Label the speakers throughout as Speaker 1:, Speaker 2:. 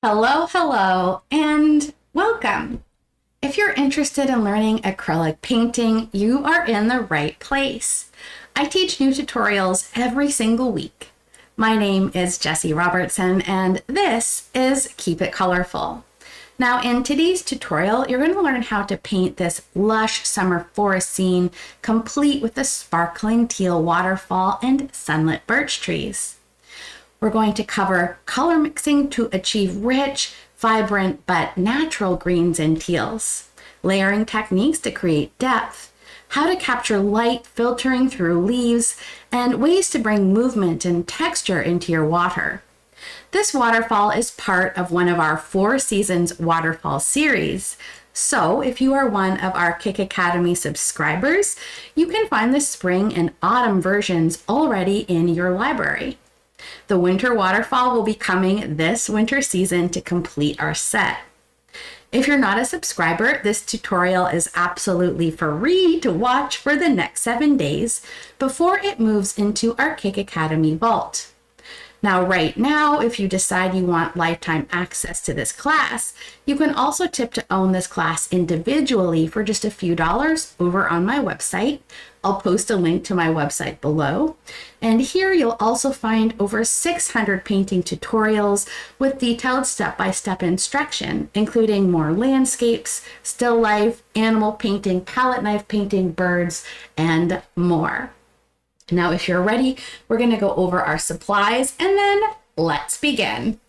Speaker 1: Hello, hello, and welcome. If you're interested in learning acrylic painting, you are in the right place. I teach new tutorials every single week. My name is Jessie Robertson, and this is Keep It Colorful. Now, in today's tutorial, you're going to learn how to paint this lush summer forest scene, complete with the sparkling teal waterfall and sunlit birch trees. We're going to cover color mixing to achieve rich, vibrant, but natural greens and teals, layering techniques to create depth, how to capture light filtering through leaves, and ways to bring movement and texture into your water. This waterfall is part of one of our 4 seasons waterfall series. So if you are one of our Kick Academy subscribers, you can find the spring and autumn versions already in your library. The winter waterfall will be coming this winter season to complete our set. If you're not a subscriber, this tutorial is absolutely free to watch for the next 7 days before it moves into our Kick Academy vault. Now, right now, if you decide you want lifetime access to this class, you can also tip to own this class individually for just a few dollars over on my website. I'll post a link to my website below. And here you'll also find over 600 painting tutorials with detailed step-by-step instruction, including more landscapes, still life, animal painting, palette knife painting, birds, and more. Now, if you're ready, we're going to go over our supplies and then let's begin.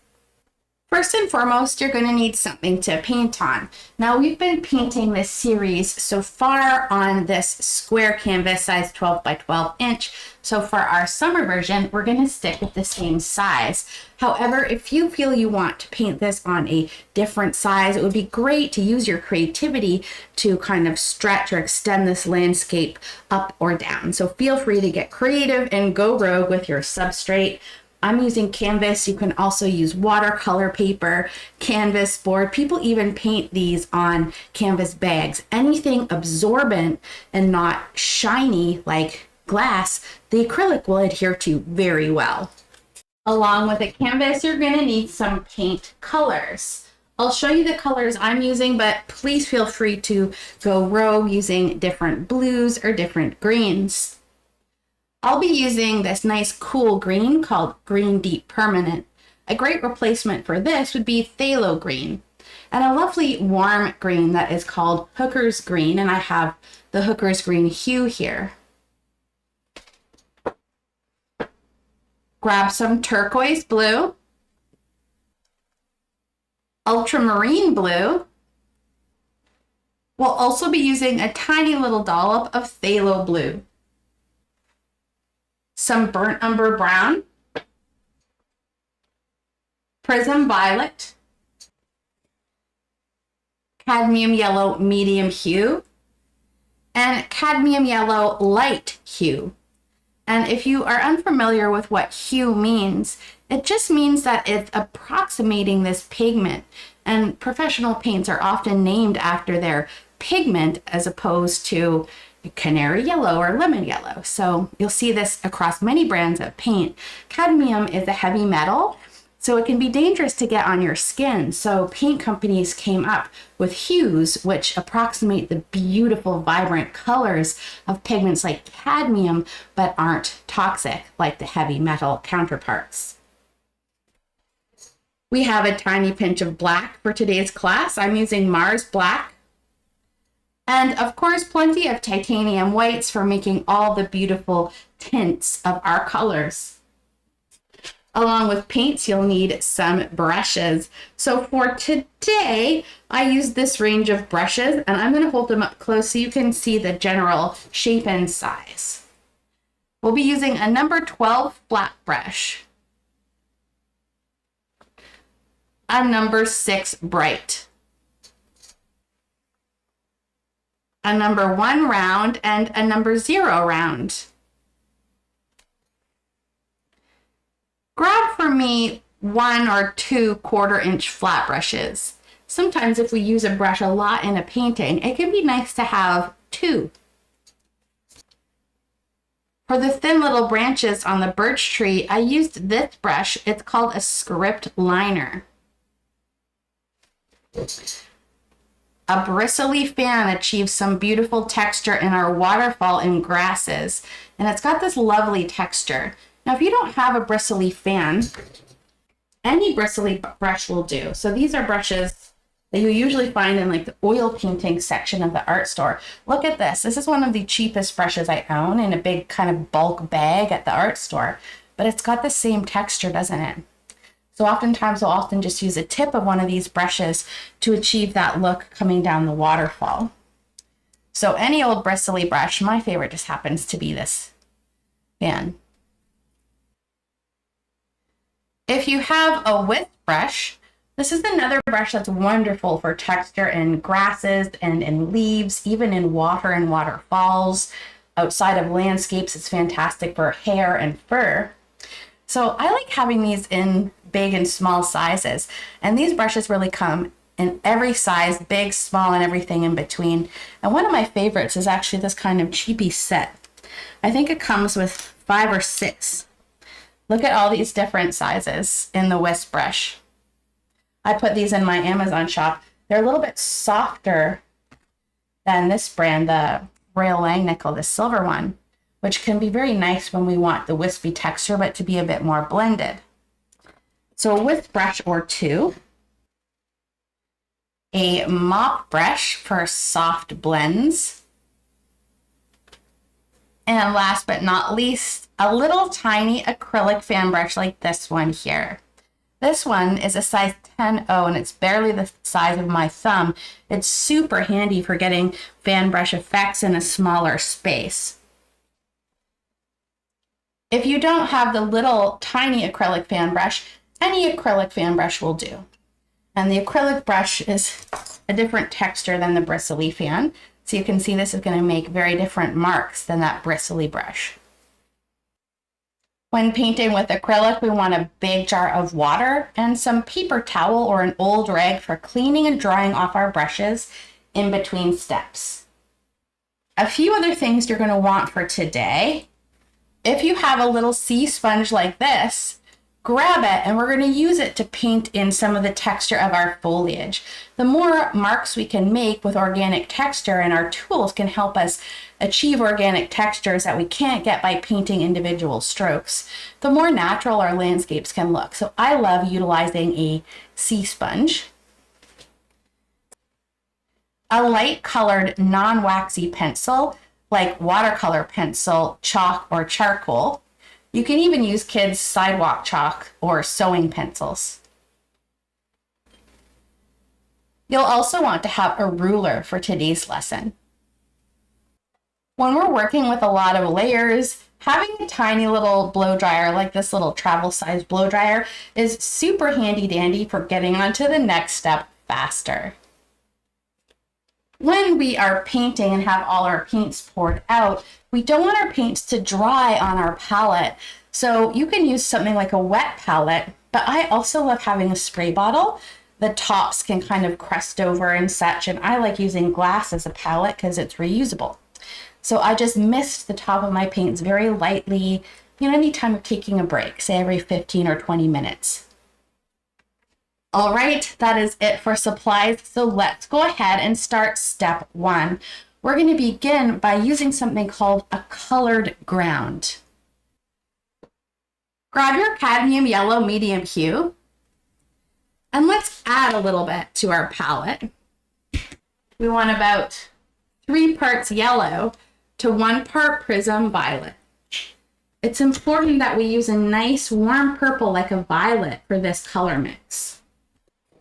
Speaker 1: First and foremost, you're going to need something to paint on. Now, we've been painting this series so far on this square canvas size 12 by 12 inch. So for our summer version, we're going to stick with the same size. However, if you feel you want to paint this on a different size, it would be great to use your creativity to kind of stretch or extend this landscape up or down. So feel free to get creative and go rogue with your substrate. I'm using canvas. You can also use watercolor paper, canvas board. People even paint these on canvas bags. Anything absorbent and not shiny like glass, the acrylic will adhere to very well. Along with the canvas, you're going to need some paint colors. I'll show you the colors I'm using, but please feel free to go rogue using different blues or different greens. I'll be using this nice cool green called Green Deep Permanent. A great replacement for this would be phthalo green, and a lovely warm green that is called Hooker's Green, and I have the Hooker's Green hue here. Grab some turquoise blue, ultramarine blue. We'll also be using a tiny little dollop of phthalo blue, some burnt umber brown, prism violet, cadmium yellow medium hue, and cadmium yellow light hue. And if you are unfamiliar with what hue means, it just means that it's approximating this pigment. And professional paints are often named after their pigment as opposed to canary yellow or lemon yellow. So you'll see this across many brands of paint. Cadmium is a heavy metal, so it can be dangerous to get on your skin. So paint companies came up with hues which approximate the beautiful, vibrant colors of pigments like cadmium, but aren't toxic like the heavy metal counterparts. We have a tiny pinch of black for today's class. I'm using Mars Black. And of course, plenty of titanium whites for making all the beautiful tints of our colors. Along with paints, you'll need some brushes. So for today, I use this range of brushes, and I'm going to hold them up close so you can see the general shape and size. We'll be using a number 12 flat brush, a number 6 bright, a number 1 round, and a number 0 round. Grab for me 1 or 2 1/4-inch flat brushes. Sometimes if we use a brush a lot in a painting, it can be nice to have 2. For the thin little branches on the birch tree, I used this brush. It's called a script liner. A bristly fan achieves some beautiful texture in our waterfall and grasses, and it's got this lovely texture. Now, if you don't have a bristly fan, any bristly brush will do. So these are brushes that you usually find in like the oil painting section of the art store. Look at this. This is one of the cheapest brushes I own in a big kind of bulk bag at the art store, but it's got the same texture, doesn't it? So oftentimes I'll often just use a tip of one of these brushes to achieve that look coming down the waterfall. So any old bristly brush, my favorite just happens to be this fan. If you have a width brush, this is another brush that's wonderful for texture in grasses and in leaves, even in water and waterfalls. Outside of landscapes, it's fantastic for hair and fur. So I like having these in big and small sizes. And these brushes really come in every size, big, small, and everything in between. And one of my favorites is actually this kind of cheapy set. I think it comes with 5 or 6. Look at all these different sizes in the whisk brush. I put these in my Amazon shop. They're a little bit softer than this brand, the Royal Langnickel, the silver one, which can be very nice when we want the wispy texture, but to be a bit more blended. So a whisk brush or 2, a mop brush for soft blends, and last but not least, a little tiny acrylic fan brush like this one here. This one is a size 10.0 and it's barely the size of my thumb. It's super handy for getting fan brush effects in a smaller space. If you don't have the little tiny acrylic fan brush, any acrylic fan brush will do. And the acrylic brush is a different texture than the bristly fan. So you can see this is going to make very different marks than that bristly brush. When painting with acrylic, we want a big jar of water and some paper towel or an old rag for cleaning and drying off our brushes in between steps. A few other things you're going to want for today. If you have a little sea sponge like this, grab it and we're going to use it to paint in some of the texture of our foliage. The more marks we can make with organic texture, and our tools can help us achieve organic textures that we can't get by painting individual strokes, the more natural our landscapes can look. So I love utilizing a sea sponge. A light colored non-waxy pencil like watercolor pencil, chalk, or charcoal. You can even use kids' sidewalk chalk or sewing pencils. You'll also want to have a ruler for today's lesson. When we're working with a lot of layers, having a tiny little blow dryer like this little travel size blow dryer is super handy dandy for getting onto the next step faster. When we are painting and have all our paints poured out, we don't want our paints to dry on our palette. So you can use something like a wet palette, but I also love having a spray bottle. The tops can kind of crust over and such, and I like using glass as a palette because it's reusable. So I just mist the top of my paints very lightly, anytime you're taking a break, say every 15 or 20 minutes. All right, that is it for supplies. So let's go ahead and start step 1. We're going to begin by using something called a colored ground. Grab your cadmium yellow medium hue, and let's add a little bit to our palette. We want about 3 parts yellow to 1 part prism violet. It's important that we use a nice warm purple like a violet for this color mix.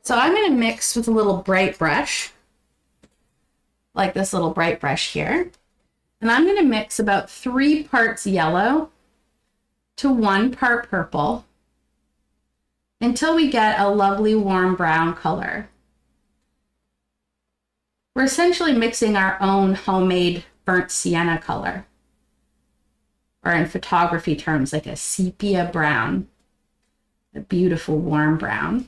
Speaker 1: So I'm going to mix with a little bright brush, like this little bright brush here. And I'm going to mix about 3 parts yellow to 1 part purple until we get a lovely warm brown color. We're essentially mixing our own homemade burnt sienna color, or in photography terms, like a sepia brown, a beautiful warm brown.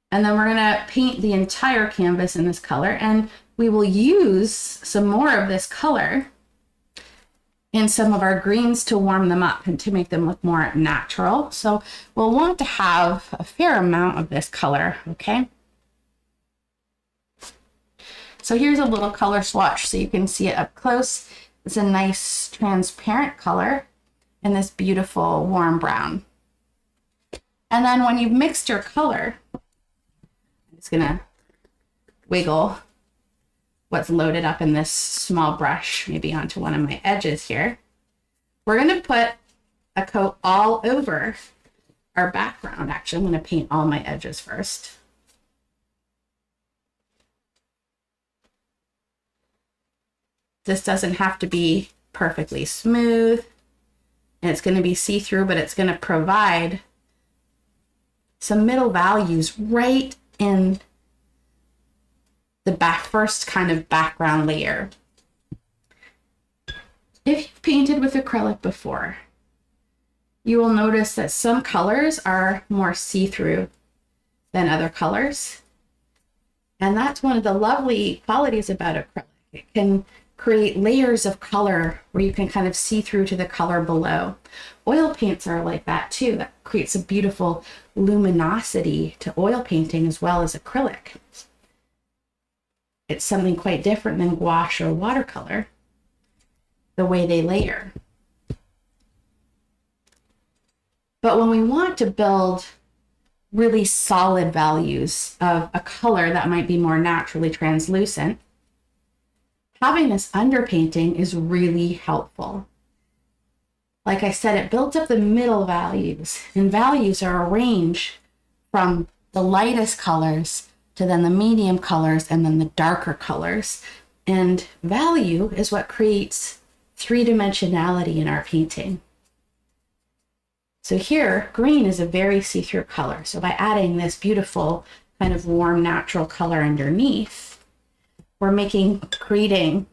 Speaker 1: And then we're going to paint the entire canvas in this color, and we will use some more of this color in some of our greens to warm them up and to make them look more natural. So we'll want to have a fair amount of this color, okay? So here's a little color swatch so you can see it up close. It's a nice transparent color and this beautiful warm brown. And then when you've mixed your color, I'm just gonna wiggle what's loaded up in this small brush, maybe onto one of my edges here. We're gonna put a coat all over our background. Actually, I'm gonna paint all my edges first. This doesn't have to be perfectly smooth, and it's gonna be see-through, but it's gonna provide some middle values right in the first kind of background layer. If you've painted with acrylic before, you will notice that some colors are more see-through than other colors. And that's one of the lovely qualities about acrylic. It can create layers of color where you can kind of see through to the color below. Oil paints are like that too. That creates a beautiful luminosity to oil painting as well as acrylic. It's something quite different than gouache or watercolor, the way they layer. But when we want to build really solid values of a color that might be more naturally translucent, having this underpainting is really helpful. Like I said, it builds up the middle values, and values are a range from the lightest colors to then the medium colors and then the darker colors. And value is what creates three-dimensionality in our painting. So here, green is a very see-through color. So by adding this beautiful kind of warm natural color underneath, we're creating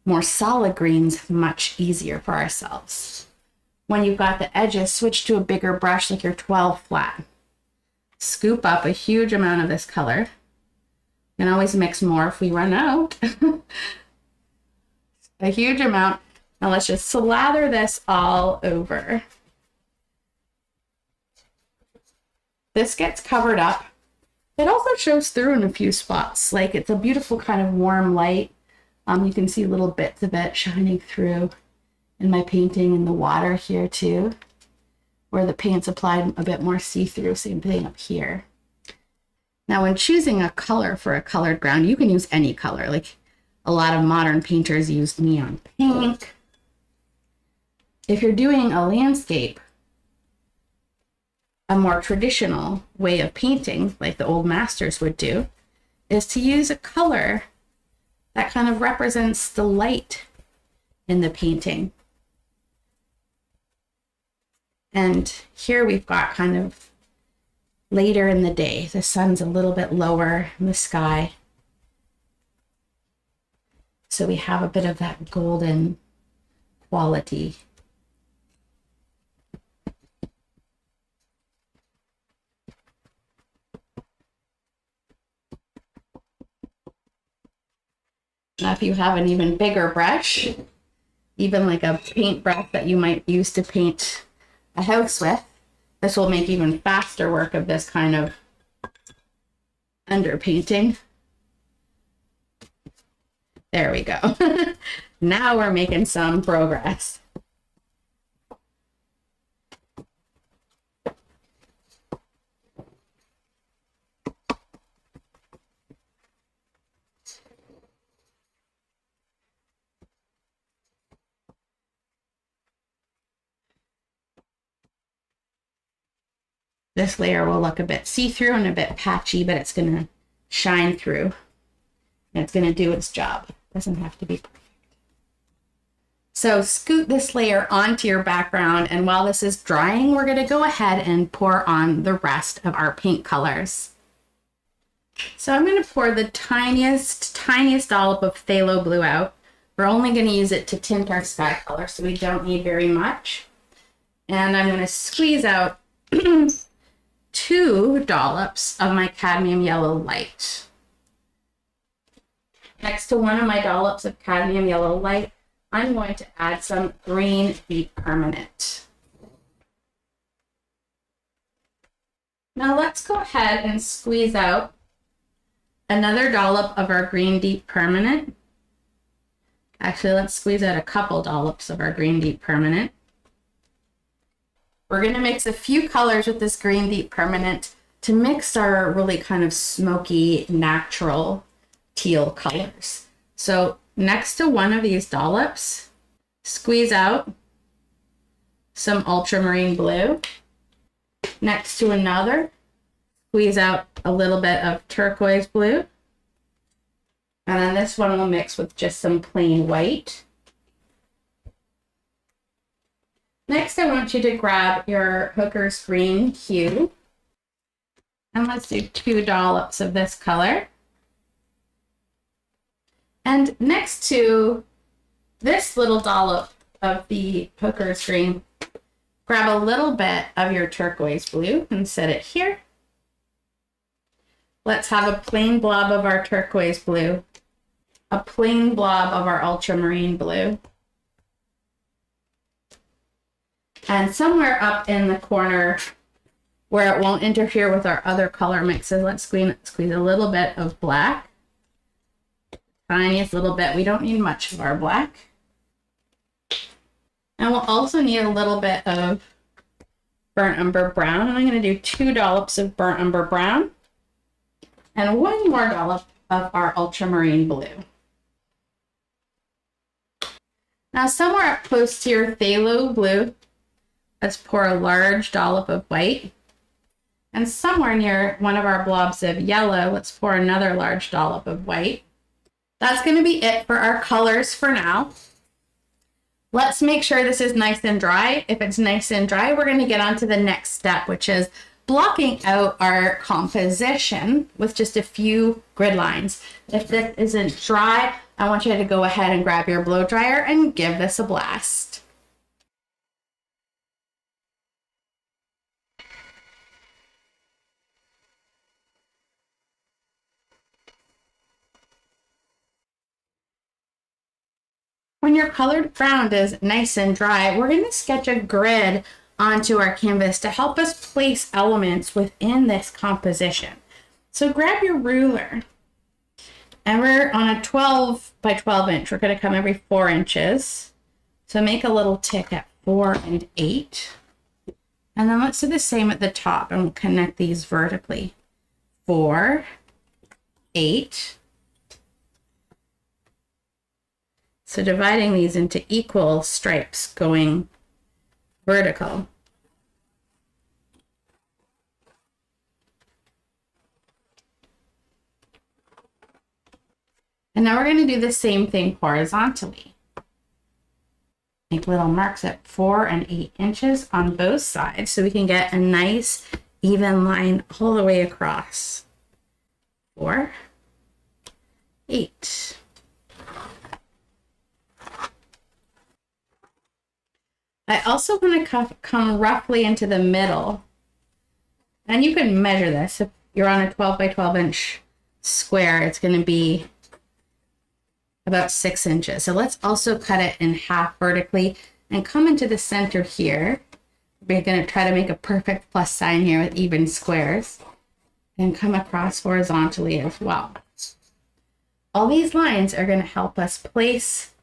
Speaker 1: more solid greens much easier for ourselves. When you've got the edges, switch to a bigger brush like your 12 flat. Scoop up a huge amount of this color. You can always mix more if we run out. A huge amount. Now let's just slather this all over. This gets covered up. It also shows through in a few spots. Like it's a beautiful kind of warm light. You can see little bits of it shining through in my painting in the water here too, where the paint's applied a bit more see-through. Same thing up here. Now when choosing a color for a colored ground, you can use any color. Like a lot of modern painters use neon pink. If you're doing a landscape, a more traditional way of painting, like the old masters would do, is to use a color that kind of represents the light in the painting. And here we've got kind of later in the day. The sun's a little bit lower in the sky. So we have a bit of that golden quality. Now, if you have an even bigger brush, even like a paintbrush that you might use to paint a house with, this will make even faster work of this kind of underpainting. There we go. Now we're making some progress. This layer will look a bit see-through and a bit patchy, but it's going to shine through. And it's going to do its job. It doesn't have to be perfect. So scoot this layer onto your background, and while this is drying, we're going to go ahead and pour on the rest of our paint colors. So I'm going to pour the tiniest dollop of phthalo blue out. We're only going to use it to tint our sky color, so we don't need very much. And I'm going to squeeze out 2 dollops of my cadmium yellow light. Next to one of my dollops of cadmium yellow light, I'm going to add some green beet permanent. Now let's go ahead and squeeze out Another dollop of our green deep permanent. Actually, let's squeeze out a couple dollops of our green deep permanent. We're going to mix a few colors with this green deep permanent to mix our really kind of smoky, natural teal colors. So next to one of these dollops, squeeze out some ultramarine blue. Next to another, squeeze out a little bit of turquoise blue. And then this one will mix with just some plain white. Next, I want you to grab your Hooker's Green hue. And let's do 2 dollops of this color. And next to this little dollop of the Hooker's Green, grab a little bit of your turquoise blue and set it here. Let's have a plain blob of our turquoise blue, a plain blob of our ultramarine blue. And somewhere up in the corner where it won't interfere with our other color mixes, let's squeeze a little bit of black. Tiniest little bit. We don't need much of our black. And we'll also need a little bit of burnt umber brown. And I'm going to do 2 dollops of burnt umber brown and 1 more dollop of our ultramarine blue. Now somewhere up close to your phthalo blue, let's pour a large dollop of white. And somewhere near one of our blobs of yellow, let's pour another large dollop of white. That's going to be it for our colors for now. Let's make sure this is nice and dry. If it's nice and dry, we're going to get on to the next step, which is blocking out our composition with just a few grid lines. If this isn't dry, I want you to go ahead and grab your blow dryer and give this a blast. When your colored ground is nice and dry, we're going to sketch a grid onto our canvas to help us place elements within this composition. So grab your ruler, and we're on a 12 by 12 inch. We're going to come every 4 inches. So make a little tick at 4 and 8. And then let's do the same at the top, and we'll connect these vertically. 4, 8. So dividing these into equal stripes going vertical. And now we're going to do the same thing horizontally. Make little marks at 4 and 8 inches on both sides so we can get a nice even line all the way across. 4, 8. I also want to come roughly into the middle, and you can measure this. If you're on a 12 by 12 inch square, it's going to be about 6 inches. So let's also cut it in half vertically and come into the center here. We're going to try to make a perfect plus sign here with even squares and come across horizontally as well. All these lines are going to help us place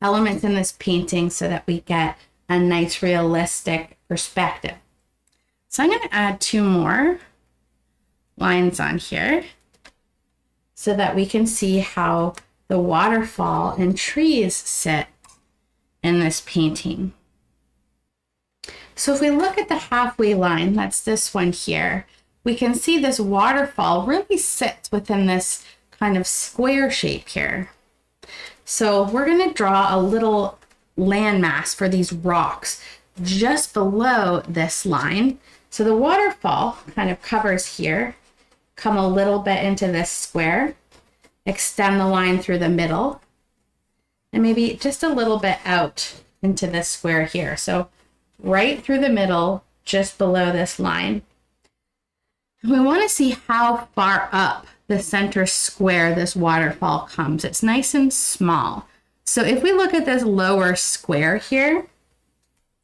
Speaker 1: elements in this painting so that we get a nice realistic perspective. So I'm going to add 2 more lines on here so that we can see how the waterfall and trees sit in this painting. So if we look at the halfway line, that's this one here, we can see this waterfall really sits within this kind of square shape here. So we're going to draw a little landmass for these rocks just below this line. So the waterfall kind of covers here, come a little bit into this square, extend the line through the middle, and maybe just a little bit out into this square here. So right through the middle, just below this line. We want to see how far up the center square this waterfall comes. It's nice and small. So if we look at this lower square here,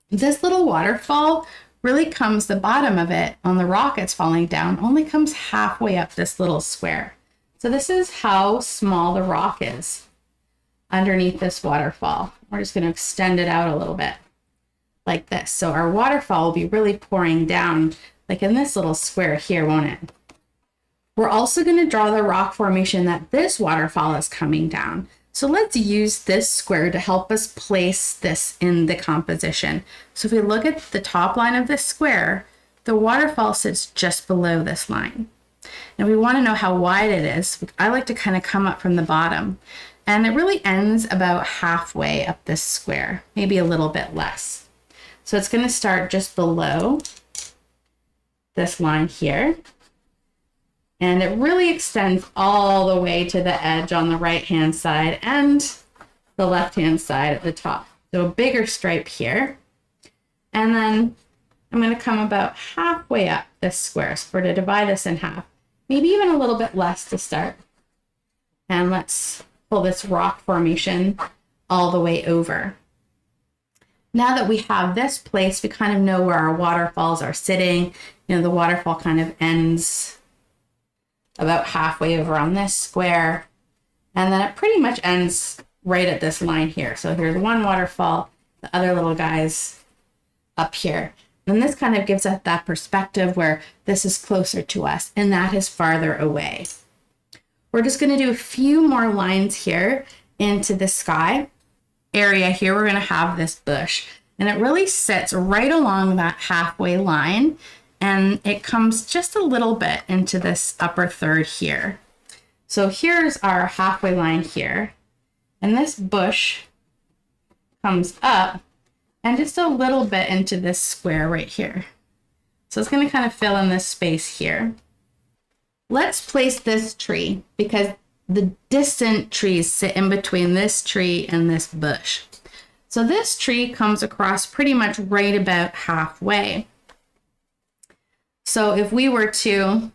Speaker 1: this little waterfall really comes, the bottom of it on the rock it's falling down only comes halfway up this little square. So this is how small the rock is underneath this waterfall. We're just going to extend it out a little bit like this. So our waterfall will be really pouring down like in this little square here, won't it? We're also going to draw the rock formation that this waterfall is coming down. So let's use this square to help us place this in the composition. So if we look at the top line of this square, the waterfall sits just below this line. And we want to know how wide it is. I like to kind of come up from the bottom. And it really ends about halfway up this square, maybe a little bit less. So it's going to start just below this line here. And it really extends all the way to the edge on the right-hand side and the left-hand side at the top. So a bigger stripe here. And then I'm going to come about halfway up this square. So we're to divide this in half, maybe even a little bit less to start. And let's pull this rock formation all the way over. Now that we have this place, we kind of know where our waterfalls are sitting. You know, the waterfall kind of ends about halfway over on this square. And then it pretty much ends right at this line here. So here's one waterfall, the other little guys up here. And this kind of gives us that perspective where this is closer to us and that is farther away. We're just going to do a few more lines here into the sky area. Here we're going to have this bush, and it really sits right along that halfway line, and it comes just a little bit into this upper third here. So here's our halfway line here, and this bush comes up and just a little bit into this square right here. So it's going to kind of fill in this space here. Let's place this tree because the distant trees sit in between this tree and this bush. So this tree comes across pretty much right about halfway. So if we were to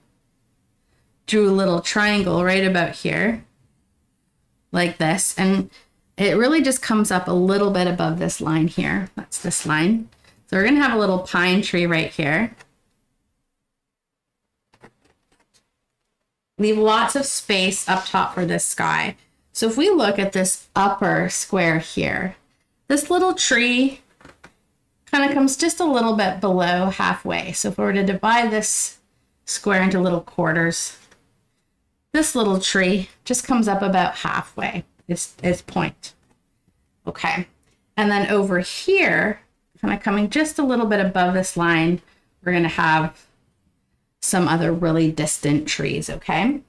Speaker 1: draw a little triangle right about here, like this, and it really just comes up a little bit above this line here. That's this line. So we're going to have a little pine tree right here. Leave lots of space up top for this sky. So if we look at this upper square here, this little tree kind of comes just a little bit below halfway. So if we were to divide this square into little quarters, this little tree just comes up about halfway, is point. Okay. And then over here, kind of coming just a little bit above this line, we're going to have some other really distant trees, okay?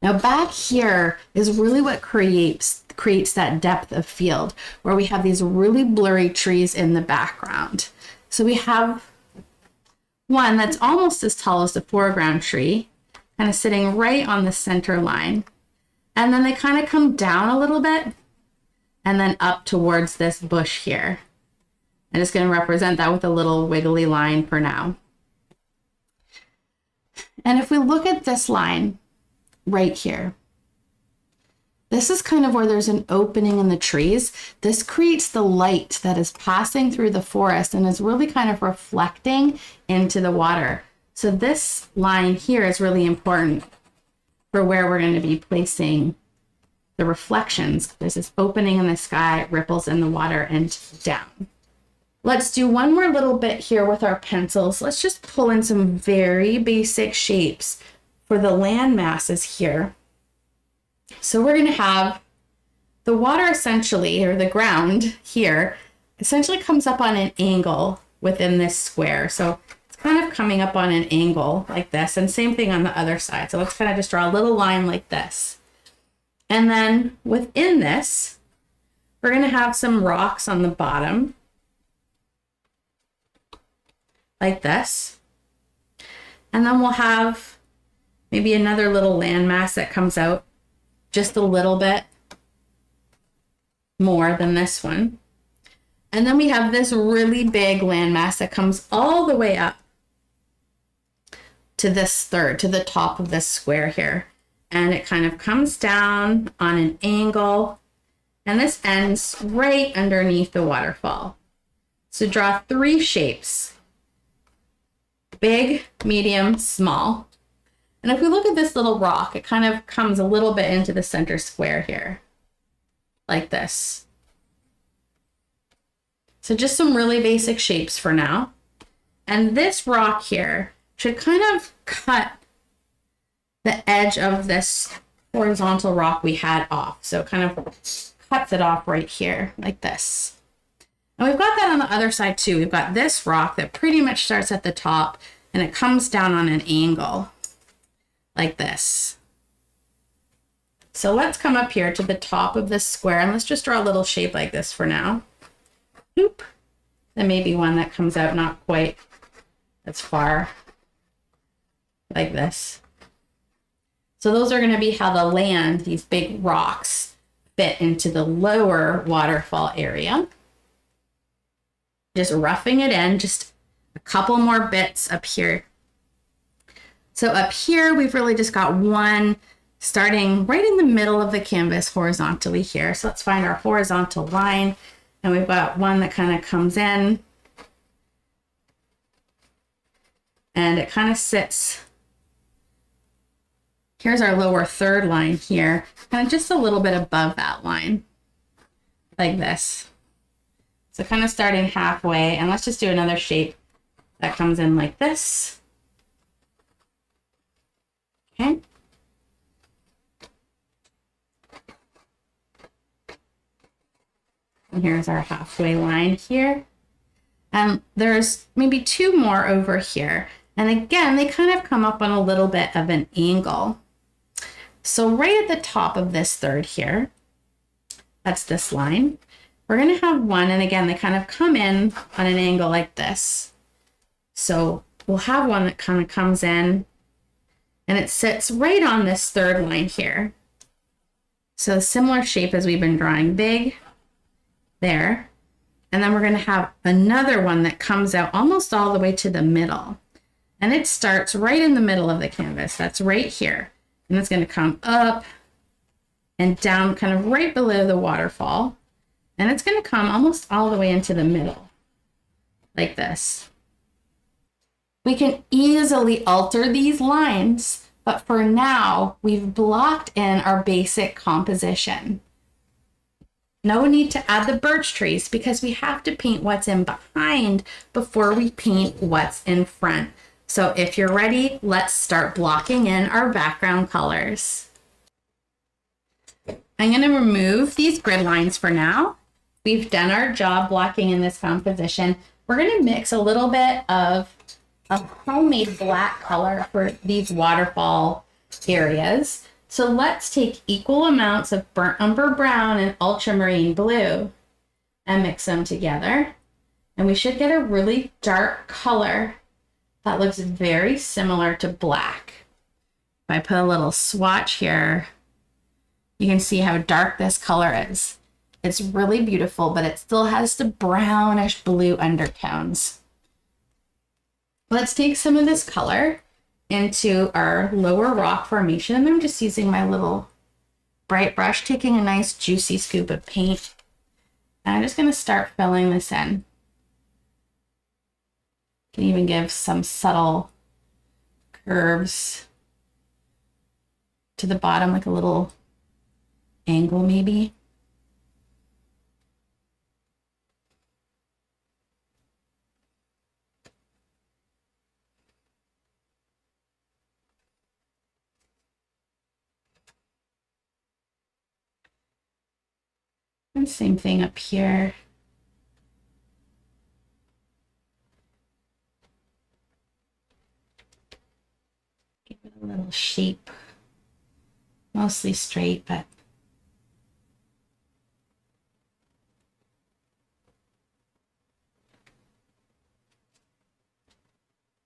Speaker 1: Now back here is really what creates that depth of field, where we have these really blurry trees in the background. So we have one that's almost as tall as the foreground tree, kind of sitting right on the center line. And then they kind of come down a little bit and then up towards this bush here. I'm just going to represent that with a little wiggly line for now. And if we look at this line right here, this is kind of where there's an opening in the trees. This creates the light that is passing through the forest and is really kind of reflecting into the water. So this line here is really important for where we're going to be placing the reflections. There's this opening in the sky, ripples in the water, and down. Let's do one more little bit here with our pencils. Let's just pull in some very basic shapes for the land masses here. So we're going to have the water essentially, or the ground here, essentially comes up on an angle within this square. So it's kind of coming up on an angle like this, and same thing on the other side. So let's kind of just draw a little line like this. And then within this, we're going to have some rocks on the bottom, like this. And then we'll have maybe another little landmass that comes out just a little bit more than this one. And then we have this really big landmass that comes all the way up to this third, to the top of this square here. And it kind of comes down on an angle, and this ends right underneath the waterfall. So draw 3 shapes: big, medium, small. And if we look at this little rock, it kind of comes a little bit into the center square here, like this. So just some really basic shapes for now. And this rock here should kind of cut the edge of this horizontal rock we had off. So it kind of cuts it off right here, like this. And we've got that on the other side too. We've got this rock that pretty much starts at the top and it comes down on an angle, like this. So let's come up here to the top of this square and let's just draw a little shape like this for now. Oop. Then maybe one that comes out not quite as far, like this. So those are going to be how the land, these big rocks, fit into the lower waterfall area. Just roughing it in, just a couple more bits up here. So up here, we've really just got one starting right in the middle of the canvas horizontally here. So let's find our horizontal line. And we've got one that kind of comes in and it kind of sits. Here's our lower third line here, kind of just a little bit above that line, like this. So kind of starting halfway, and let's just do another shape that comes in like this. Okay. And here's our halfway line here. And there's maybe two more over here. And again, they kind of come up on a little bit of an angle. So right at the top of this third here, that's this line, we're going to have one. And again, they kind of come in on an angle like this. So we'll have one that kind of comes in and it sits right on this third line here. So a similar shape as we've been drawing, big there. And then we're going to have another one that comes out almost all the way to the middle. And it starts right in the middle of the canvas. That's right here. And it's going to come up and down kind of right below the waterfall. And it's going to come almost all the way into the middle, like this. We can easily alter these lines, but for now, we've blocked in our basic composition. No need to add the birch trees because we have to paint what's in behind before we paint what's in front. So if you're ready, let's start blocking in our background colors. I'm going to remove these grid lines for now. We've done our job blocking in this composition. We're going to mix a little bit of a homemade black color for these waterfall areas. So let's take equal amounts of burnt umber brown and ultramarine blue and mix them together. And we should get a really dark color that looks very similar to black. If I put a little swatch here, you can see how dark this color is. It's really beautiful, but it still has the brownish blue undertones. Let's take some of this color into our lower rock formation. And I'm just using my little bright brush, taking a nice juicy scoop of paint. And I'm just going to start filling this in. Can even give some subtle curves to the bottom, like a little angle maybe. And same thing up here. Give it a little shape, mostly straight, but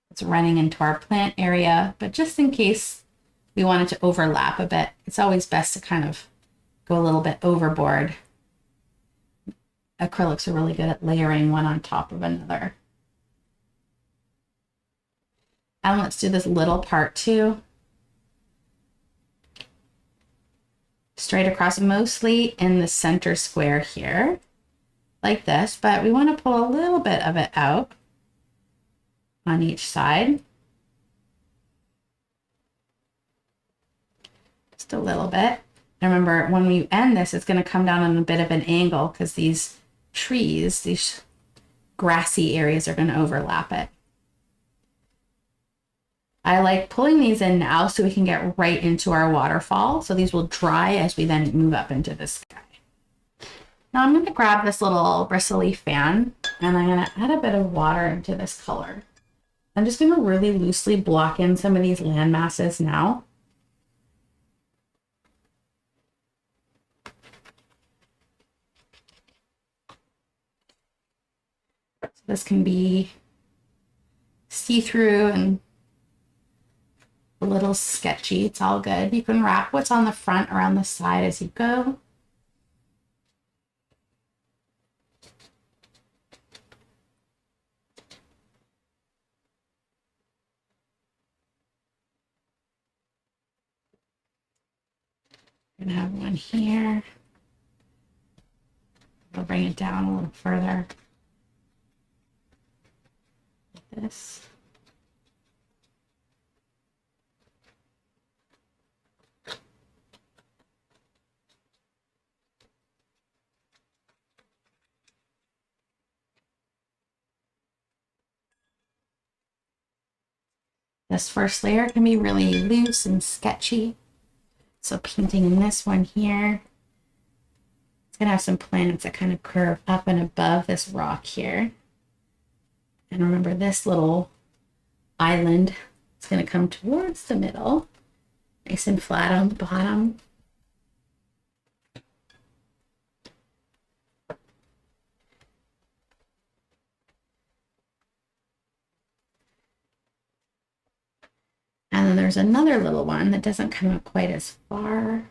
Speaker 1: it's running into our plant area. But just in case we want it to overlap a bit, it's always best to kind of go a little bit overboard. Acrylics are really good at layering one on top of another. And let's do this little part too. Straight across, mostly in the center square here, like this, but we want to pull a little bit of it out on each side. just a little bit. And remember, when we end this, it's going to come down on a bit of an angle because these trees, these grassy areas are going to overlap it. I like pulling these in now so we can get right into our waterfall. So these will dry as we then move up into the sky. Now I'm going to grab this little bristly fan and I'm going to add a bit of water into this color. I'm just going to really loosely block in some of these land masses now. So this can be see-through and a little sketchy. It's all good. You can wrap what's on the front around the side as you go. We're gonna have one here. We'll bring it down a little further. Like this. This first layer can be really loose and sketchy. So painting in this one here, it's gonna have some plants that kind of curve up and above this rock here. And remember this little island, it's gonna come towards the middle, nice and flat on the bottom. And then there's another little one that doesn't come up quite as far.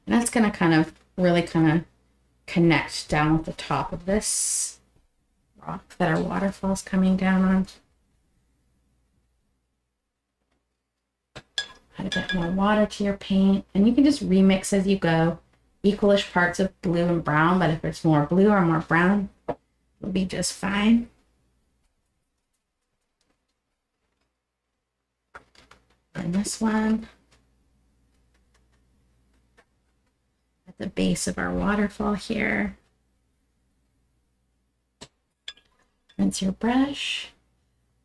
Speaker 1: And that's going to kind of really kind of connect down with the top of this rock that our waterfall's coming down on. Add a bit more water to your paint, and you can just remix as you go. Equalish parts of blue and brown, but if it's more blue or more brown, it'll be just fine. And this one at the base of our waterfall here. Rinse your brush.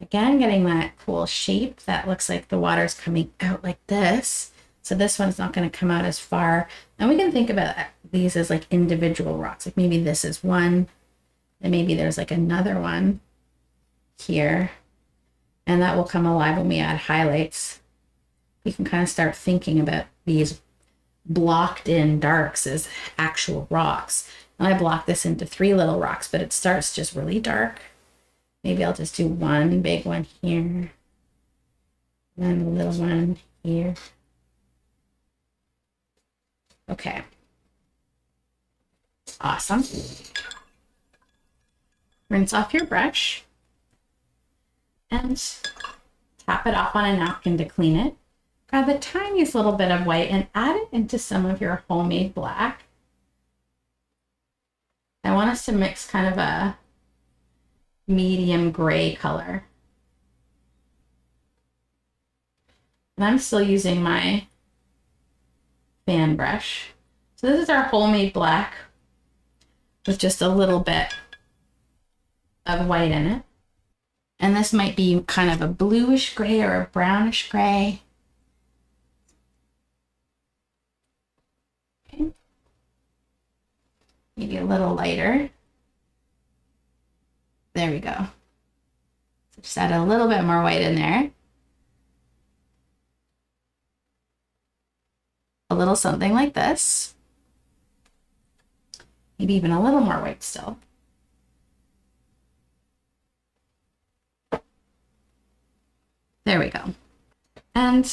Speaker 1: Again, getting that cool shape that looks like the water's coming out like this. So this one's not going to come out as far. And we can think about these as like individual rocks. Like maybe this is one, and maybe there's like another one here. And that will come alive when we add highlights. You can kind of start thinking about these blocked in darks as actual rocks. And I block this into 3 little rocks, but it starts just really dark. Maybe I'll just do one big one here, and then a little one here. Okay. Awesome. Rinse off your brush and tap it off on a napkin to clean it. Grab the tiniest little bit of white and add it into some of your homemade black. I want us to mix kind of a medium gray color. And I'm still using my fan brush. So this is our homemade black with just a little bit of white in it. And this might be kind of a bluish gray or a brownish gray. Okay. Maybe a little lighter. There we go. So just add a little bit more white in there. A little something like this. Maybe even a little more white still. There we go. And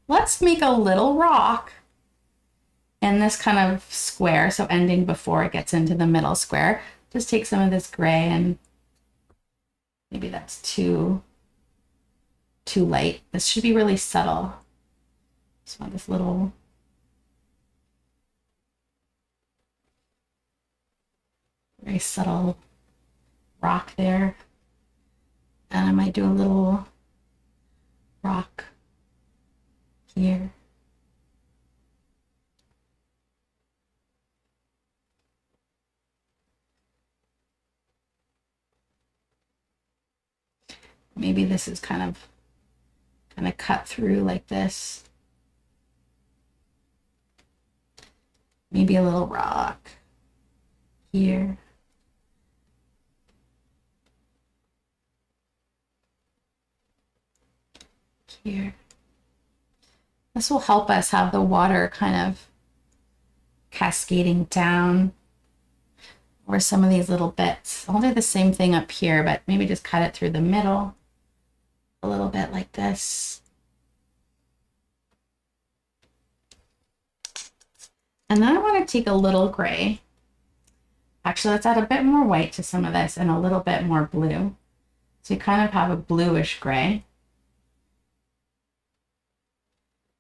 Speaker 1: let's make a little rock in this kind of square, so ending before it gets into the middle square. Just take some of this gray, and maybe that's too light. This should be really subtle. Just want this little very subtle rock there. And I might do a little rock here. Maybe this is kind of cut through like this. Maybe a little rock here. Here. This will help us have the water kind of cascading down over some of these little bits. I'll do the same thing up here, but maybe just cut it through the middle a little bit like this. And then I want to take a little gray. Actually, let's add a bit more white to some of this and a little bit more blue. So you kind of have a bluish gray.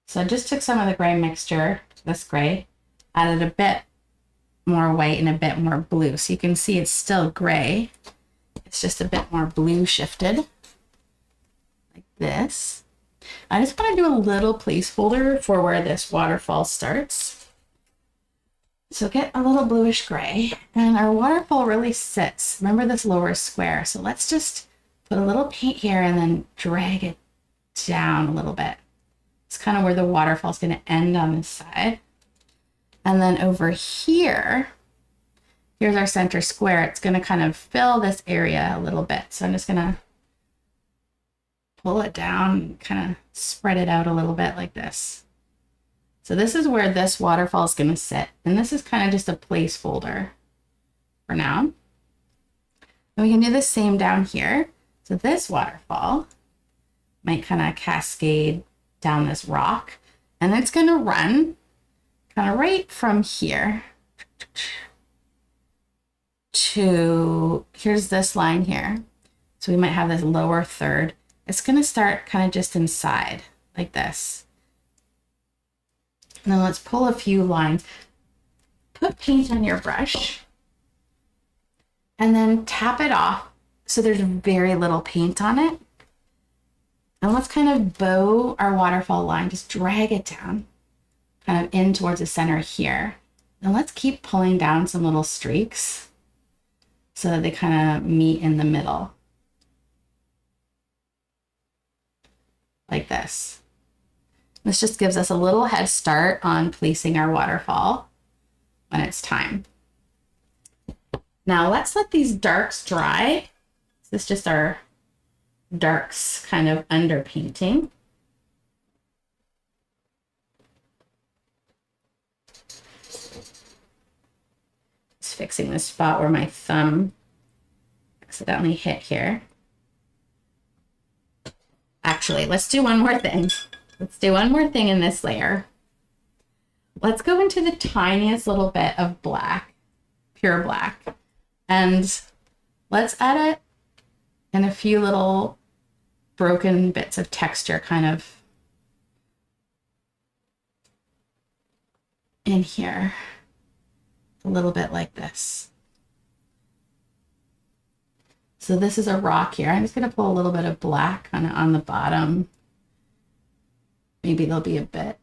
Speaker 1: So I just took some of the gray mixture, this gray, added a bit more white and a bit more blue. So you can see it's still gray. It's just a bit more blue shifted, like this. I just want to do a little placeholder for where this waterfall starts. So get a little bluish gray, and our waterfall really sits. Remember this lower square. So let's just put a little paint here and then drag it down a little bit. It's kind of where the waterfall is going to end on this side. And then over here, here's our center square. It's going to kind of fill this area a little bit. So I'm just going to pull it down and kind of spread it out a little bit like this. So this is where this waterfall is going to sit. And this is kind of just a placeholder for now. And we can do the same down here. So this waterfall might kind of cascade down this rock, and it's going to run kind of right from here to, here's this line here. So we might have this lower third. It's going to start kind of just inside like this. And then let's pull a few lines. Put paint on your brush and then tap it off so there's very little paint on it. And let's kind of bow our waterfall line, just drag it down, kind of in towards the center here. And let's keep pulling down some little streaks so that they kind of meet in the middle. Like this. This just gives us a little head start on placing our waterfall when it's time. Now let's let these darks dry. This is just our darks kind of underpainting. Just fixing the spot where my thumb accidentally hit here. Actually, let's do one more thing. Let's do one more thing in this layer. Let's go into the tiniest little bit of black, pure black, and let's add it in a few little broken bits of texture kind of in here, a little bit like this. So this is a rock here. I'm just going to pull a little bit of black kind of on the bottom. Maybe there'll be a bit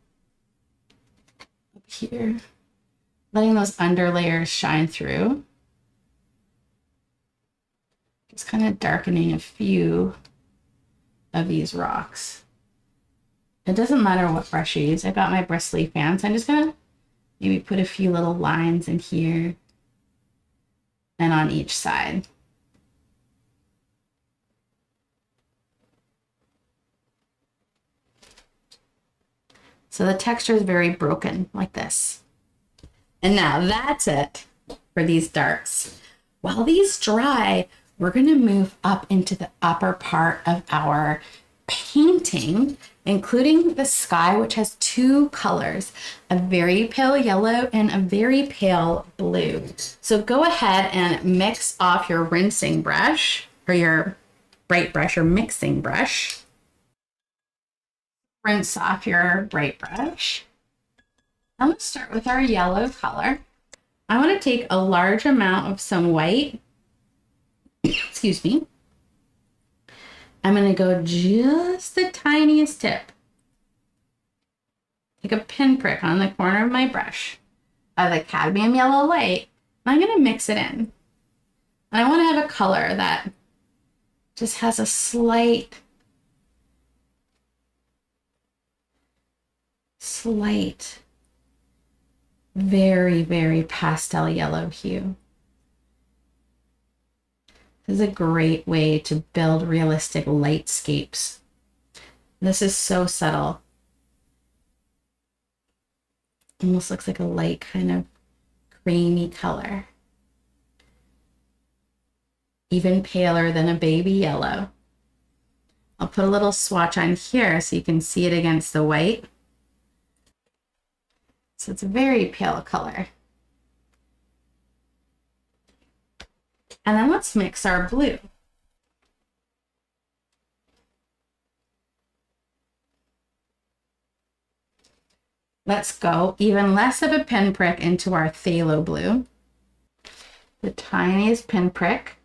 Speaker 1: up here, letting those under layers shine through. Just kind of darkening a few of these rocks. It doesn't matter what brush you use. I've got my bristly fan, so I'm just gonna maybe put a few little lines in here and on each side. So the texture is very broken like this. And now that's it for these darks. While these dry, we're going to move up into the upper part of our painting, including the sky, which has two colors, a very pale yellow and a very pale blue. So go ahead and mix off your rinsing brush or your bright brush or mixing brush. Rinse off your bright brush. I'm going to start with our yellow color. I want to take a large amount of some white, excuse me, I'm going to go just the tiniest tip. Take a pinprick on the corner of my brush of the cadmium yellow light, and I'm going to mix it in. And I want to have a color that just has a slight, very, very pastel yellow hue. This is a great way to build realistic lightscapes. This is so subtle. Almost looks like a light kind of creamy color. Even paler than a baby yellow. I'll put a little swatch on here so you can see it against the white. So it's a very pale color. And then let's mix our blue. Let's go even less of a pinprick into our phthalo blue. The tiniest pinprick.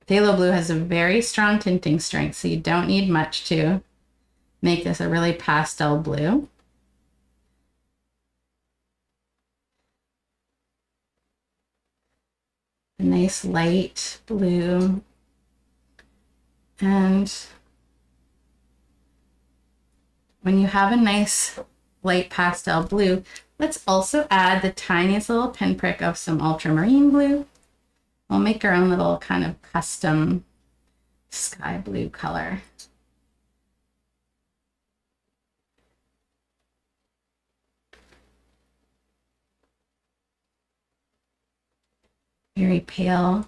Speaker 1: Phthalo blue has a very strong tinting strength, so you don't need much to make this a really pastel blue. A nice light blue. And when you have a nice light pastel blue, let's also add the tiniest little pinprick of some ultramarine blue. We'll make our own little kind of custom sky blue color. Very pale,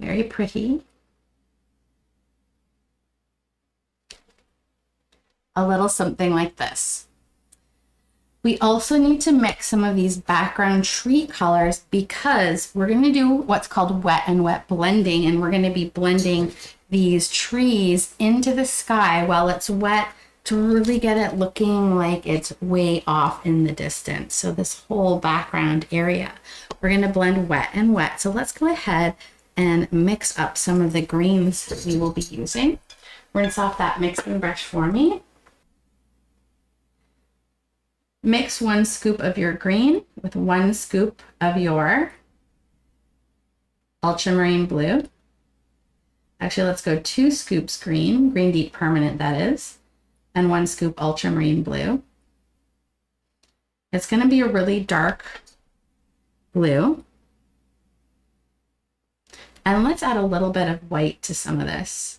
Speaker 1: very pretty. A little something like this. We also need to mix some of these background tree colors because we're going to do what's called wet and wet blending, and we're going to be blending these trees into the sky while it's wet to really get it looking like it's way off in the distance. So this whole background area, we're going to blend wet and wet. So let's go ahead and mix up some of the greens that we will be using. Rinse off that mixing brush for me. Mix 1 scoop of your green with 1 scoop of your ultramarine blue. Actually, let's go 2 scoops green deep permanent that is, and 1 scoop ultramarine blue. It's going to be a really dark blue. And let's add a little bit of white to some of this.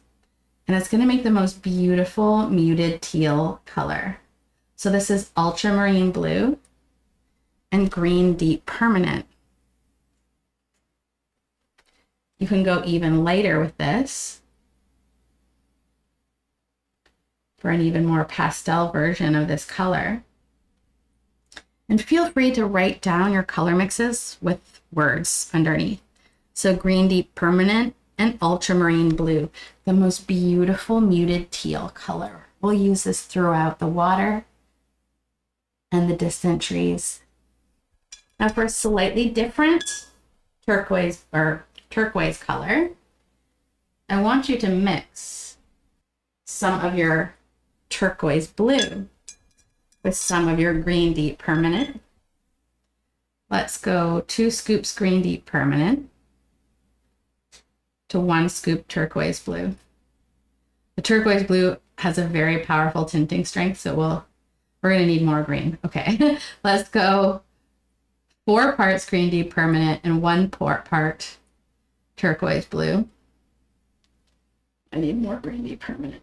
Speaker 1: And it's going to make the most beautiful muted teal color. So this is ultramarine blue and green deep permanent. You can go even lighter with this for an even more pastel version of this color. And feel free to write down your color mixes with words underneath. So green deep permanent and ultramarine blue, the most beautiful muted teal color. We'll use this throughout the water and the distant trees. Now for a slightly different turquoise color, I want you to mix some of your turquoise blue with some of your green deep permanent. Let's go 2 scoops green deep permanent to 1 scoop turquoise blue. The turquoise blue has a very powerful tinting strength, so we're going to need more green. Okay, let's go 4 parts green deep permanent and 1 part turquoise blue. I need more green deep permanent.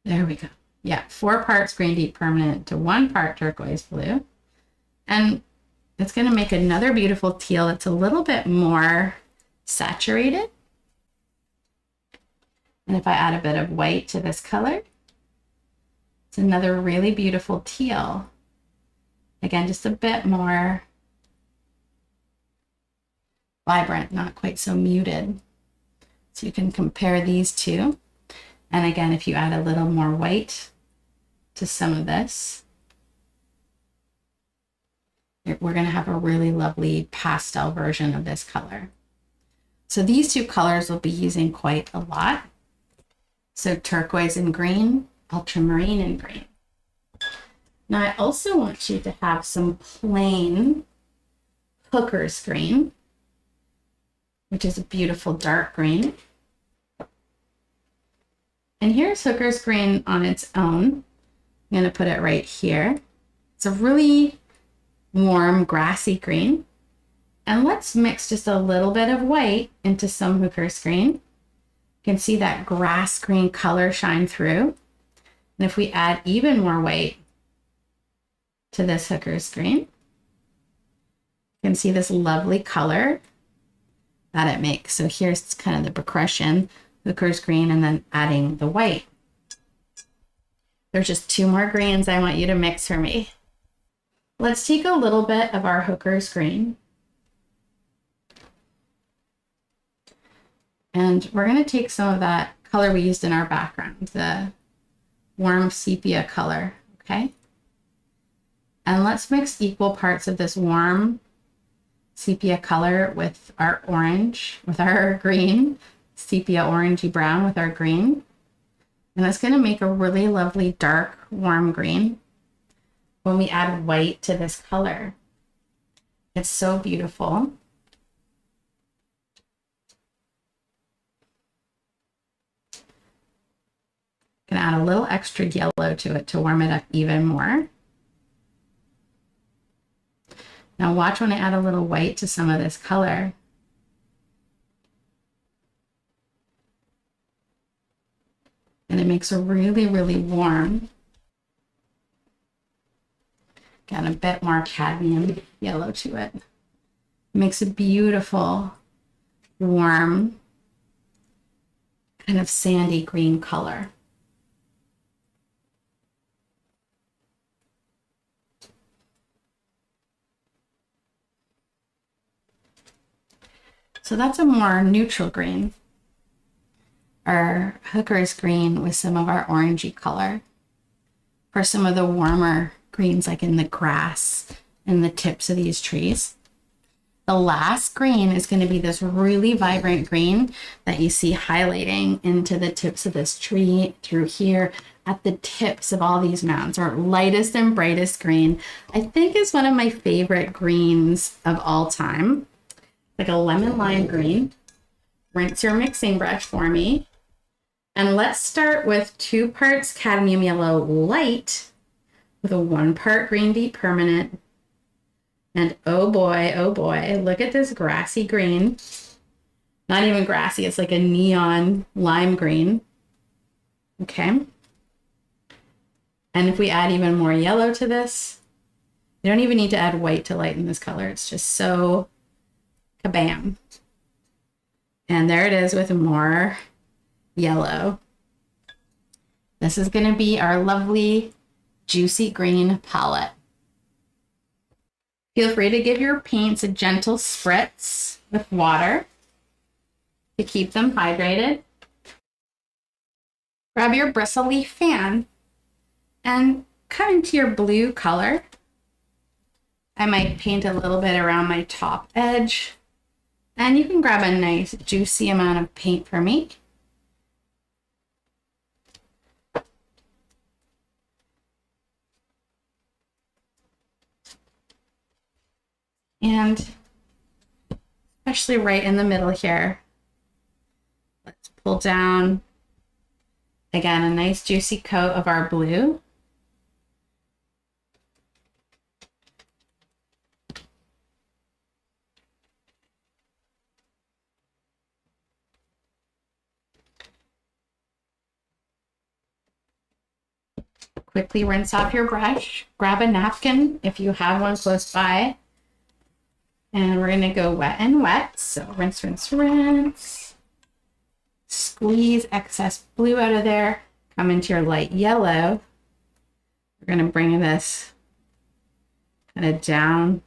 Speaker 1: There we go. Yeah, 4 parts green deep permanent to 1 part turquoise blue. And it's going to make another beautiful teal that's a little bit more saturated. And if I add a bit of white to this color, it's another really beautiful teal. Again, just a bit more vibrant, not quite so muted. So you can compare these two. And again, if you add a little more white to some of this, we're going to have a really lovely pastel version of this color. So these two colors we'll be using quite a lot. So turquoise and green, ultramarine and green. Now I also want you to have some plain hooker's green, which is a beautiful dark green. And here's hooker's green on its own. I'm going to put it right here. It's a really warm, grassy green. And let's mix just a little bit of white into some hooker's green. You can see that grass green color shine through. And if we add even more white to this hooker's green, you can see this lovely color that it makes. So here's kind of the progression, hooker's green and then adding the white. There's just two more greens I want you to mix for me. Let's take a little bit of our hooker's green. And we're going to take some of that color we used in our background, the warm sepia color, okay? And let's mix equal parts of this warm sepia color with our orange, with our green, sepia orangey brown with our green. And that's going to make a really lovely dark warm green when we add white to this color. It's so beautiful. Can add a little extra yellow to it to warm it up even more. Now watch when I add a little white to some of this color. And it makes a really, really warm. Got a bit more cadmium yellow to it. It makes a beautiful, warm, kind of sandy green color. So that's a more neutral green. Our hooker's green with some of our orangey color. For some of the warmer greens like in the grass and the tips of these trees. The last green is going to be this really vibrant green that you see highlighting into the tips of this tree through here at the tips of all these mounds. Our lightest and brightest green, I think, is one of my favorite greens of all time. Like a lemon lime green. Rinse your mixing brush for me. And let's start with 2 parts cadmium yellow light with a 1 part green deep permanent. And oh boy, look at this grassy green. Not even grassy, it's like a neon lime green. Okay. And if we add even more yellow to this, you don't even need to add white to lighten this color. It's just so kabam. And there it is with more yellow. This is going to be our lovely juicy green palette. Feel free to give your paints a gentle spritz with water to keep them hydrated. Grab your bristle leaf fan and cut into your blue color. I might paint a little bit around my top edge. And you can grab a nice juicy amount of paint for me. And especially right in the middle here, let's pull down, again, a nice juicy coat of our blue. Quickly rinse off your brush, grab a napkin if you have one close by. And we're gonna go wet and wet. So rinse, rinse, rinse. Squeeze excess blue out of there. Come into your light yellow. We're gonna bring this kind of down.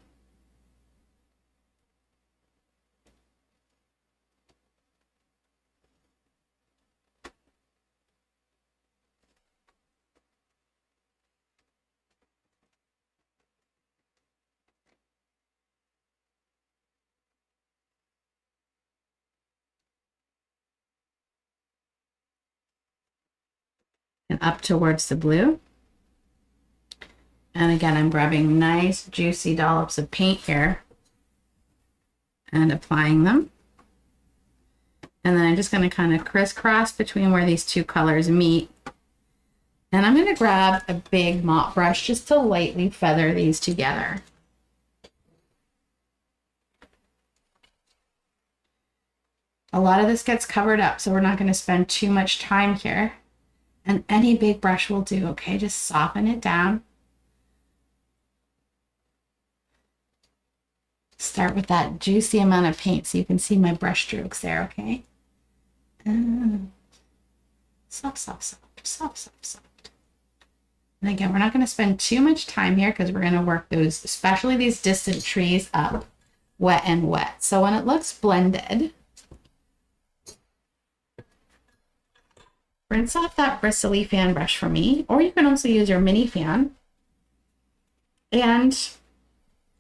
Speaker 1: and up towards the blue. And again, I'm grabbing nice juicy dollops of paint here and applying them. And then I'm just going to kind of crisscross between where these two colors meet. And I'm going to grab a big mop brush just to lightly feather these together. A lot of this gets covered up, so we're not going to spend too much time here. And any big brush will do, okay? Just soften it down. Start with that juicy amount of paint so you can see my brush strokes there, okay? Soft, soft, soft, soft, soft, soft. And again, we're not going to spend too much time here because we're going to work those, especially these distant trees, up wet and wet. So when it looks blended, rinse off that bristly fan brush for me, or you can also use your mini fan. And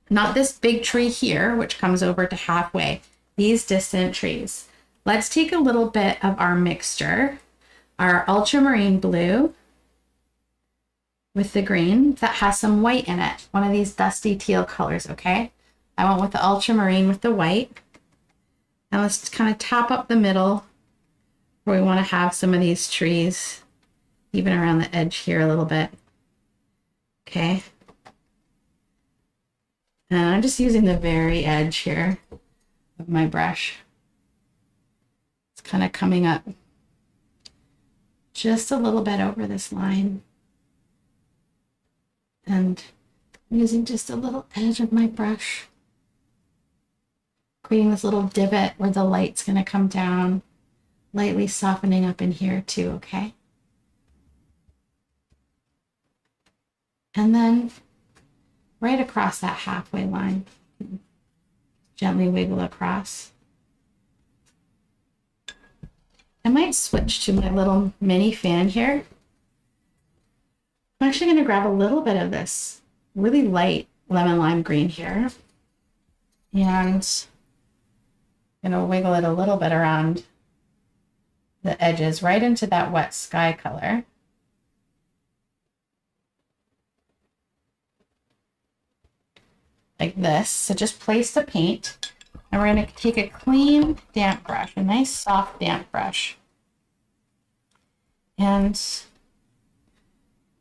Speaker 1: not this big tree here, which comes over to halfway, these distant trees. Let's take a little bit of our mixture, our ultramarine blue with the green that has some white in it, one of these dusty teal colors, okay? I went with the ultramarine with the white. Now let's kind of tap up the middle where we want to have some of these trees, even around the edge here a little bit, okay? And I'm just using the very edge here of my brush. It's kind of coming up just a little bit over this line. And I'm using just a little edge of my brush, creating this little divot where the light's going to come down, lightly softening up in here too, okay? And then right across that halfway line, gently wiggle across. I might switch to my little mini fan here. I'm actually going to grab a little bit of this really light lemon lime green here, and I'm going to wiggle it a little bit around the edges right into that wet sky color. Like this. So just place the paint, and we're going to take a clean damp brush, a nice soft damp brush. And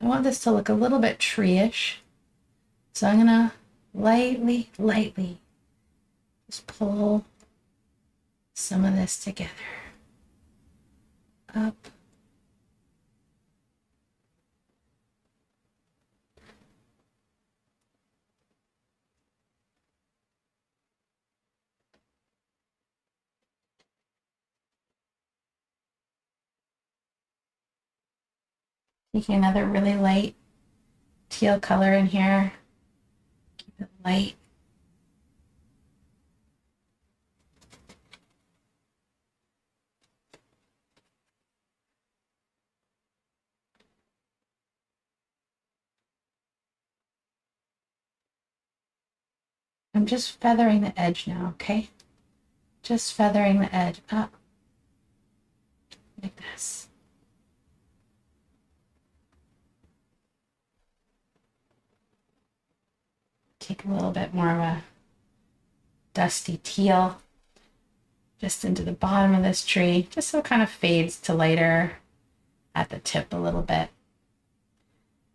Speaker 1: I want this to look a little bit tree-ish. So I'm going to lightly just pull some of this together. Up. Taking another really light teal color in here. Keep it light. I'm just feathering the edge now, okay? Just feathering the edge up like this. Take a little bit more of a dusty teal just into the bottom of this tree, just so it kind of fades to lighter at the tip a little bit.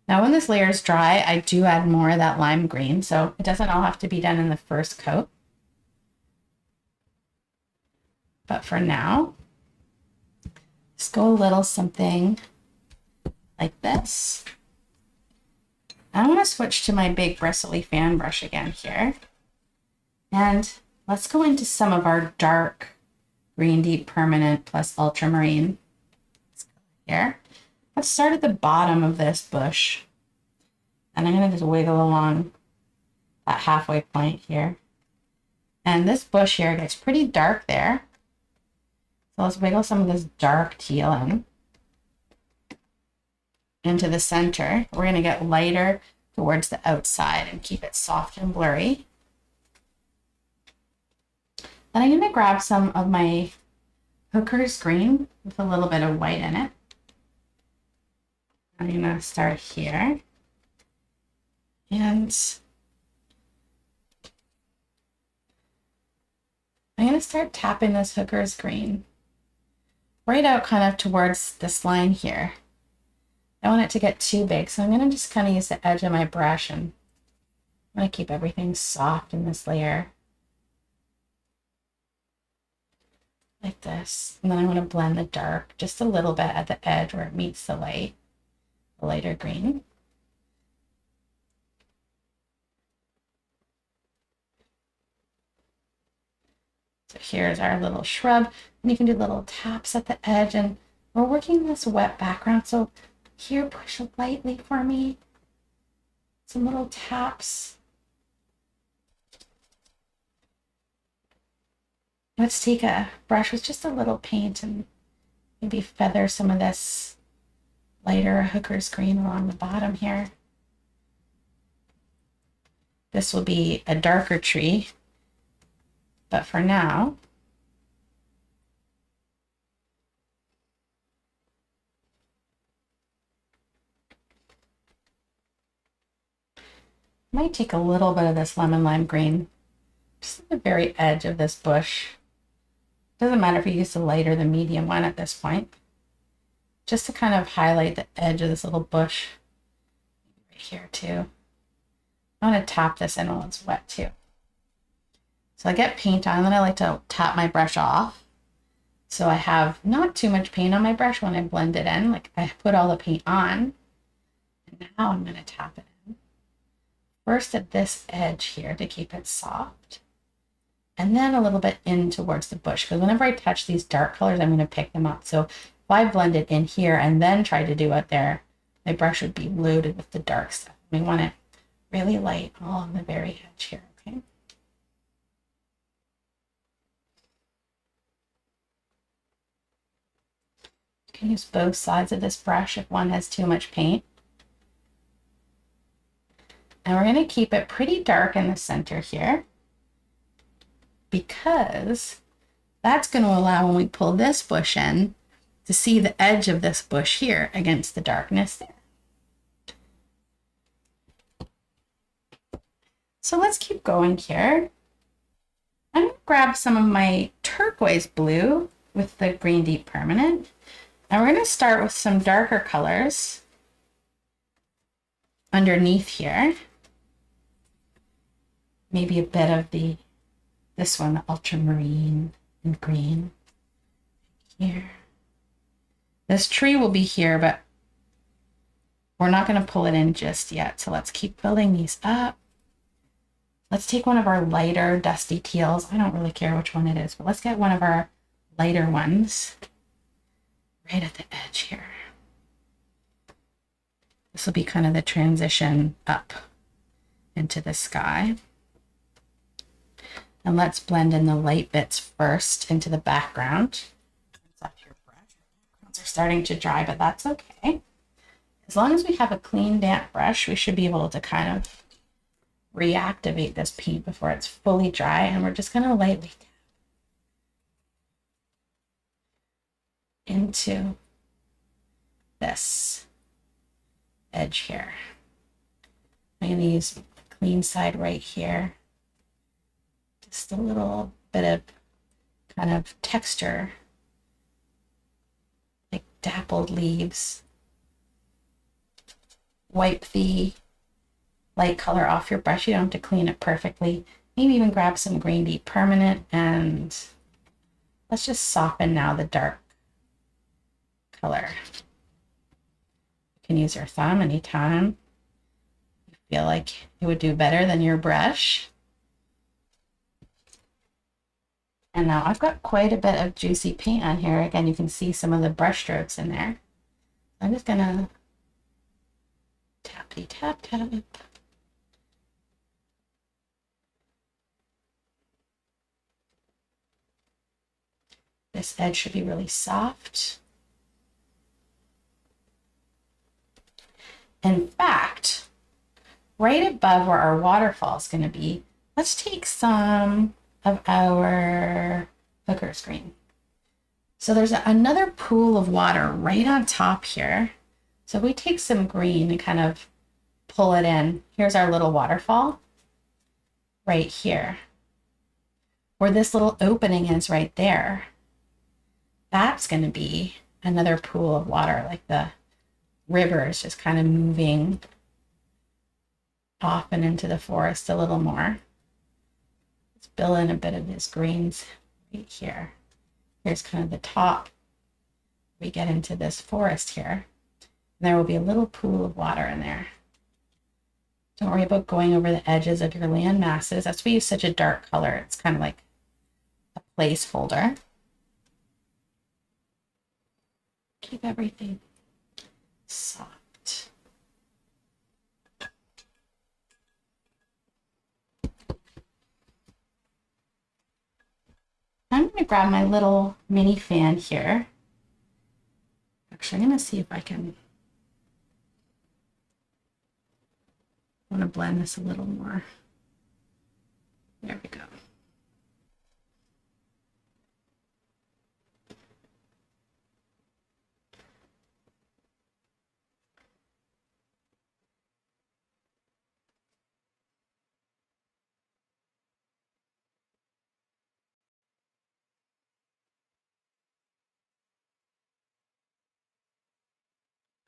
Speaker 1: Now when this layer is dry, I do add more of that lime green, so it doesn't all have to be done in the first coat. But for now, just go a little something like this. I want to switch to my big bristly fan brush again here. And let's go into some of our dark green deep permanent plus ultramarine here. Let's start at the bottom of this bush. And I'm going to just wiggle along that halfway point here. And this bush here gets pretty dark there. So let's wiggle some of this dark teal in. Into the center. We're going to get lighter towards the outside and keep it soft and blurry. Then I'm going to grab some of my Hooker's green with a little bit of white in it. I'm gonna start here. And I'm gonna start tapping this hooker's green right out kind of towards this line here. I don't want it to get too big, so I'm gonna just kind of use the edge of my brush, and I'm gonna keep everything soft in this layer. Like this. And then I want to blend the dark just a little bit at the edge where it meets the light, the lighter green. So here's our little shrub, and you can do little taps at the edge, and we're working this wet background. So here, push lightly for me. Some little taps. Let's take a brush with just a little paint and maybe feather some of this lighter hooker's green along the bottom here. This will be a darker tree, but for now, I might take a little bit of this lemon lime green, just at the very edge of this bush. Doesn't matter if you use the light or the medium one at this point, just to kind of highlight the edge of this little bush. Right here too. I want to tap this in while it's wet too. So I get paint on, and then I like to tap my brush off. So I have not too much paint on my brush when I blend it in. Like, I put all the paint on, and now I'm going to tap it in. First at this edge here to keep it soft, and then a little bit in towards the bush, because whenever I touch these dark colors, I'm going to pick them up. So if I blend it in here and then try to do it there, my brush would be loaded with the dark stuff. We want it really light all on the very edge here, okay? You can use both sides of this brush if one has too much paint. And we're going to keep it pretty dark in the center here, because that's going to allow, when we pull this bush in, to see the edge of this bush here against the darkness there. So let's keep going here. I'm going to grab some of my turquoise blue with the Green Deep Permanent, and we're going to start with some darker colors underneath here. Maybe a bit of this one, the ultramarine and green here. This tree will be here, but we're not going to pull it in just yet. So let's keep building these up. Let's take one of our lighter dusty teals. I don't really care which one it is, but let's get one of our lighter ones right at the edge here. This will be kind of the transition up into the sky. And let's blend in the light bits first into the background. Your backgrounds are starting to dry, but that's okay. As long as we have a clean, damp brush, we should be able to kind of reactivate this paint before it's fully dry. And we're just going to lightly tap into this edge here. I'm going to use the clean side right here. Just a little bit of kind of texture, like dappled leaves. Wipe the light color off your brush. You don't have to clean it perfectly. Maybe even grab some Green Deep Permanent, and let's just soften now the dark color. You can use your thumb anytime you feel like it would do better than your brush. And now I've got quite a bit of juicy paint on here. Again, you can see some of the brush strokes in there. I'm just gonna tappity tap tap. This edge should be really soft. In fact, right above where our waterfall is going to be, let's take some of our hooker's green. So there's another pool of water right on top here. So we take some green and kind of pull it in. Here's our little waterfall right here, where this little opening is right there. That's going to be another pool of water, like the river is just kind of moving off and into the forest a little more. Let's fill in a bit of these greens right here. Here's kind of the top. We get into this forest here. There will be a little pool of water in there. Don't worry about going over the edges of your land masses. That's why you use such a dark color. It's kind of like a placeholder. Keep everything soft. I'm going to grab my little mini fan here. Actually, I'm going to see if I want to blend this a little more. There we go.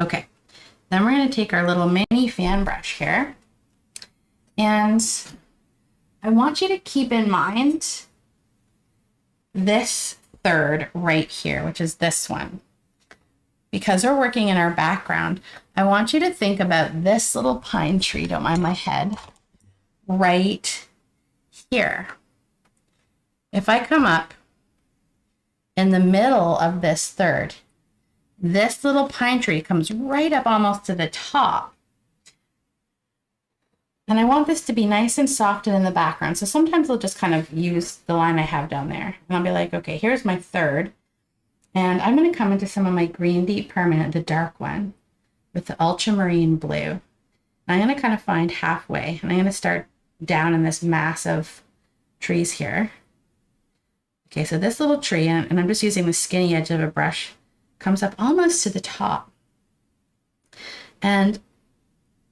Speaker 1: Okay, then we're going to take our little mini fan brush here, and I want you to keep in mind this third right here, which is this one. Because we're working in our background, I want you to think about this little pine tree, don't mind my head, right here. If I come up in the middle of this third, this little pine tree comes right up almost to the top. And I want this to be nice and soft and in the background. So sometimes I'll just kind of use the line I have down there. And I'll be like, okay, here's my third. And I'm going to come into some of my green deep permanent, the dark one, with the ultramarine blue. And I'm going to kind of find halfway. And I'm going to start down in this mass of trees here. Okay, so this little tree, and I'm just using the skinny edge of a brush, comes up almost to the top. And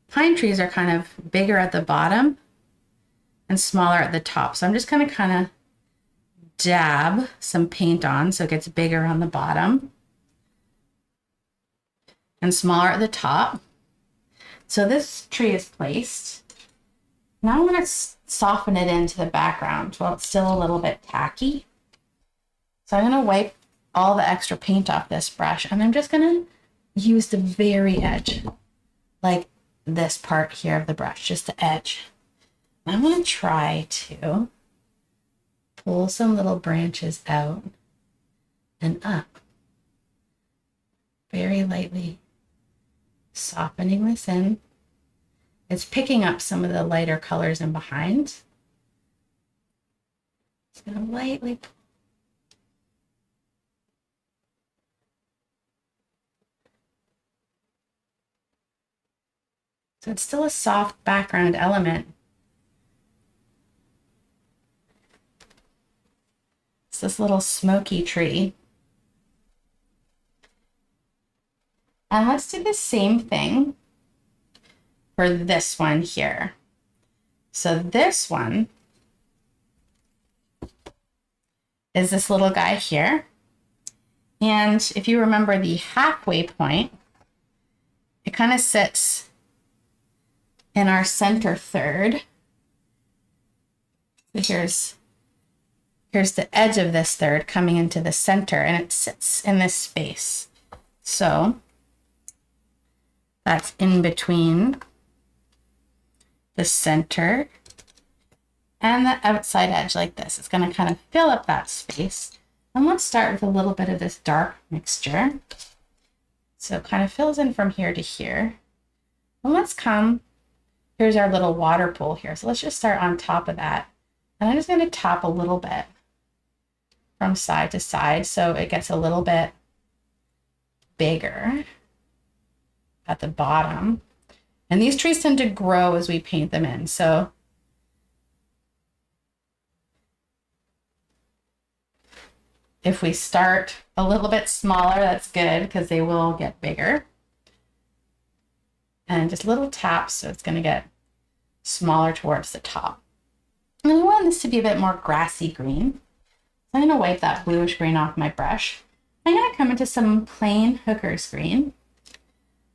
Speaker 1: pine trees are kind of bigger at the bottom and smaller at the top. So I'm just going to kind of dab some paint on so it gets bigger on the bottom and smaller at the top. So this tree is placed. Now I'm going to soften it into the background while it's still a little bit tacky. So I'm going to wipe all the extra paint off this brush, and I'm just going to use the very edge, like this part here of the brush, just the edge. I'm going to try to pull some little branches out and up, very lightly softening this in. It's picking up some of the lighter colors in behind. Just going to lightly pull. So it's still a soft background element. It's this little smoky tree. And let's do the same thing for this one here. So this one is this little guy here. And if you remember the halfway point, it kind of sits in our center third. So here's the edge of this third coming into the center, and it sits in this space. So that's in between the center and the outside edge like this. It's going to kind of fill up that space. And let's start with a little bit of this dark mixture. So it kind of fills in from here to here. And let's come. Here's our little water pool here. So let's just start on top of that. And I'm just going to tap a little bit from side to side so it gets a little bit bigger at the bottom. And these trees tend to grow as we paint them in. So if we start a little bit smaller, that's good because they will get bigger. and just little taps, so it's going to get smaller towards the top. And I want this to be a bit more grassy green. So I'm going to wipe that bluish green off my brush. I'm going to come into some plain hooker's green,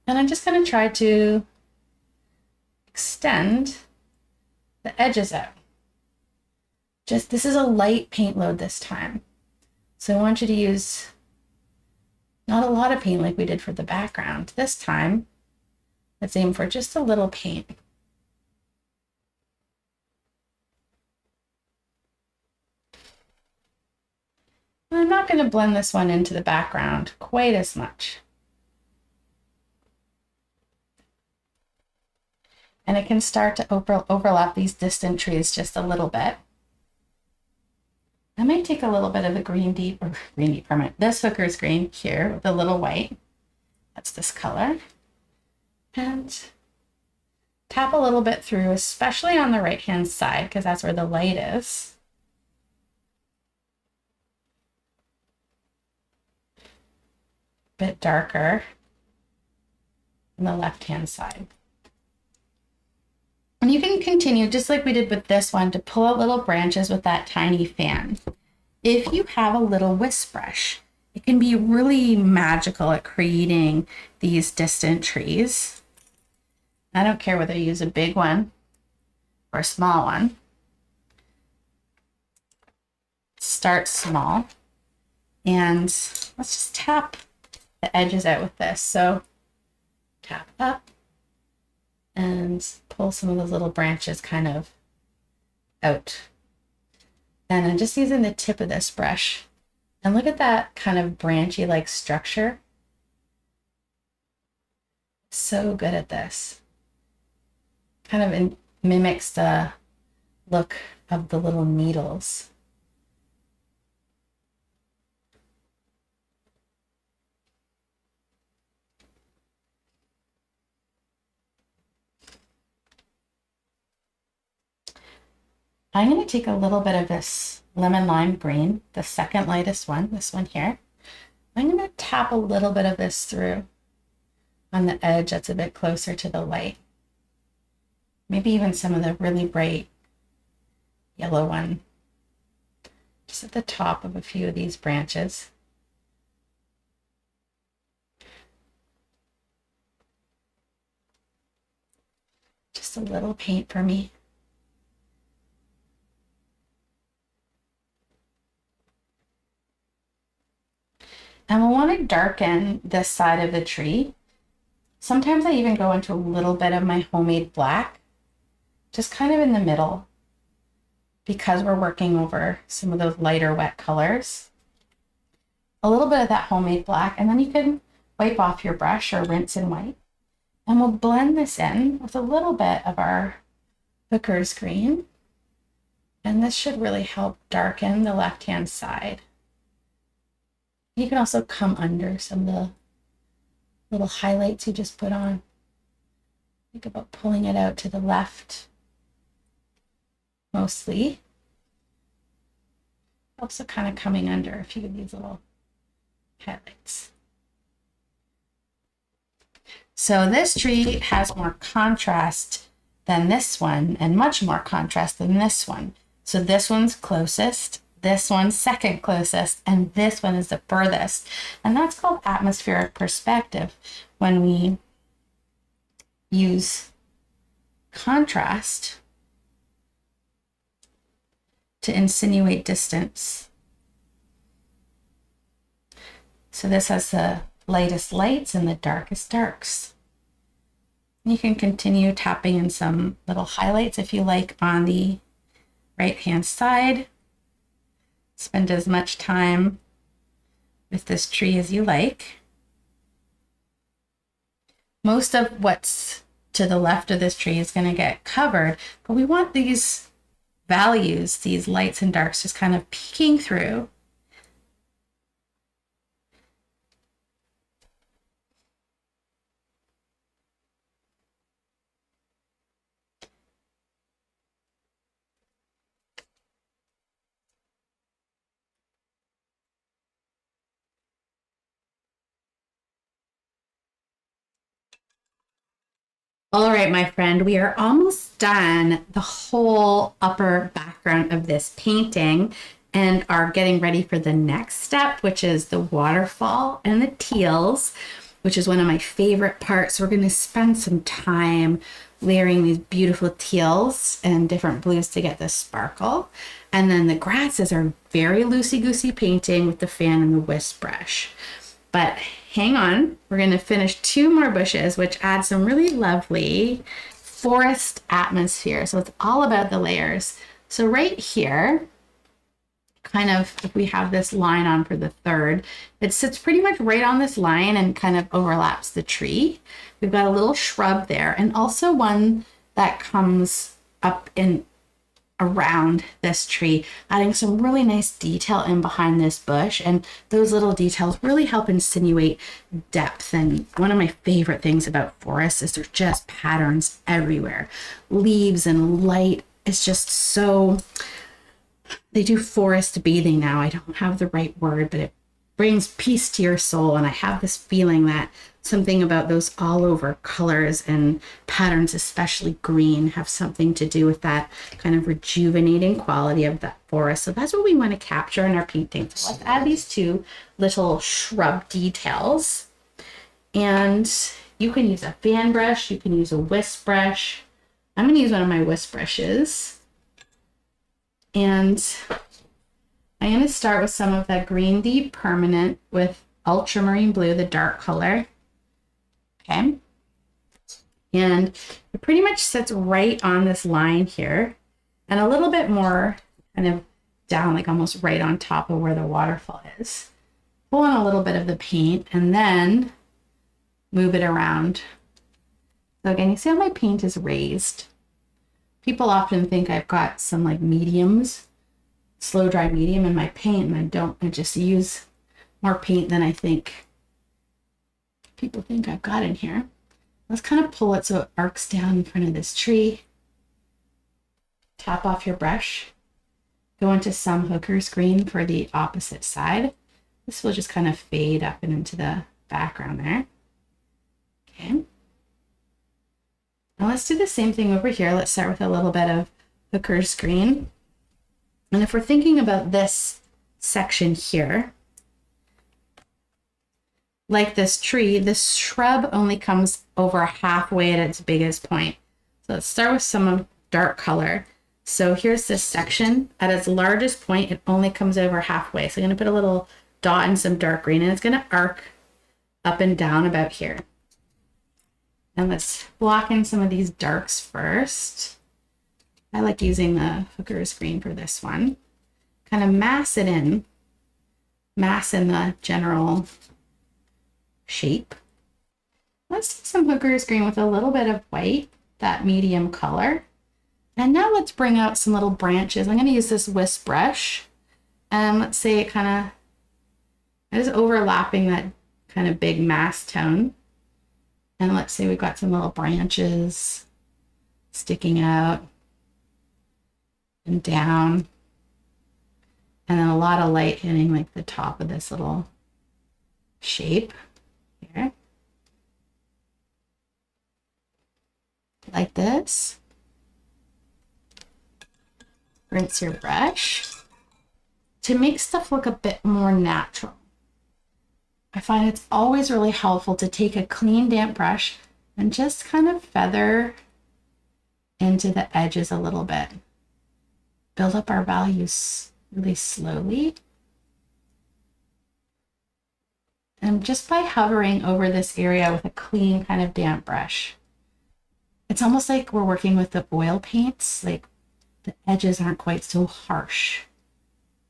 Speaker 1: and I'm just going to try to extend the edges out. This is a light paint load this time. So I want you to use not a lot of paint like we did for the background. This time, let's aim for just a little paint. And I'm not going to blend this one into the background quite as much. And it can start to overlap these distant trees just a little bit. I might take a little bit of the green deep permanent, this hooker's green here with a little white. That's this color. And tap a little bit through, especially on the right-hand side, because that's where the light is. Bit darker on the left-hand side. And you can continue, just like we did with this one, to pull out little branches with that tiny fan. If you have a little whisk brush, it can be really magical at creating these distant trees. I don't care whether you use a big one or a small one. Start small, and let's just tap the edges out with this. So tap up and pull some of those little branches kind of out. And I'm just using the tip of this brush. And look at that kind of branchy like structure. So good at this. Kind of mimics the look of the little needles. I'm going to take a little bit of this lemon lime green, the second lightest one, this one here. I'm going to tap a little bit of this through on the edge that's a bit closer to the light. Maybe even some of the really bright yellow one, just at the top of a few of these branches. Just a little paint for me. And we'll want to darken this side of the tree. Sometimes I even go into a little bit of my homemade black, just kind of in the middle, because we're working over some of those lighter wet colors. A little bit of that homemade black, and then you can wipe off your brush or rinse in white. And we'll blend this in with a little bit of our hooker's green. And this should really help darken the left-hand side. You can also come under some of the little highlights you just put on. Think about pulling it out to the left, mostly. Also kind of coming under a few of these little highlights. So this tree has more contrast than this one, and much more contrast than this one. So this one's closest, this one's second closest, and this one is the furthest. And that's called atmospheric perspective, when we use contrast to insinuate distance. So this has the lightest lights and the darkest darks. You can continue tapping in some little highlights if you like on the right hand side. Spend as much time with this tree as you like. Most of what's to the left of this tree is going to get covered, but we want these values, these lights and darks, just kind of peeking through. All right, my friend, we are almost done the whole upper background of this painting and are getting ready for the next step, which is the waterfall and the teals, which is one of my favorite parts. We're going to spend some time layering these beautiful teals and different blues to get the sparkle. And then the grasses are very loosey-goosey painting with the fan and the whisk brush. But hang on, we're going to finish two more bushes, which add some really lovely forest atmosphere. So it's all about the layers. So right here, kind of, if we have this line on for the third, it sits pretty much right on this line and kind of overlaps the tree. We've got a little shrub there, and also one that comes up in around this tree, adding some really nice detail in behind this bush. And those little details really help insinuate depth. And one of my favorite things about forests is there's just patterns everywhere. Leaves and light. It's just so, they do forest bathing now. I don't have the right word, but it brings peace to your soul. And I have this feeling that something about those all over colors and patterns, especially green, have something to do with that kind of rejuvenating quality of that forest. So that's what we want to capture in our painting. So let's add these two little shrub details. And you can use a fan brush, you can use a whisk brush. I'm going to use one of my whisk brushes. And I'm going to start with some of that Green Deep Permanent with ultramarine blue, the dark color. Okay, and it pretty much sits right on this line here and a little bit more kind of down, like almost right on top of where the waterfall is. Pull in a little bit of the paint and then move it around. So again, you see how my paint is raised. People often think I've got some like mediums, slow dry medium in my paint, and I don't. I just use more paint than I think people think I've got in here. Let's kind of pull it so it arcs down in front of this tree. Tap off your brush. Go into some hooker's green for the opposite side. This will just kind of fade up and into the background there. Okay. Now let's do the same thing over here. Let's start with a little bit of hooker's green. And if we're thinking about this section here, like this tree, this shrub only comes over halfway at its biggest point. So let's start with some dark color. So here's this section. At its largest point, it only comes over halfway. So I'm going to put a little dot and some dark green, and it's going to arc up and down about here. And let's block in some of these darks first. I like using the hooker's green for this one. Kind of mass in the general shape. Let's do some hooker's green with a little bit of white, that medium color. And now let's bring out some little branches. I'm going to use this whisk brush, and let's say it kind of is overlapping that kind of big mass tone. And let's say we've got some little branches sticking out and down, and then a lot of light hitting like the top of this little shape here, like this. Rinse your brush to make stuff look a bit more natural. I find it's always really helpful to take a clean, damp brush and just kind of feather into the edges a little bit. Build up our values really slowly. And just by hovering over this area with a clean kind of damp brush, it's almost like we're working with the oil paints, like the edges aren't quite so harsh,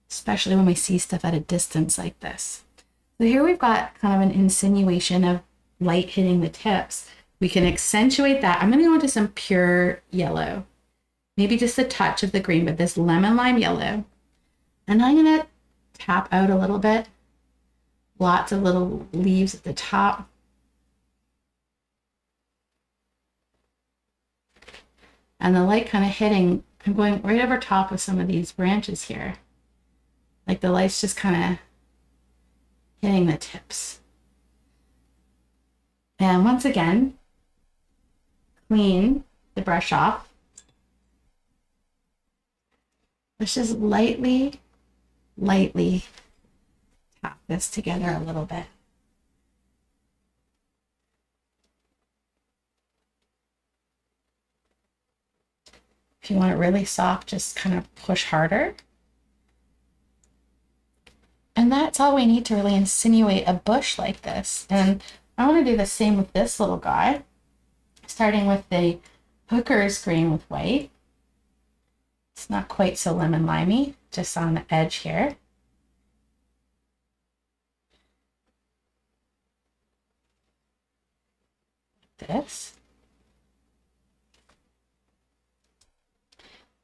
Speaker 1: especially when we see stuff at a distance like this. So here we've got kind of an insinuation of light hitting the tips. We can accentuate that. I'm going to go into some pure yellow, maybe just a touch of the green, but this lemon lime yellow. And I'm going to tap out a little bit. Lots of little leaves at the top. And the light kind of hitting, I'm going right over top of some of these branches here. Like the light's just kind of hitting the tips. And once again, clean the brush off. Let's just lightly tap this together a little bit. If you want it really soft, just kind of push harder. And that's all we need to really insinuate a bush like this. And I want to do the same with this little guy, starting with the hooker's green with white. It's not quite so lemon limey, just on the edge here. This.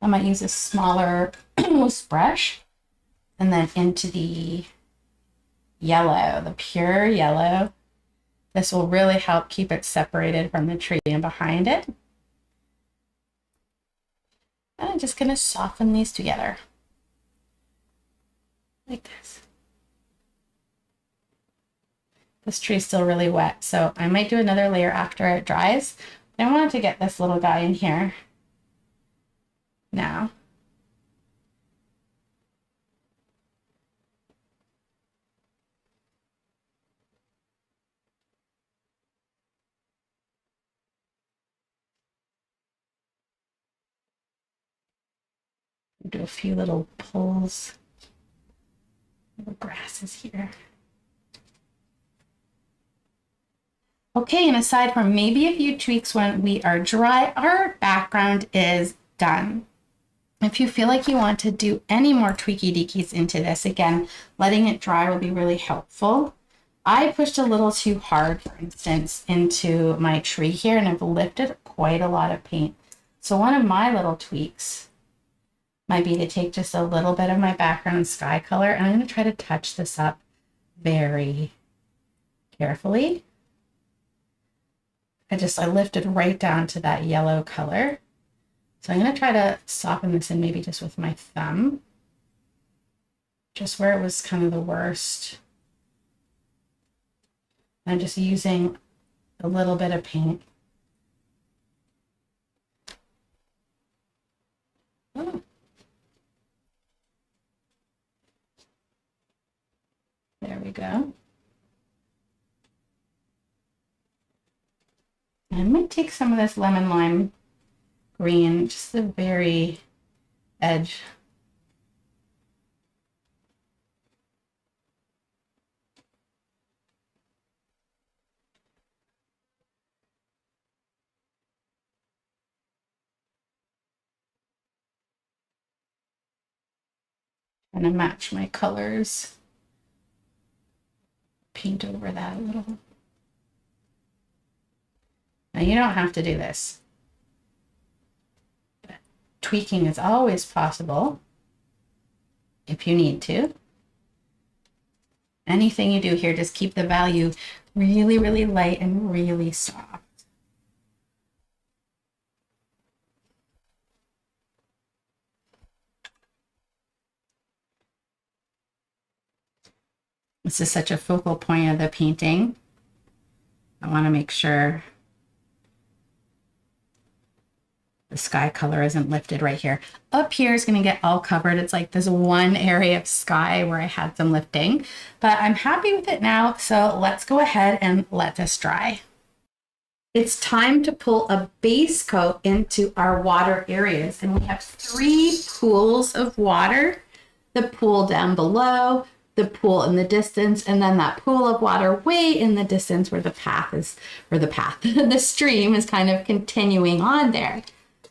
Speaker 1: I might use a smaller loose brush, and then into the yellow, the pure yellow. This will really help keep it separated from the tree and behind it. And I'm just going to soften these together like this. This tree is still really wet, so I might do another layer after it dries. But I wanted to get this little guy in here now. Do a few little pulls, little grasses here. Okay, and aside from maybe a few tweaks when we are dry, our background is done. If you feel like you want to do any more tweaky deakies into this, again, letting it dry will be really helpful. I pushed a little too hard, for instance, into my tree here, and I've lifted quite a lot of paint. So one of my little tweaks might be to take just a little bit of my background sky color, and I'm going to try to touch this up very carefully. I lifted right down to that yellow color. So I'm going to try to soften this in maybe just with my thumb, just where it was kind of the worst. I'm just using a little bit of paint. Oh. There we go. I might take some of this lemon lime green, just the very edge. And to match my colors. Paint over that a little. Now you don't have to do this. But tweaking is always possible if you need to. Anything you do here, just keep the value really, really light and really soft. This is such a focal point of the painting. I want to make sure the sky color isn't lifted right here. Up here is going to get all covered. It's like there's one area of sky where I had some lifting, but I'm happy with it now. So let's go ahead and let this dry. It's time to pull a base coat into our water areas. And we have 3 pools of water, the pool down below, the pool in the distance, and then that pool of water way in the distance where the path is, or the stream is kind of continuing on there.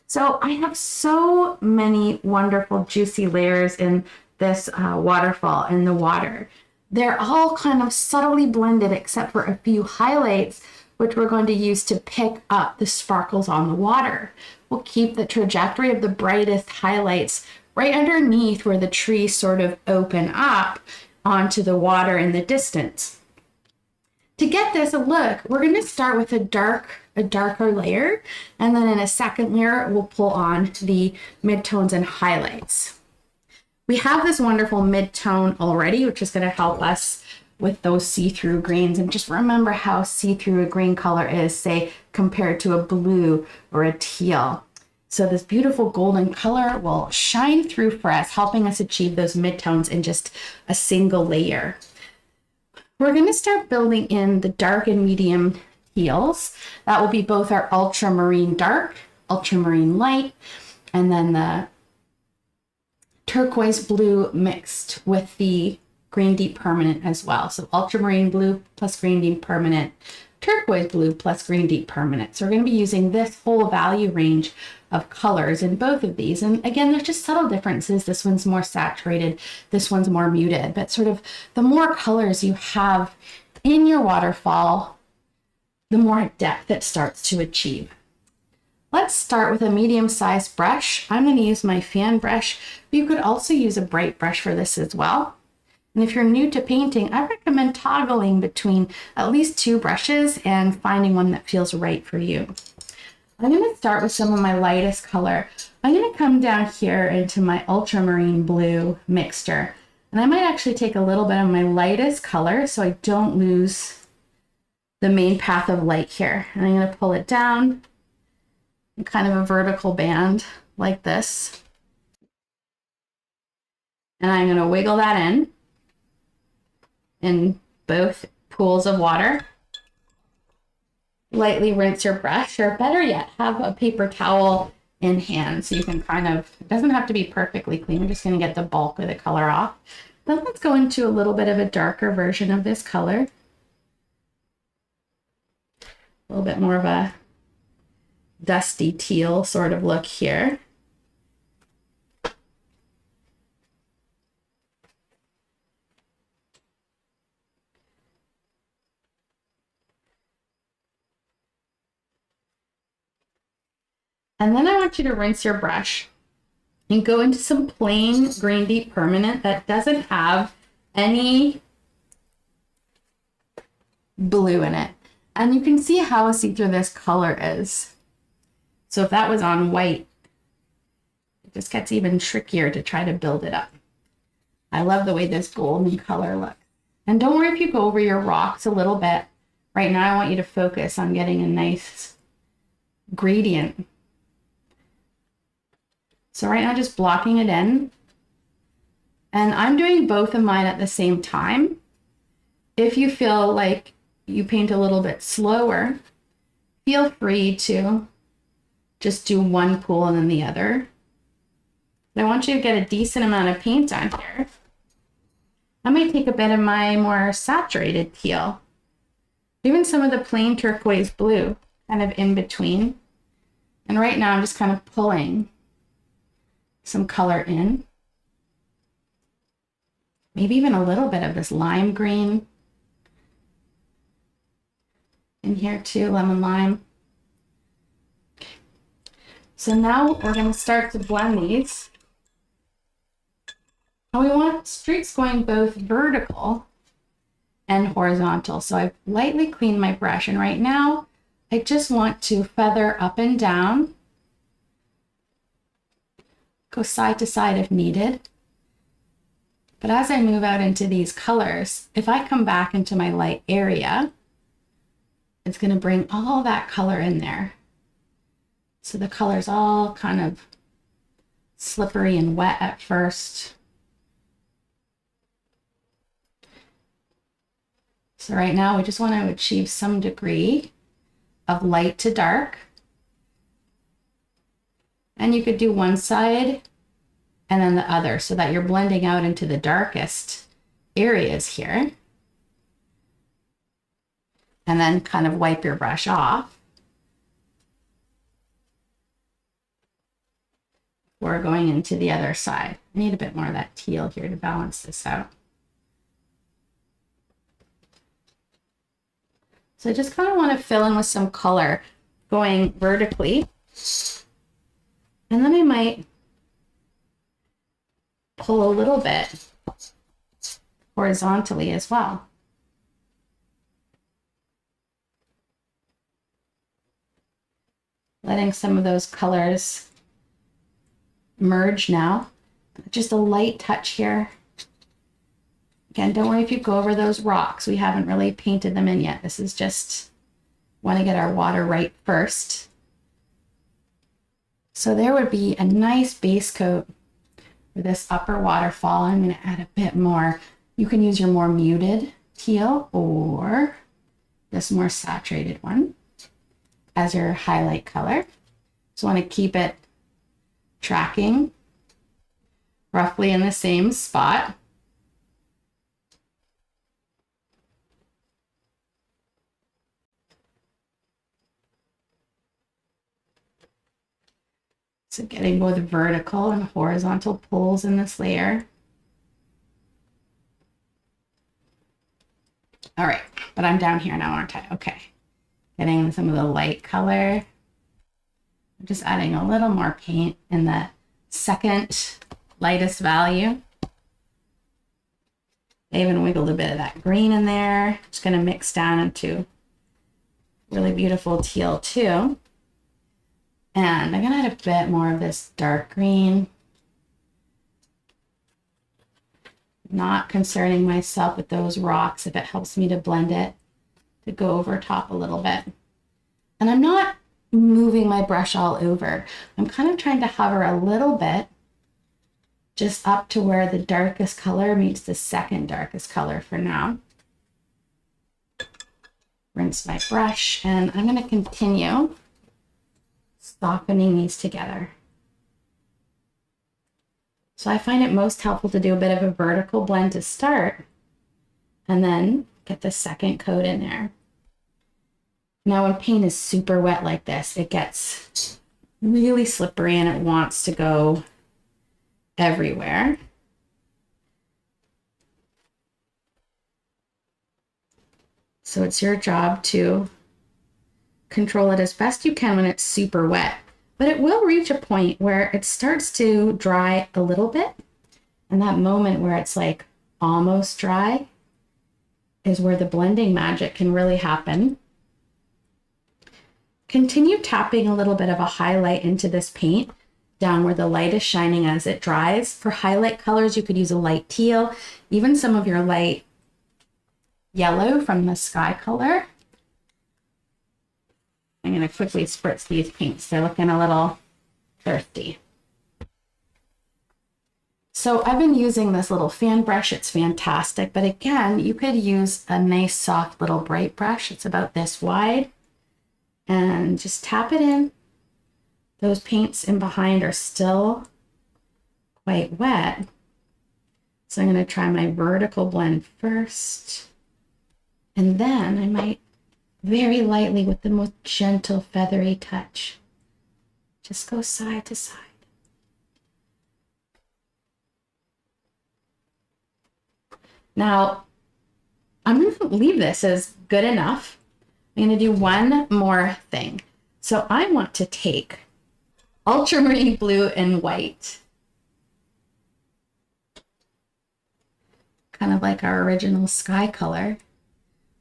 Speaker 1: So I have so many wonderful juicy layers in this waterfall in the water. They're all kind of subtly blended except for a few highlights, which we're going to use to pick up the sparkles on the water. We'll keep the trajectory of the brightest highlights right underneath where the trees sort of open up onto the water in the distance. To get this a look, we're going to start with a darker layer, and then in a second layer, we'll pull on the midtones and highlights. We have this wonderful mid-tone already, which is going to help us with those see-through greens. And just remember how see-through a green color is, say, compared to a blue or a teal. So this beautiful golden color will shine through for us, helping us achieve those midtones in just a single layer. We're going to start building in the dark and medium teals. That will be both our ultramarine dark, ultramarine light, and then the turquoise blue mixed with the green deep permanent as well. So ultramarine blue plus green deep permanent, turquoise blue plus green deep permanent. So we're going to be using this whole value range of colors in both of these. And again, there's just subtle differences. This one's more saturated, this one's more muted, but sort of the more colors you have in your waterfall, the more depth it starts to achieve. Let's start with a medium-sized brush. I'm going to use my fan brush, but you could also use a bright brush for this as well. And if you're new to painting, I recommend toggling between at least 2 brushes and finding one that feels right for you. I'm going to start with some of my lightest color. I'm going to come down here into my ultramarine blue mixture. And I might actually take a little bit of my lightest color so I don't lose the main path of light here. And I'm going to pull it down in kind of a vertical band like this. And I'm going to wiggle that in both pools of water. Lightly rinse your brush, or better yet, have a paper towel in hand so you can kind of, it doesn't have to be perfectly clean. We're just going to get the bulk of the color off. Then let's go into a little bit of a darker version of this color. A little bit more of a dusty teal sort of look here. And then I want you to rinse your brush and go into some plain green deep permanent that doesn't have any blue in it. And you can see how see-through this color is. So if that was on white, it just gets even trickier to try to build it up. I love the way this golden color looks. And don't worry if you go over your rocks a little bit. Right now I want you to focus on getting a nice gradient. So right now, just blocking it in. And I'm doing both of mine at the same time. If you feel like you paint a little bit slower, feel free to just do one pool and then the other. But I want you to get a decent amount of paint on here. I might take a bit of my more saturated teal, even some of the plain turquoise blue, kind of in between. And right now, I'm just kind of pulling some color in. Maybe even a little bit of this lime green in here too, lemon lime. Okay. So now we're going to start to blend these. And we want streaks going both vertical and horizontal. So I've lightly cleaned my brush, and right now I just want to feather up and down. Go side to side if needed. But as I move out into these colors, if I come back into my light area, it's going to bring all that color in there. So the color's all kind of slippery and wet at first. So right now we just want to achieve some degree of light to dark. And you could do one side and then the other so that you're blending out into the darkest areas here. And then kind of wipe your brush off. We're going into the other side. I need a bit more of that teal here to balance this out. So I just kind of want to fill in with some color going vertically. And then I might pull a little bit horizontally as well. Letting some of those colors merge now. Just a light touch here. Again, don't worry if you go over those rocks. We haven't really painted them in yet. This is just, want to get our water right first. So there would be a nice base coat for this upper waterfall. I'm going to add a bit more. You can use your more muted teal or this more saturated one as your highlight color. So want to keep it tracking roughly in the same spot. So getting both vertical and horizontal pulls in this layer. All right, but I'm down here now, aren't I? Okay. Getting some of the light color. I'm just adding a little more paint in the second lightest value. I even wiggled a bit of that green in there. Just going to mix down into really beautiful teal too. And I'm going to add a bit more of this dark green. Not concerning myself with those rocks if it helps me to blend it, to go over top a little bit. And I'm not moving my brush all over. I'm kind of trying to hover a little bit just up to where the darkest color meets the second darkest color for now. Rinse my brush, and I'm going to continue softening these together. So I find it most helpful to do a bit of a vertical blend to start and then get the second coat in there. Now when paint is super wet like this, it gets really slippery and it wants to go everywhere. So it's your job to control it as best you can when it's super wet. But it will reach a point where it starts to dry a little bit. And that moment where it's like almost dry is where the blending magic can really happen. Continue tapping a little bit of a highlight into this paint down where the light is shining as it dries. For highlight colors, you could use a light teal, even some of your light yellow from the sky color. I'm going to quickly spritz these paints. They're looking a little thirsty. So I've been using this little fan brush. It's fantastic. But again, you could use a nice soft little bright brush. It's about this wide. And just tap it in. Those paints in behind are still quite wet. So I'm going to try my vertical blend first. And then I might very lightly with the most gentle feathery touch. Just go side to side. Now, I'm going to leave this as good enough. I'm going to do one more thing. So I want to take ultramarine blue and white, kind of like our original sky color,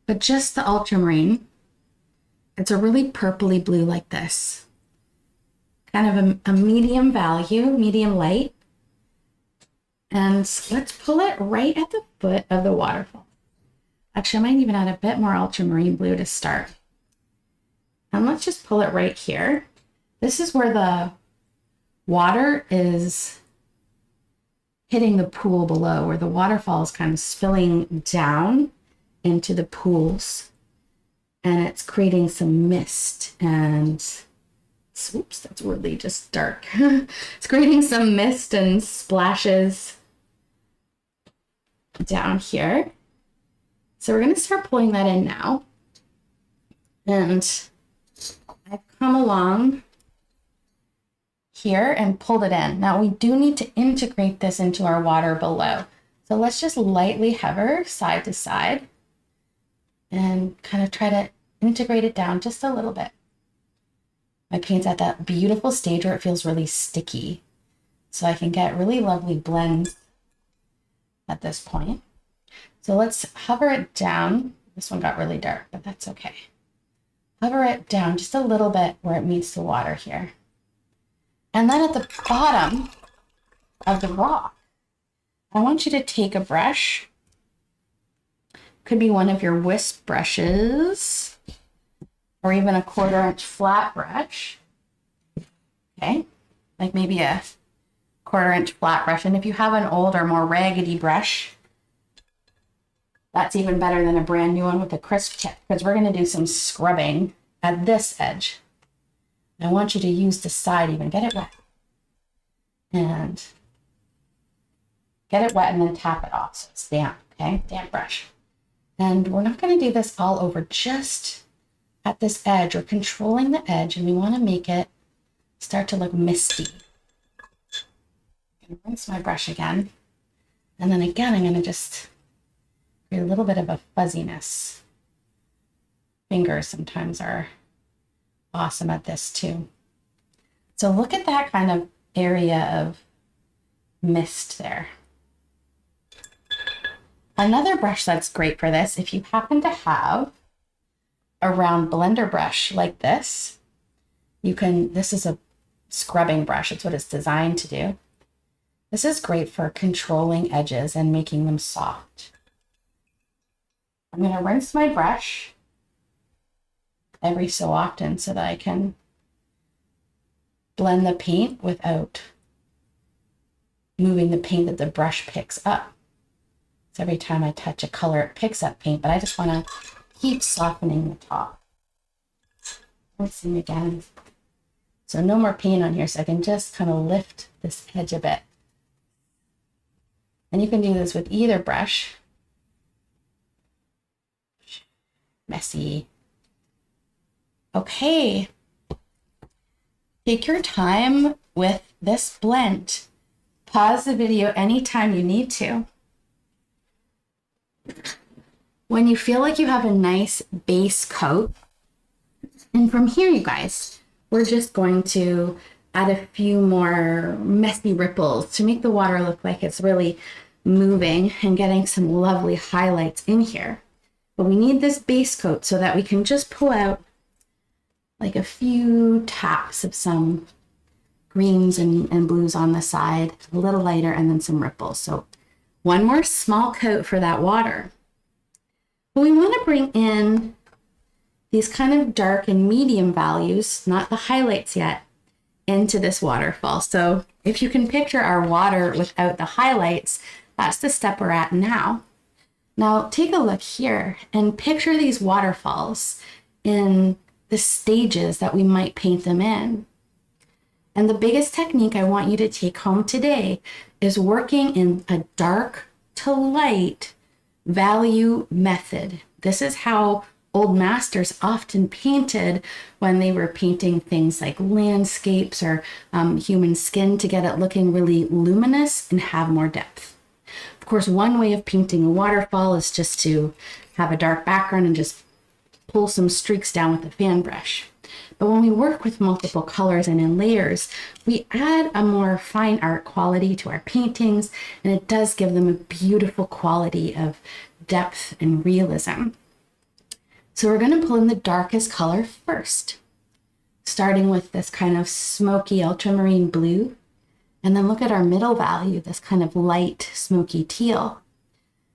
Speaker 1: but just the ultramarine. It's a really purpley blue like this, kind of a medium value, medium light. And let's pull it right at the foot of the waterfall. Actually, I might even add a bit more ultramarine blue to start. And let's just pull it right here. This is where the water is hitting the pool below, where the waterfall is kind of spilling down into the pools. And it's creating some mist and, oops, that's really just dark. It's creating some mist and splashes down here. So we're going to start pulling that in now. And I've come along here and pulled it in. Now we do need to integrate this into our water below. So let's just lightly hover side to side and kind of try to integrate it down just a little bit. My paint's at that beautiful stage where it feels really sticky. So I can get really lovely blends at this point. So let's hover it down. This one got really dark, but that's okay. Hover it down just a little bit where it meets the water here. And then at the bottom of the rock, I want you to take a brush Could be one of your whisk brushes or even a 1/4 inch flat brush. Okay, like maybe a 1/4 inch flat brush. And if you have an old or more raggedy brush, that's even better than a brand new one with a crisp tip, because we're going to do some scrubbing at this edge. I want you to use the side even. Get it wet. And get it wet and then tap it off so it's damp, okay? Damp brush. And we're not going to do this all over, just at this edge. We're controlling the edge and we want to make it start to look misty. I'm going to rinse my brush again. And then again, I'm going to just create a little bit of a fuzziness. Fingers sometimes are awesome at this too. So look at that kind of area of mist there. Another brush that's great for this, if you happen to have a round blender brush like this, you can, this is a scrubbing brush. It's what it's designed to do. This is great for controlling edges and making them soft. I'm going to rinse my brush every so often so that I can blend the paint without moving the paint that the brush picks up. So every time I touch a color, it picks up paint, but I just want to keep softening the top. Rinsing again. So no more paint on here, so I can just kind of lift this edge a bit. And you can do this with either brush. Messy. Okay. Take your time with this blend. Pause the video anytime you need to. When you feel like you have a nice base coat, and from here, you guys, we're just going to add a few more messy ripples to make the water look like it's really moving and getting some lovely highlights in here. But we need this base coat so that we can just pull out like a few taps of some greens and blues on the side, a little lighter, and then some ripples. So one more small coat for that water. But we want to bring in these kind of dark and medium values, not the highlights yet, into this waterfall. So if you can picture our water without the highlights, that's the step we're at now. Now take a look here and picture these waterfalls in the stages that we might paint them in. And the biggest technique I want you to take home today is working in a dark to light value method. This is how old masters often painted when they were painting things like landscapes or human skin to get it looking really luminous and have more depth. Of course, one way of painting a waterfall is just to have a dark background and just pull some streaks down with a fan brush. But when we work with multiple colors and in layers, we add a more fine art quality to our paintings, and it does give them a beautiful quality of depth and realism. So we're going to pull in the darkest color first, starting with this kind of smoky ultramarine blue, and then look at our middle value, this kind of light smoky teal.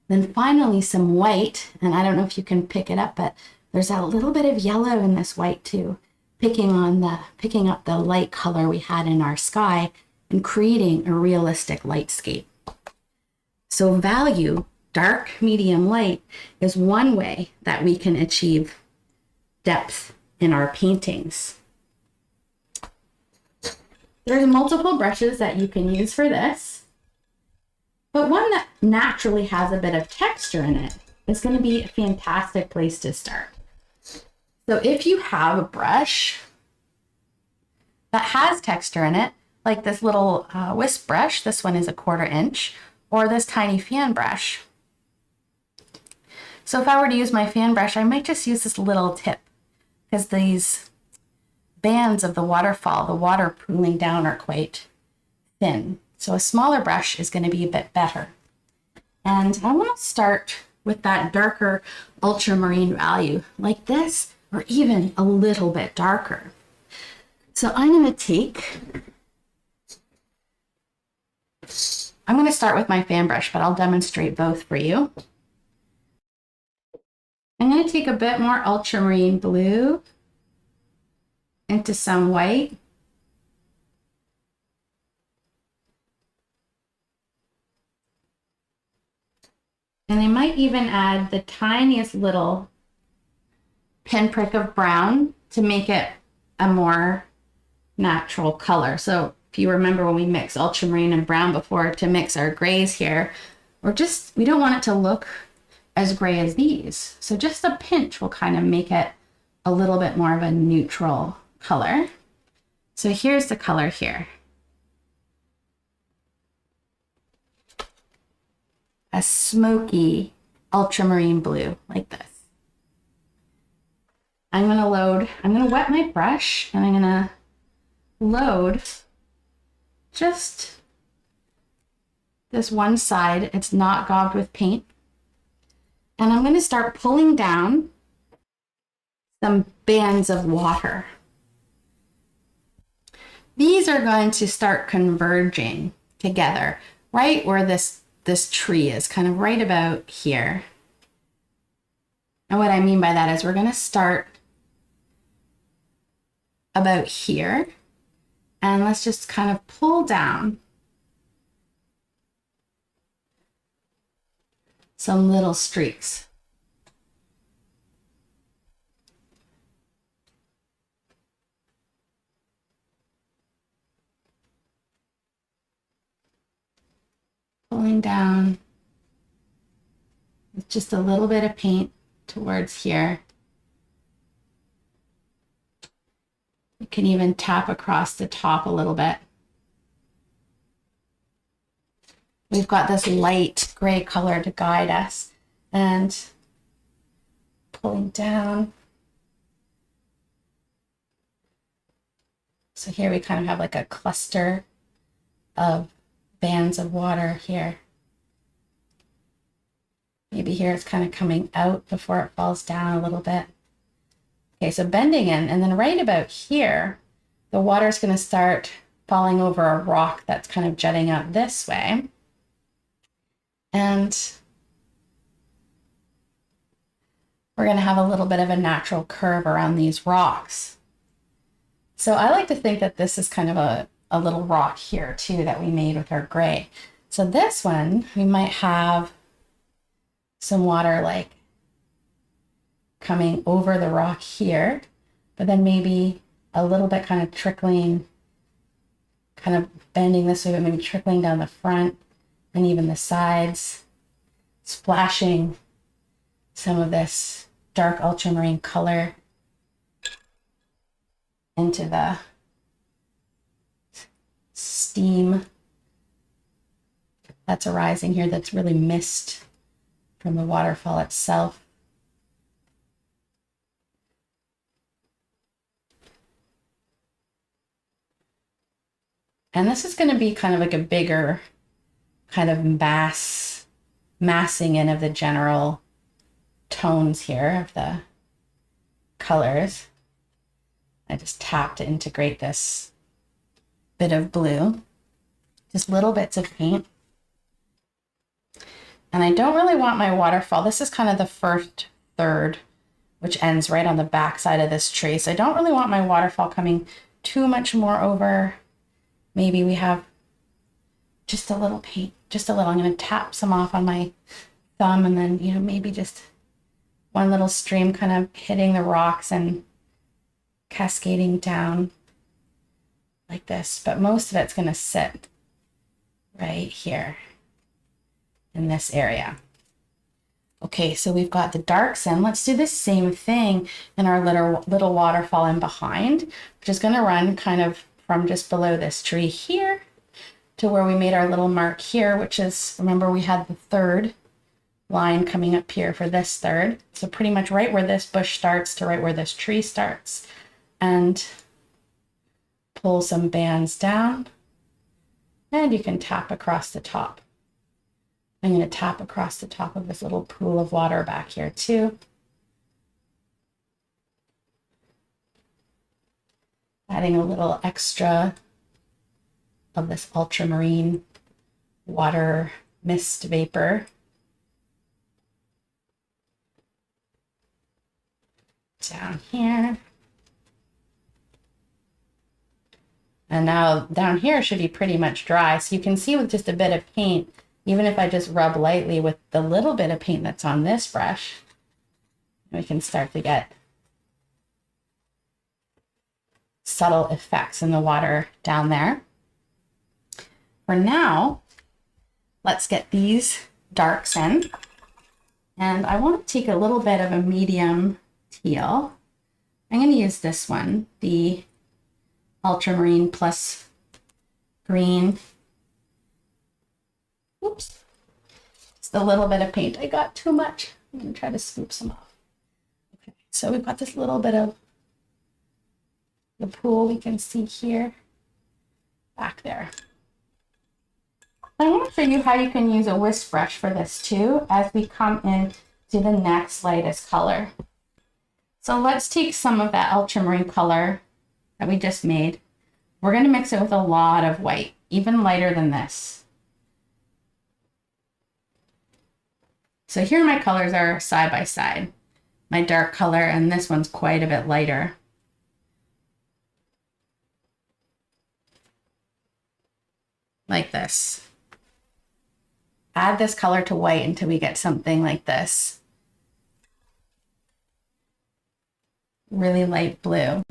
Speaker 1: Then finally some white, and I don't know if you can pick it up, but there's a little bit of yellow in this white too, picking up the light color we had in our sky and creating a realistic lightscape. So value, dark, medium, light, is one way that we can achieve depth in our paintings. There's multiple brushes that you can use for this, but one that naturally has a bit of texture in it is going to be a fantastic place to start. So if you have a brush that has texture in it, like this little whisk brush, this one is a 1/4 inch, or this tiny fan brush. So if I were to use my fan brush, I might just use this little tip, because these bands of the waterfall, the water pooling down, are quite thin. So a smaller brush is going to be a bit better. And I want to start with that darker ultramarine value, like this, or even a little bit darker. So I'm going to start with my fan brush, but I'll demonstrate both for you. I'm going to take a bit more ultramarine blue into some white. And I might even add the tiniest little pinprick of brown to make it a more natural color. So if you remember when we mixed ultramarine and brown before to mix our grays here, we don't want it to look as gray as these. So just a pinch will kind of make it a little bit more of a neutral color. So here's the color here. A smoky ultramarine blue like this. I'm going to wet my brush and I'm going to load just this one side. It's not gobbed with paint. And I'm going to start pulling down some bands of water. These are going to start converging together right where this tree is, kind of right about here. And what I mean by that is we're going to start about here, and let's just kind of pull down some little streaks. Pulling down with just a little bit of paint towards here. You can even tap across the top a little bit. We've got this light gray color to guide us, and pulling down. So here we kind of have like a cluster of bands of water here. Maybe here it's kind of coming out before it falls down a little bit. Okay, so bending in, and then right about here, the water is going to start falling over a rock that's kind of jutting out this way. And we're going to have a little bit of a natural curve around these rocks. So I like to think that this is kind of a little rock here too that we made with our gray. So this one, we might have some water like coming over the rock here, but then maybe a little bit kind of trickling, kind of bending this way, but maybe trickling down the front and even the sides, splashing some of this dark ultramarine color into the steam that's arising here, that's really mist from the waterfall itself. And this is going to be kind of like a bigger kind of massing in of the general tones here of the colors. I just tap to integrate this bit of blue, just little bits of paint. And I don't really want my waterfall. This is kind of the first third, which ends right on the back side of this tree. So I don't really want my waterfall coming too much more over. Maybe we have just a little paint, just a little. I'm going to tap some off on my thumb, and then, maybe just one little stream kind of hitting the rocks and cascading down like this. But most of it's going to sit right here in this area. Okay, so we've got the darks in. Let's do the same thing in our little waterfall in behind, which is going to run kind of from just below this tree here to where we made our little mark here, which is, remember, we had the third line coming up here for this third. So pretty much right where this bush starts to right where this tree starts. And pull some bands down, and you can tap across the top. I'm going to tap across the top of this little pool of water back here too. Adding a little extra of this ultramarine water mist vapor. down here. And now down here should be pretty much dry. So you can see with just a bit of paint, even if I just rub lightly with the little bit of paint that's on this brush, we can start to get subtle effects in the water down there. For now, let's get these darks in. And I want to take a little bit of a medium teal. I'm going to use this one, the Ultramarine plus green. Oops. Just a little bit of paint. I got too much. I'm going to try to scoop some off. Okay, so we've got this little bit of the pool we can see here, back there. I want to show you how you can use a whisk brush for this too, as we come in to the next lightest color. So let's take some of that ultramarine color that we just made. We're going to mix it with a lot of white, even lighter than this. So here my colors are side by side. My dark color, and this one's quite a bit lighter. Like this. Add this color to white until we get something like this. Really light blue.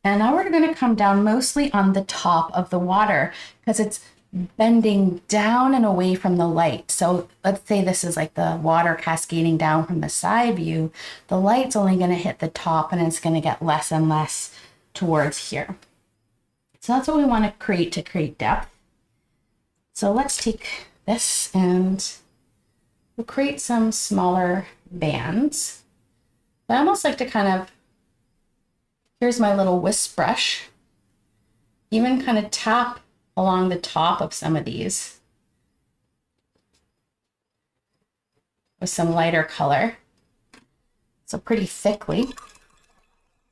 Speaker 1: And now we're going to come down mostly on the top of the water because it's bending down and away from the light. So let's say this is like the water cascading down from the side view. The light's only going to hit the top and it's going to get less and less towards here. So that's what we want to create depth. So let's take this and we'll create some smaller bands. I almost like to kind of, here's my little whisk brush, even kind of tap along the top of some of these with some lighter color. So pretty thickly.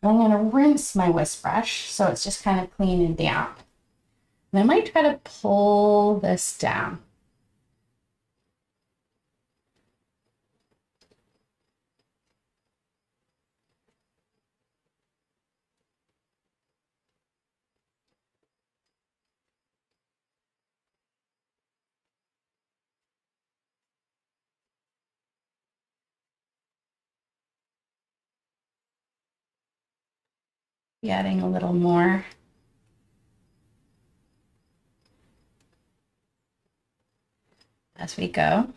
Speaker 1: I'm going to rinse my whisk brush so it's just kind of clean and damp. And I might try to pull this down. Adding a little more. As we go.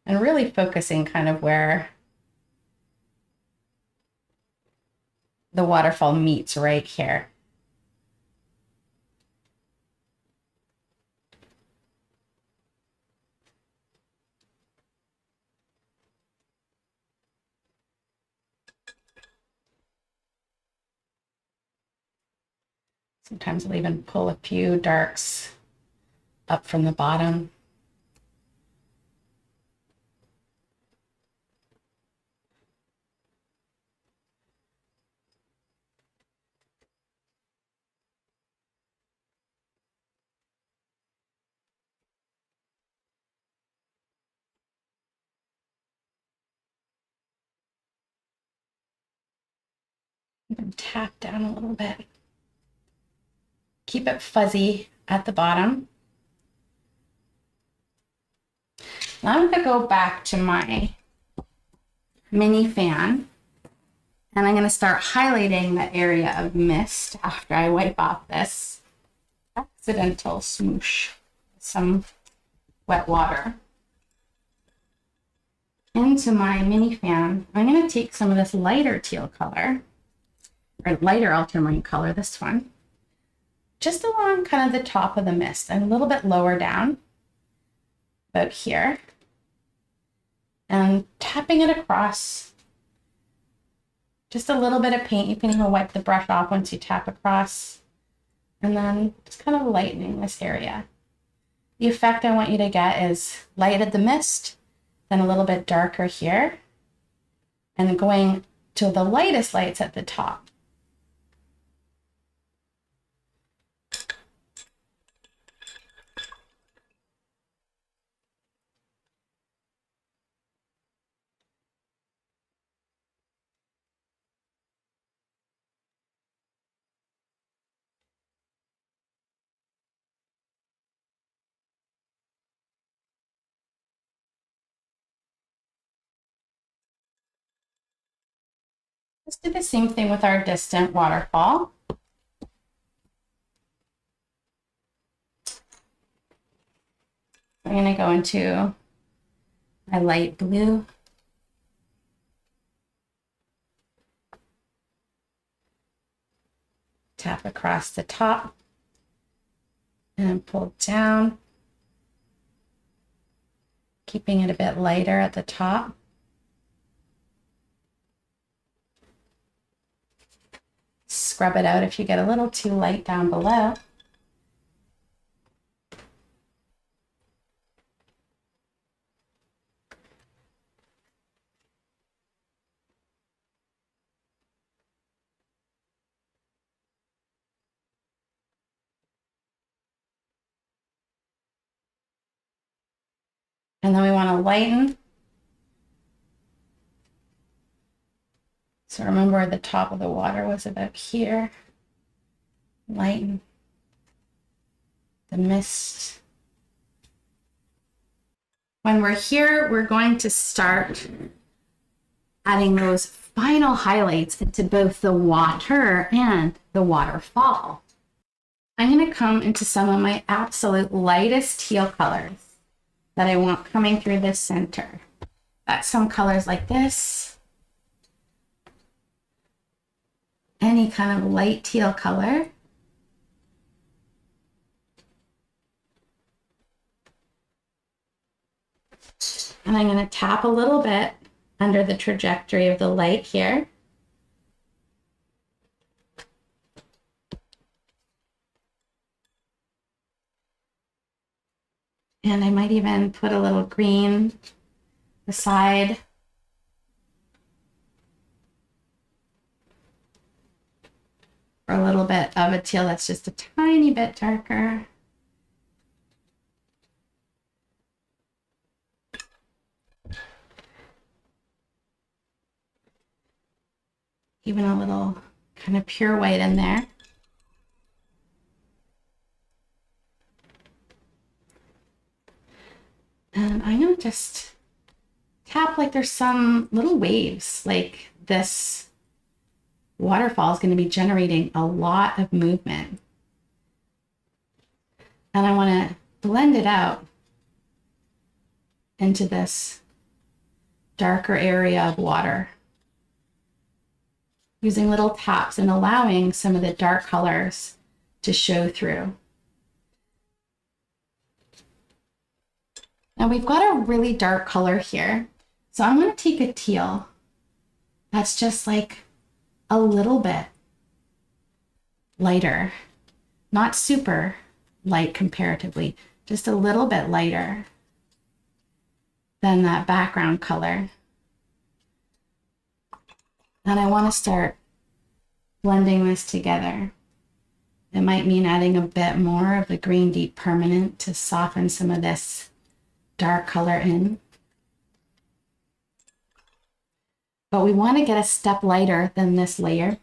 Speaker 1: And really focusing kind of where the waterfall meets right here. Sometimes I'll even pull a few darks up from the bottom. And tap down a little bit. Keep it fuzzy at the bottom. Now I'm going to go back to my mini fan and I'm going to start highlighting the area of mist after I wipe off this accidental smoosh, some wet water. Into my mini fan, I'm going to take some of this lighter teal color, or lighter ultramarine color, this one, just along kind of the top of the mist and a little bit lower down, about here, and tapping it across. Just a little bit of paint. You can even wipe the brush off once you tap across, and then just kind of lightening this area. The effect I want you to get is light at the mist, then a little bit darker here, and going to the lightest lights at the top. Let's do the same thing with our distant waterfall. I'm going to go into my light blue. Tap across the top and pull down, keeping it a bit lighter at the top. Scrub it out if you get a little too light down below. And then we want to lighten. So remember the top of the water was about here. Lighten the mist. When we're here, we're going to start adding those final highlights into both the water and the waterfall. I'm going to come into some of my absolute lightest teal colors that I want coming through this center. Got some colors like this. Any kind of light teal color. And I'm going to tap a little bit under the trajectory of the light here. And I might even put a little green beside. Or a little bit of a teal that's just a tiny bit darker. Even a little kind of pure white in there. And I'm going to just tap like there's some little waves, like this waterfall is going to be generating a lot of movement. And I want to blend it out into this darker area of water, using little taps and allowing some of the dark colors to show through. Now we've got a really dark color here. So I'm going to take a teal that's just like a little bit lighter, not super light comparatively, just a little bit lighter than that background color. And I want to start blending this together. It might mean adding a bit more of the green deep permanent to soften some of this dark color in. But we want to get a step lighter than this layer.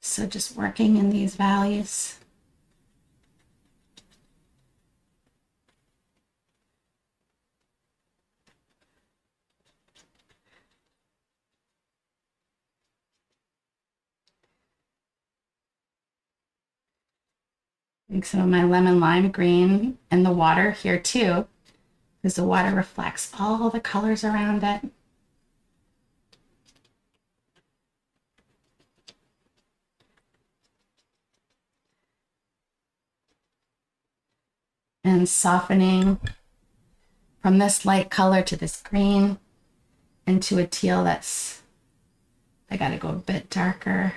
Speaker 1: So just working in these valleys. Some of my lemon lime green in the water here too, because the water reflects all the colors around it. And softening from this light color to this green into a teal that's, I gotta go a bit darker.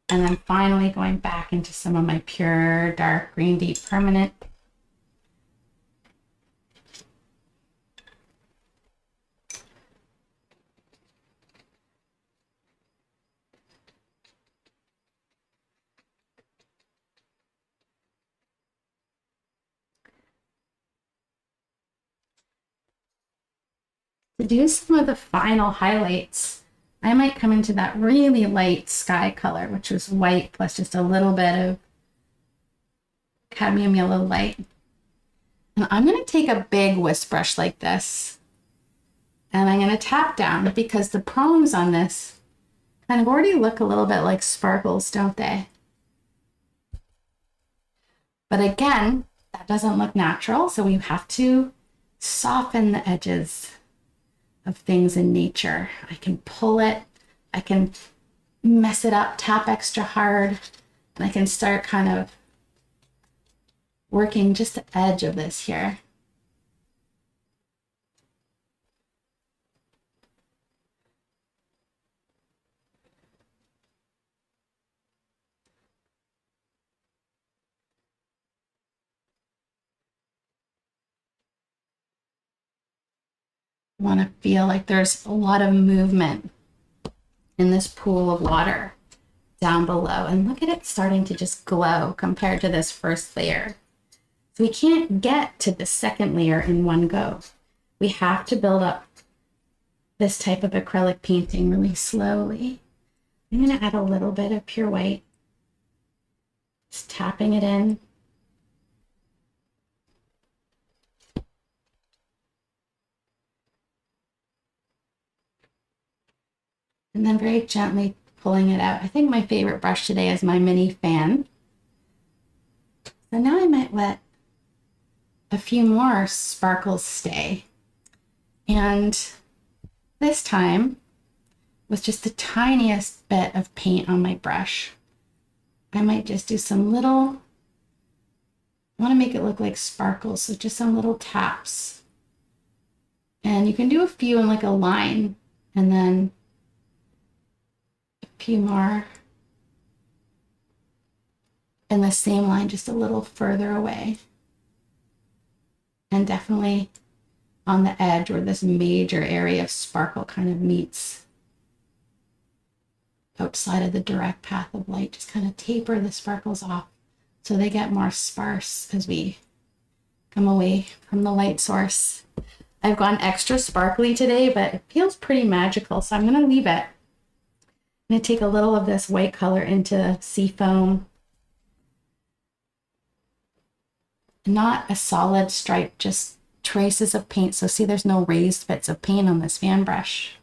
Speaker 1: And then finally going back into some of my pure dark green deep permanent. To do some of the final highlights, I might come into that really light sky color, which was white plus just a little bit of cadmium yellow light. And I'm going to take a big whisk brush like this, and I'm going to tap down because the prongs on this kind of already look a little bit like sparkles, don't they? But again, that doesn't look natural, so we have to soften the edges of things in nature. I can pull it, I can mess it up, tap extra hard, and I can start kind of working just the edge of this here. Want to feel like there's a lot of movement in this pool of water down below. And look at it starting to just glow compared to this first layer. So we can't get to the second layer in one go. We have to build up this type of acrylic painting really slowly. I'm going to add a little bit of pure white. Just tapping it in. And then very gently pulling it out. I think my favorite brush today is my mini fan. So now I might let a few more sparkles stay. And this time, with just the tiniest bit of paint on my brush, I might just do some little, I want to make it look like sparkles, so just some little taps. And you can do a few in like a line, and then a few more in the same line, just a little further away. And definitely on the edge where this major area of sparkle kind of meets outside of the direct path of light. Just kind of taper the sparkles off so they get more sparse as we come away from the light source. I've gone extra sparkly today, but it feels pretty magical, so I'm going to leave it. I'm going to take a little of this white color into seafoam. Not a solid stripe, just traces of paint. So see, there's no raised bits of paint on this fan brush.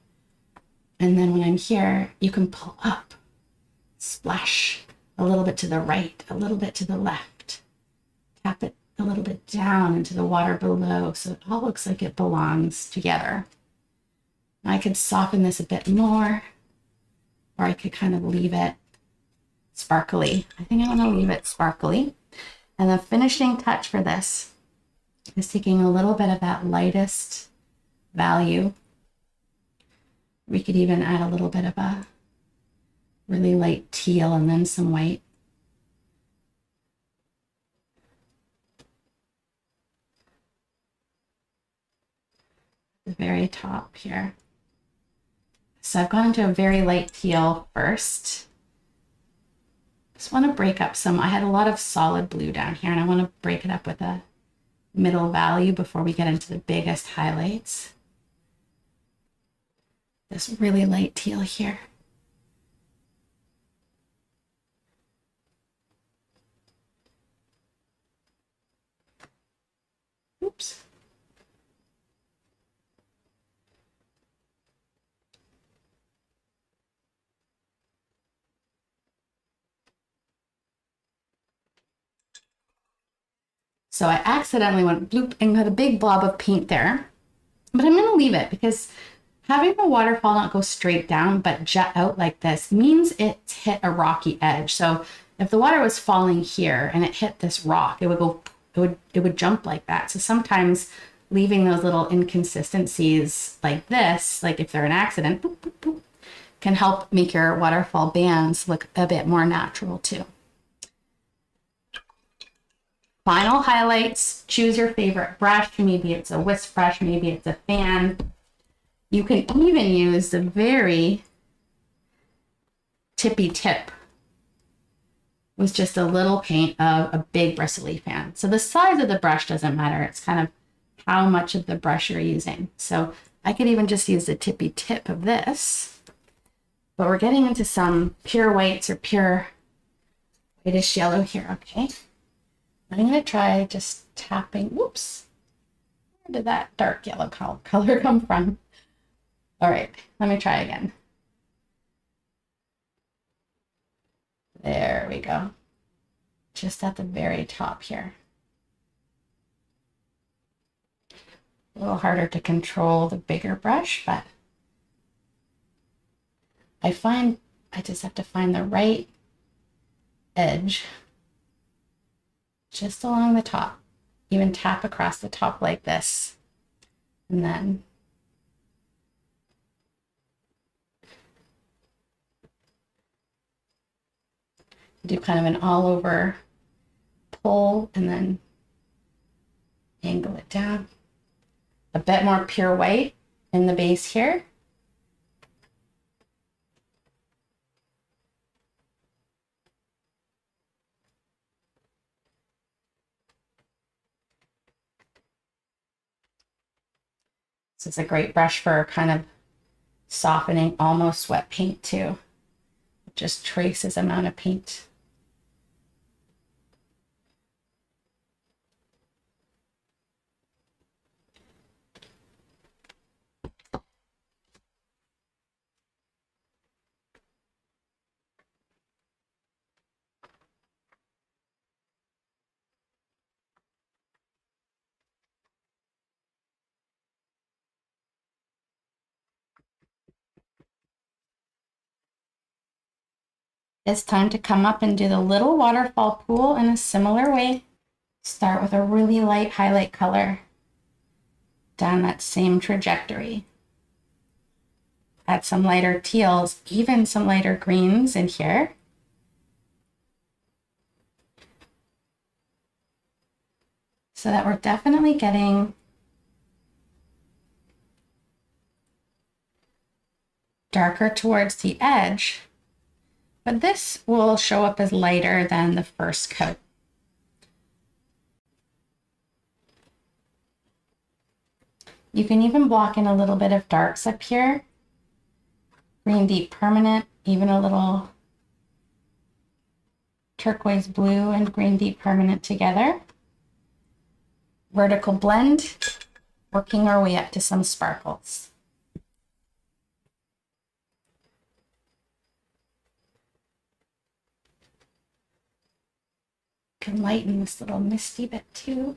Speaker 1: And then when I'm here, you can pull up, splash a little bit to the right, a little bit to the left, tap it a little bit down into the water below so it all looks like it belongs together. I could soften this a bit more, or I could kind of leave it sparkly. I think I want to leave it sparkly. And the finishing touch for this is taking a little bit of that lightest value. We could even add a little bit of a really light teal and then some white. The very top here. So I've gone into a very light teal first. Just want to break up some, I had a lot of solid blue down here, and I want to break it up with a middle value before we get into the biggest highlights. This really light teal here. Oops. So I accidentally went bloop and got a big blob of paint there, but I'm going to leave it because having the waterfall not go straight down but jet out like this means it's hit a rocky edge. So if the water was falling here and it hit this rock, it would go, it would jump like that. So sometimes leaving those little inconsistencies like this, like if they're an accident, boop, boop, boop, can help make your waterfall bands look a bit more natural too. Final highlights, choose your favorite brush. Maybe it's a whisk brush, maybe it's a fan. You can even use the very tippy tip with just a little paint of a big bristly fan. So the size of the brush doesn't matter. It's kind of how much of the brush you're using. So I could even just use the tippy tip of this, but we're getting into some pure whites or pure whitish yellow here, okay? I'm going to try just tapping. Whoops. Where did that dark yellow color come from? All right, let me try again. There we go. Just at the very top here. A little harder to control the bigger brush, but I find I just have to find the right edge just along the top. Even tap across the top like this, and then do kind of an all over pull and then angle it down. A bit more pure white in the base here. This is a great brush for kind of softening almost wet paint too. Just traces amount of paint. It's time to come up and do the little waterfall pool in a similar way. Start with a really light highlight color down that same trajectory. Add some lighter teals, even some lighter greens in here. So that we're definitely getting darker towards the edge, but this will show up as lighter than the first coat. You can even block in a little bit of darks up here. Green Deep Permanent, even a little turquoise blue and Green Deep Permanent together. Vertical blend, working our way up to some sparkles. Can lighten this little misty bit too.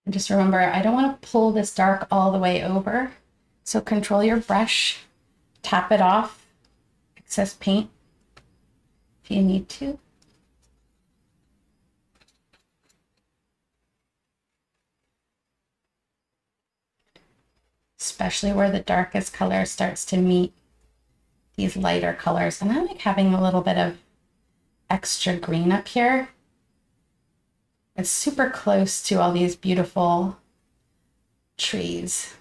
Speaker 1: And just remember, I don't want to pull this dark all the way over. So control your brush, tap it off excess paint if you need to. Especially where the darkest color starts to meet these lighter colors. And I like having a little bit of extra green up here. It's super close to all these beautiful trees.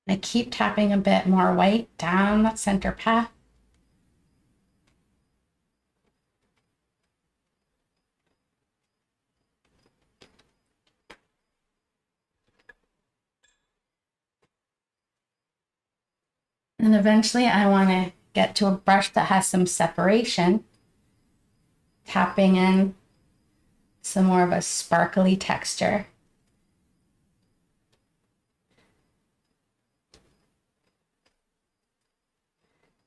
Speaker 1: I keep tapping a bit more white down that center path. And eventually I want to get to a brush that has some separation, tapping in some more of a sparkly texture.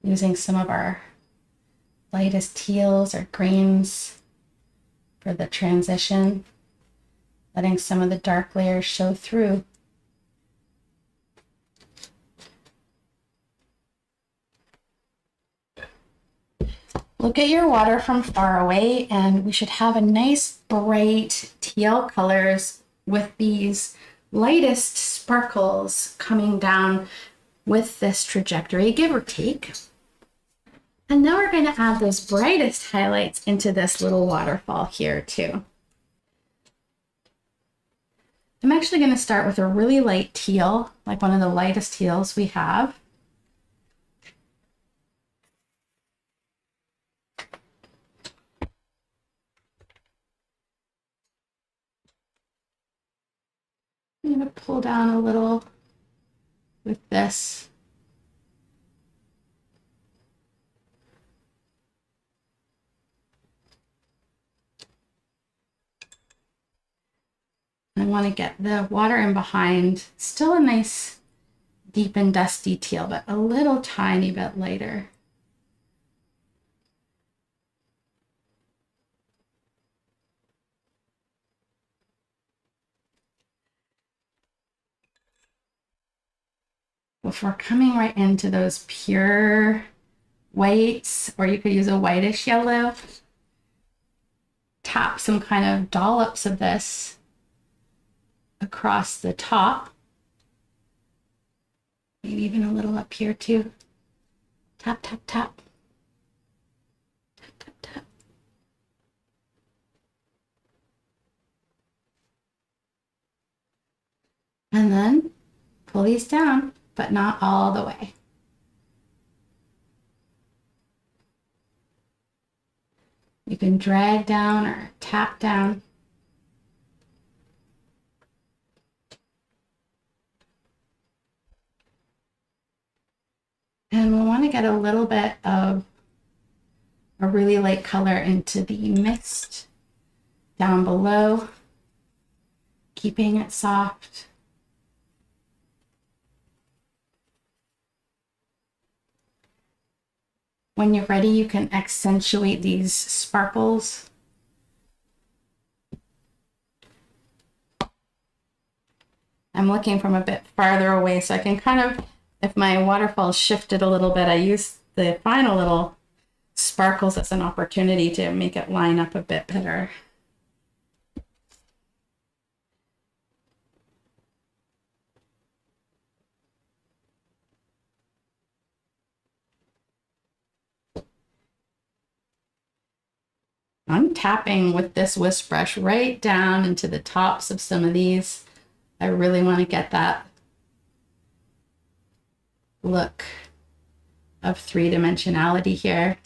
Speaker 1: Using some of our lightest teals or greens for the transition, letting some of the dark layers show through. Look at your water from far away, and we should have a nice bright teal colors with these lightest sparkles coming down with this trajectory, give or take. And now we're going to add those brightest highlights into this little waterfall here too. I'm actually going to start with a really light teal, like one of the lightest teals we have. I'm going to pull down a little with this. I want to get the water in behind. Still a nice deep and dusty teal, but a little tiny bit lighter. Before coming right into those pure whites, or you could use a whitish yellow, tap some kind of dollops of this across the top. Maybe even a little up here too. Tap, tap, tap. Tap, tap, tap. And then pull these down, but not all the way. You can drag down or tap down. And we want to get a little bit of a really light color into the mist down below, keeping it soft. When you're ready, you can accentuate these sparkles. I'm looking from a bit farther away, so I can kind of, if my waterfall shifted a little bit, I use the final little sparkles as an opportunity to make it line up a bit better. I'm tapping with this whisk brush right down into the tops of some of these. I really want to get that look of three-dimensionality here.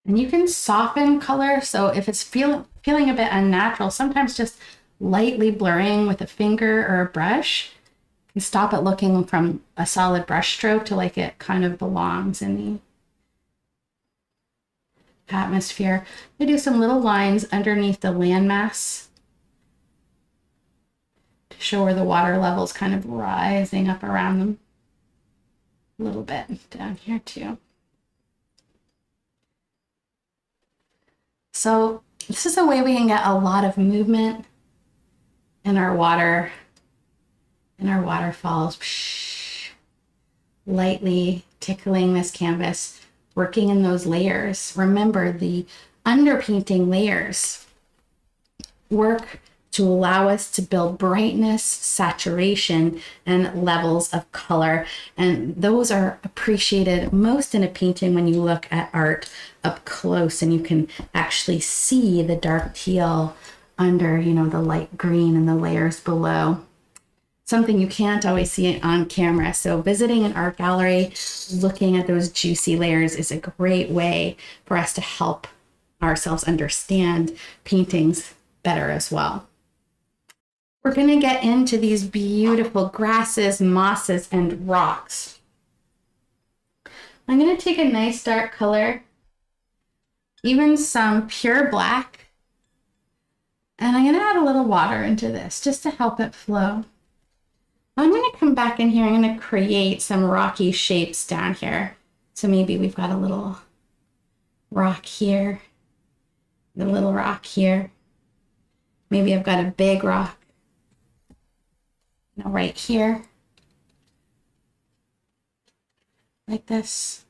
Speaker 1: And you can soften color. So if it's feeling a bit unnatural, sometimes just lightly blurring with a finger or a brush can stop it looking from a solid brush stroke to like it kind of belongs in the atmosphere. I do some little lines underneath the landmass to show where the water level's kind of rising up around them. A little bit down here too. So this is a way we can get a lot of movement in our water, in our waterfalls. Lightly tickling this canvas, working in those layers. Remember, the underpainting layers work to allow us to build brightness, saturation, and levels of color. And those are appreciated most in a painting when you look at art up close and you can actually see the dark teal under, you know, the light green and the layers below. Something you can't always see on camera. So visiting an art gallery, looking at those juicy layers is a great way for us to help ourselves understand paintings better as well. We're going to get into these beautiful grasses, mosses, and rocks. I'm going to take a nice dark color, even some pure black, and I'm going to add a little water into this just to help it flow. I'm going to come back in here. I'm going to create some rocky shapes down here. So maybe we've got a little rock here, the little rock here. Maybe I've got a big rock, you know, right here, like this.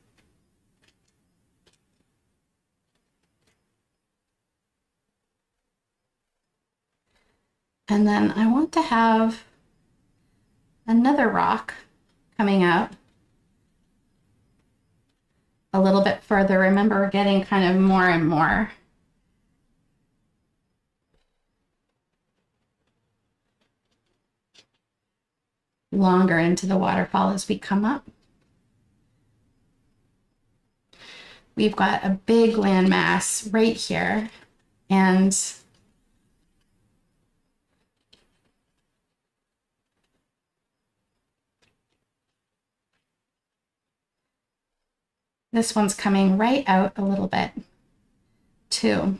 Speaker 1: And then I want to have another rock coming out a little bit further. Remember, we're getting kind of more and more longer into the waterfall as we come up. We've got a big landmass right here, and this one's coming right out a little bit too.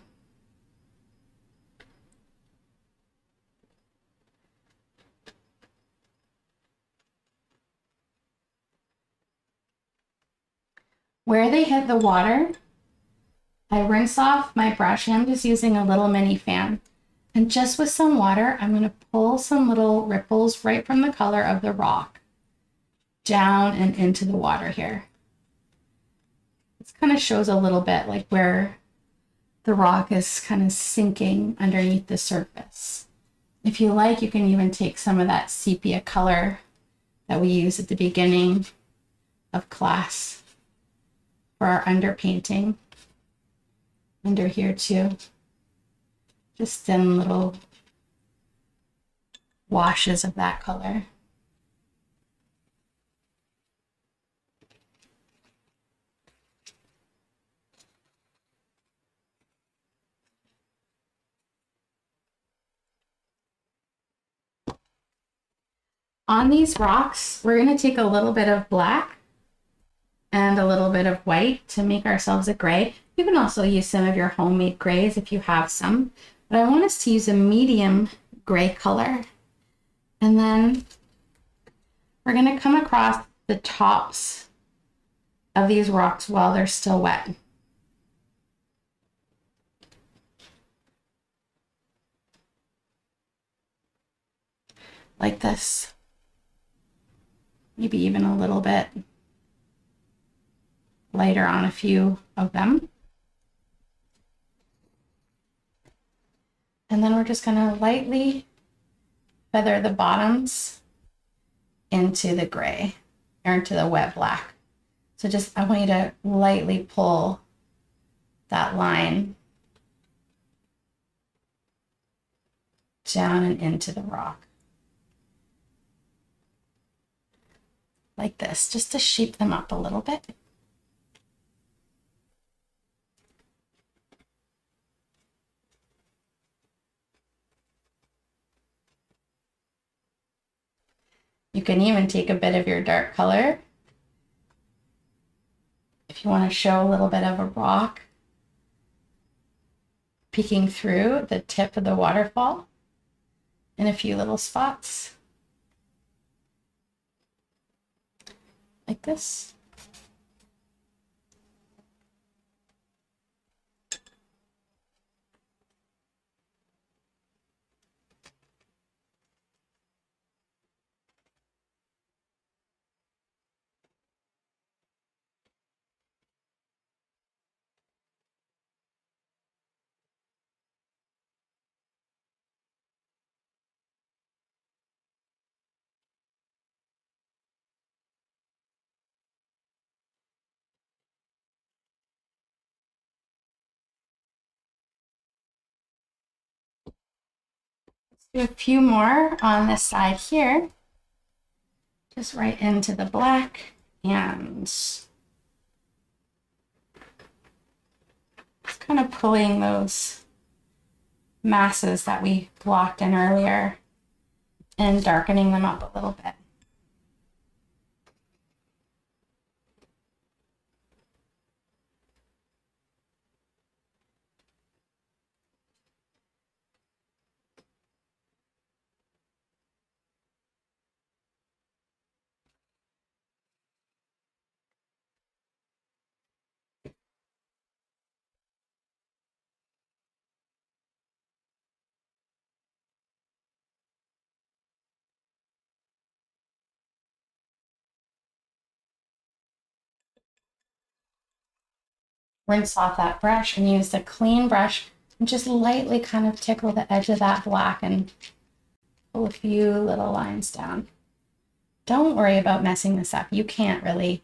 Speaker 1: Where they hit the water, I rinse off my brush, and I'm just using a little mini fan. And just with some water, I'm going to pull some little ripples right from the color of the rock down and into the water here. This kind of shows a little bit like where the rock is kind of sinking underneath the surface. If you like, you can even take some of that sepia color that we use at the beginning of class for our underpainting under here too. Just thin little washes of that color. On these rocks, we're going to take a little bit of black and a little bit of white to make ourselves a gray. You can also use some of your homemade grays if you have some, but I want us to use a medium gray color. And then we're going to come across the tops of these rocks while they're still wet. Like this. Maybe even a little bit lighter on a few of them. And then we're just going to lightly feather the bottoms into the gray or into the wet black. So just, I want you to lightly pull that line down and into the rock. Like this, just to shape them up a little bit. You can even take a bit of your dark color if you want to show a little bit of a rock peeking through the tip of the waterfall in a few little spots. Like this. Do a few more on this side here, just right into the black, and just kind of pulling those masses that we blocked in earlier and darkening them up a little bit. rinse off that brush and use the clean brush and just lightly kind of tickle the edge of that black and pull a few little lines down. Don't worry about messing this up. You can't really.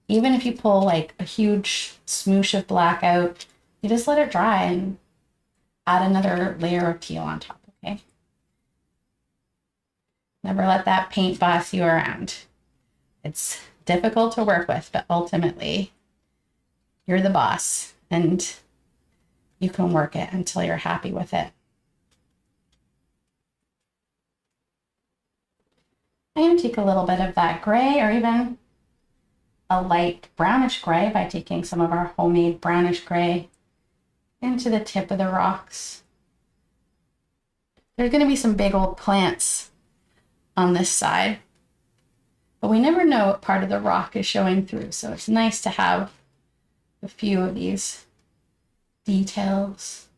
Speaker 1: Even if you pull like a huge smoosh of black out, you just let it dry and add another layer of teal on top, okay? Never let that paint boss you around. It's difficult to work with, but ultimately you're the boss and you can work it until you're happy with it. I'm going to take a little bit of that gray or even a light brownish gray by taking some of our homemade brownish gray into the tip of the rocks. There's going to be some big old plants on this side, but we never know what part of the rock is showing through, so it's nice to have a few of these details.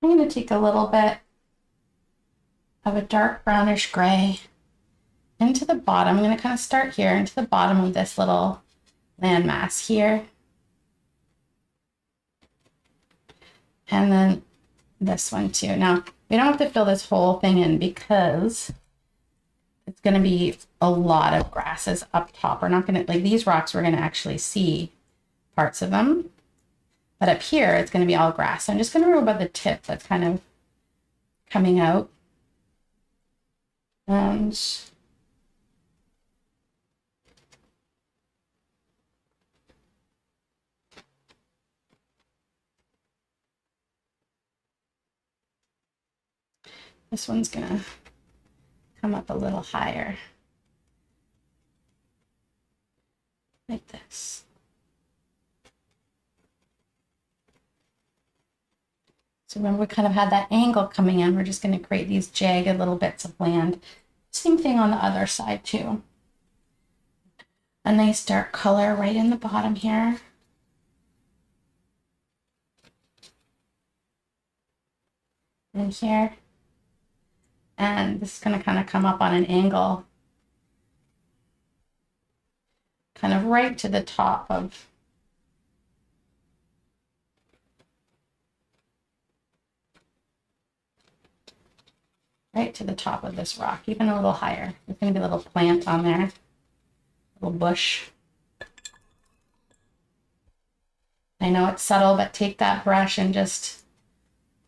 Speaker 1: I'm going to take a little bit of a dark brownish gray into the bottom. I'm going to kind of start here into the bottom of this little landmass here. And then this one too. Now, we don't have to fill this whole thing in because it's going to be a lot of grasses up top. We're not going to, like these rocks, we're going to actually see parts of them. But up here, it's going to be all grass. So I'm just going to remove the tip that's kind of coming out. And this one's going to come up a little higher, like this. So remember, we kind of had that angle coming in. We're just going to create these jagged little bits of land. Same thing on the other side too. A nice dark color right in the bottom here. And here. And this is going to kind of come up on an angle. Kind of right to the top of this rock, even a little higher. There's going to be a little plant on there, a little bush. I know it's subtle, but take that brush and just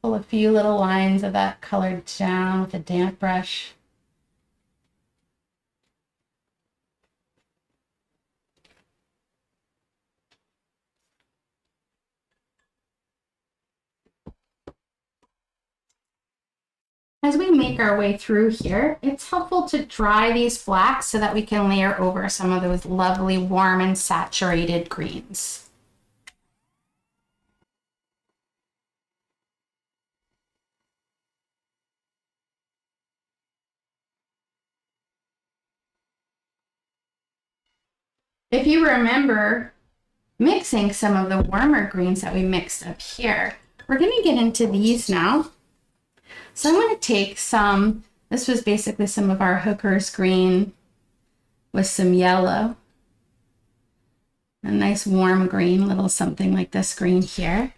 Speaker 1: pull a few little lines of that color down with a damp brush. As we make our way through here, it's helpful to dry these blacks so that we can layer over some of those lovely warm and saturated greens. If you remember mixing some of the warmer greens that we mixed up here, we're going to get into these now. So I'm going to take some, this was basically some of our hooker's green with some yellow. A nice warm green, little something like this green here.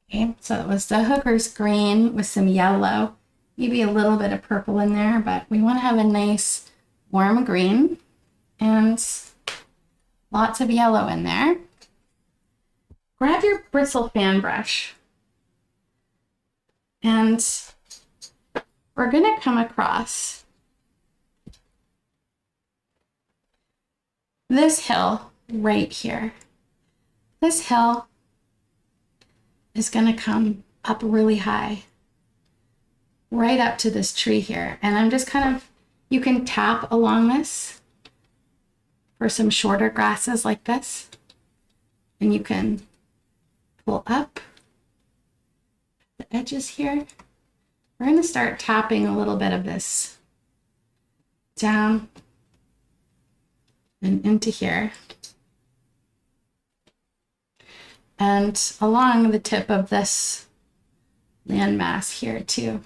Speaker 1: Okay, so it was the hooker's green with some yellow, maybe a little bit of purple in there, but we want to have a nice warm green and lots of yellow in there. Grab your bristle fan brush. And we're going to come across this hill right here. This hill is going to come up really high, right up to this tree here. And I'm just kind of, you can tap along this for some shorter grasses like this. And you can pull up the edges here. We're going to start tapping a little bit of this down and into here. And along the tip of this landmass here too.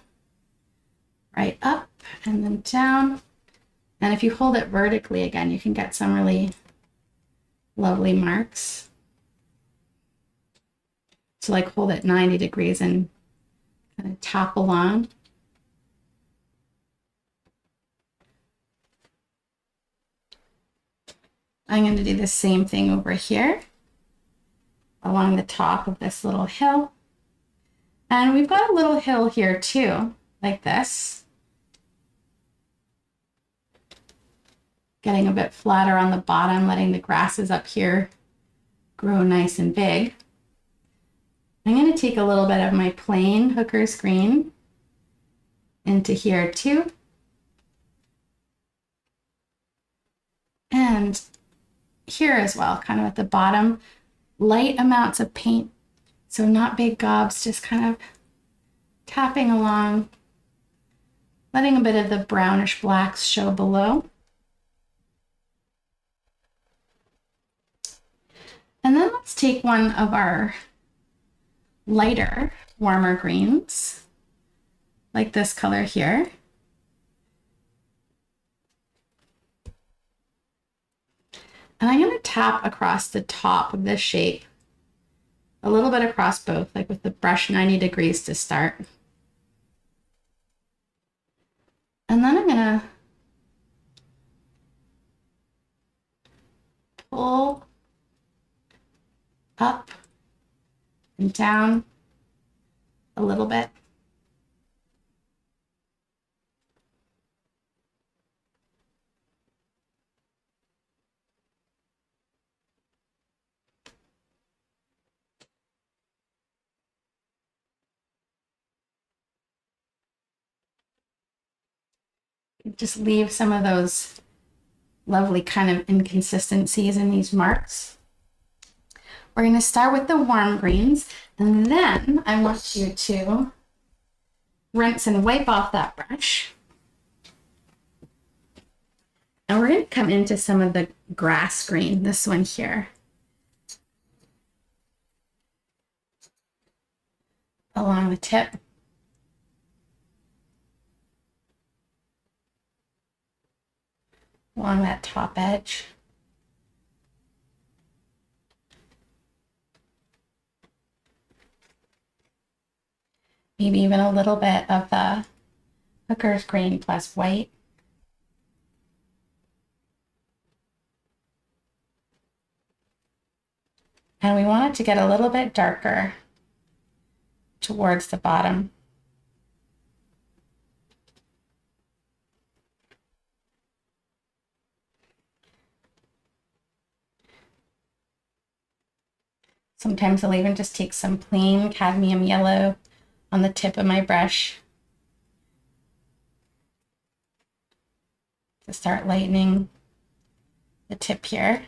Speaker 1: Right up and then down. And if you hold it vertically again, you can get some really lovely marks. So like hold it 90 degrees and kind of tap along. I'm going to do the same thing over here along the top of this little hill. And we've got a little hill here too, like this. Getting a bit flatter on the bottom, letting the grasses up here grow nice and big. I'm going to take a little bit of my plain hooker's green into here too. And here as well, kind of at the bottom, light amounts of paint. So not big gobs, just kind of tapping along, letting a bit of the brownish blacks show below. And then let's take one of our lighter, warmer greens, like this color here. And I'm going to tap across the top of this shape, a little bit across both, like with the brush 90 degrees to start. And then I'm going to pull up and down a little bit. Just leave some of those lovely kind of inconsistencies in these marks. We're going to start with the warm greens, and then I want you to rinse and wipe off that brush. And we're going to come into some of the grass green, this one here. Along the tip. Along that top edge. Maybe even a little bit of the hooker's green plus white. And we want it to get a little bit darker towards the bottom. Sometimes I'll even just take some plain cadmium yellow on the tip of my brush to start lightening the tip here.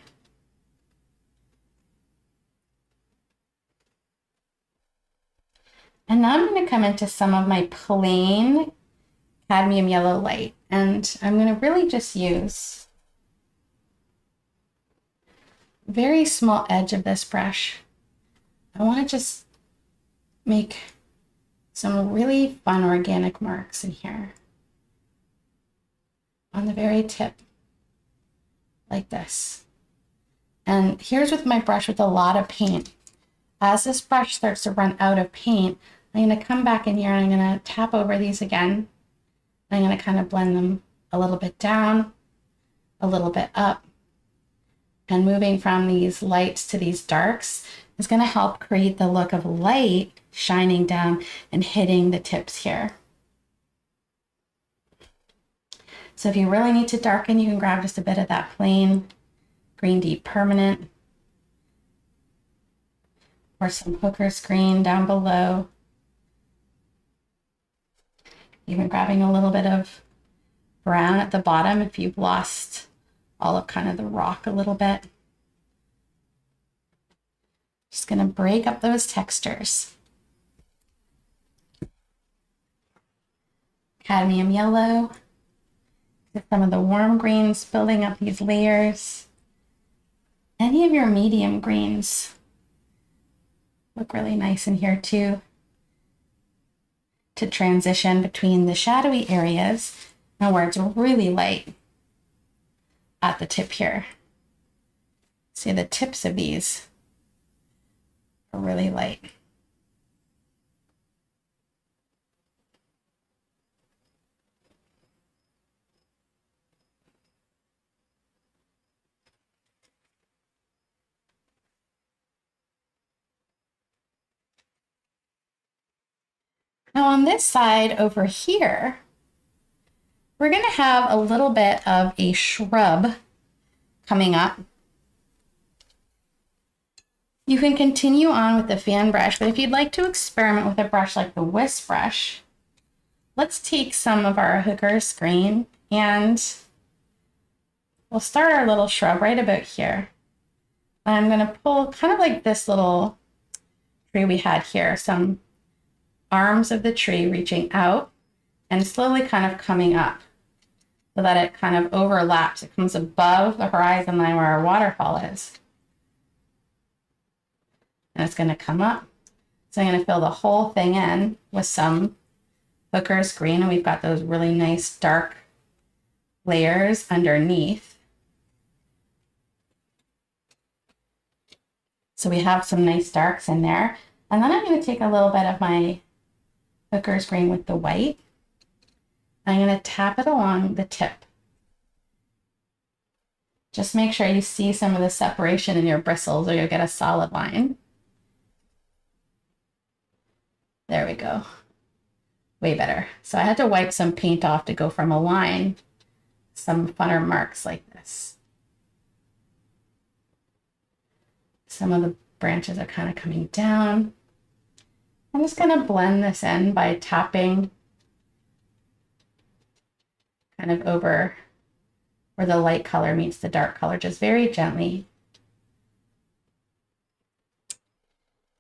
Speaker 1: And now I'm going to come into some of my plain cadmium yellow light, and I'm going to really just use a very small edge of this brush. I want to just make some really fun organic marks in here on the very tip, like this. And here's with my brush with a lot of paint. As this brush starts to run out of paint, I'm going to come back in here and I'm going to tap over these again. I'm going to kind of blend them a little bit down, a little bit up, and moving from these lights to these darks is going to help create the look of light shining down and hitting the tips here. So if you really need to darken, you can grab just a bit of that plain green deep permanent or some hooker's green down below. Even grabbing a little bit of brown at the bottom if you've lost all of kind of the rock a little bit. Just going to break up those textures. Cadmium yellow, some of the warm greens building up these layers. Any of your medium greens look really nice in here too. to transition between the shadowy areas and where it's really light at the tip here. See, the tips of these are really light. Now on this side over here, we're going to have a little bit of a shrub coming up. You can continue on with the fan brush, but if you'd like to experiment with a brush like the whisk brush, let's take some of our hooker's green and we'll start our little shrub right about here. I'm going to pull kind of like this little tree we had here, some arms of the tree reaching out and slowly kind of coming up so that it kind of overlaps. It comes above the horizon line where our waterfall is. And it's going to come up. So I'm going to fill the whole thing in with some hooker's green, and we've got those really nice dark layers underneath. So we have some nice darks in there. And then I'm going to take a little bit of my hooker's green with the white. I'm going to tap it along the tip. Just make sure you see some of the separation in your bristles or you'll get a solid line. There we go. Way better. So I had to wipe some paint off to go from a line, some funner marks like this. Some of the branches are kind of coming down. I'm just going to blend this in by tapping kind of over where the light color meets the dark color, just very gently.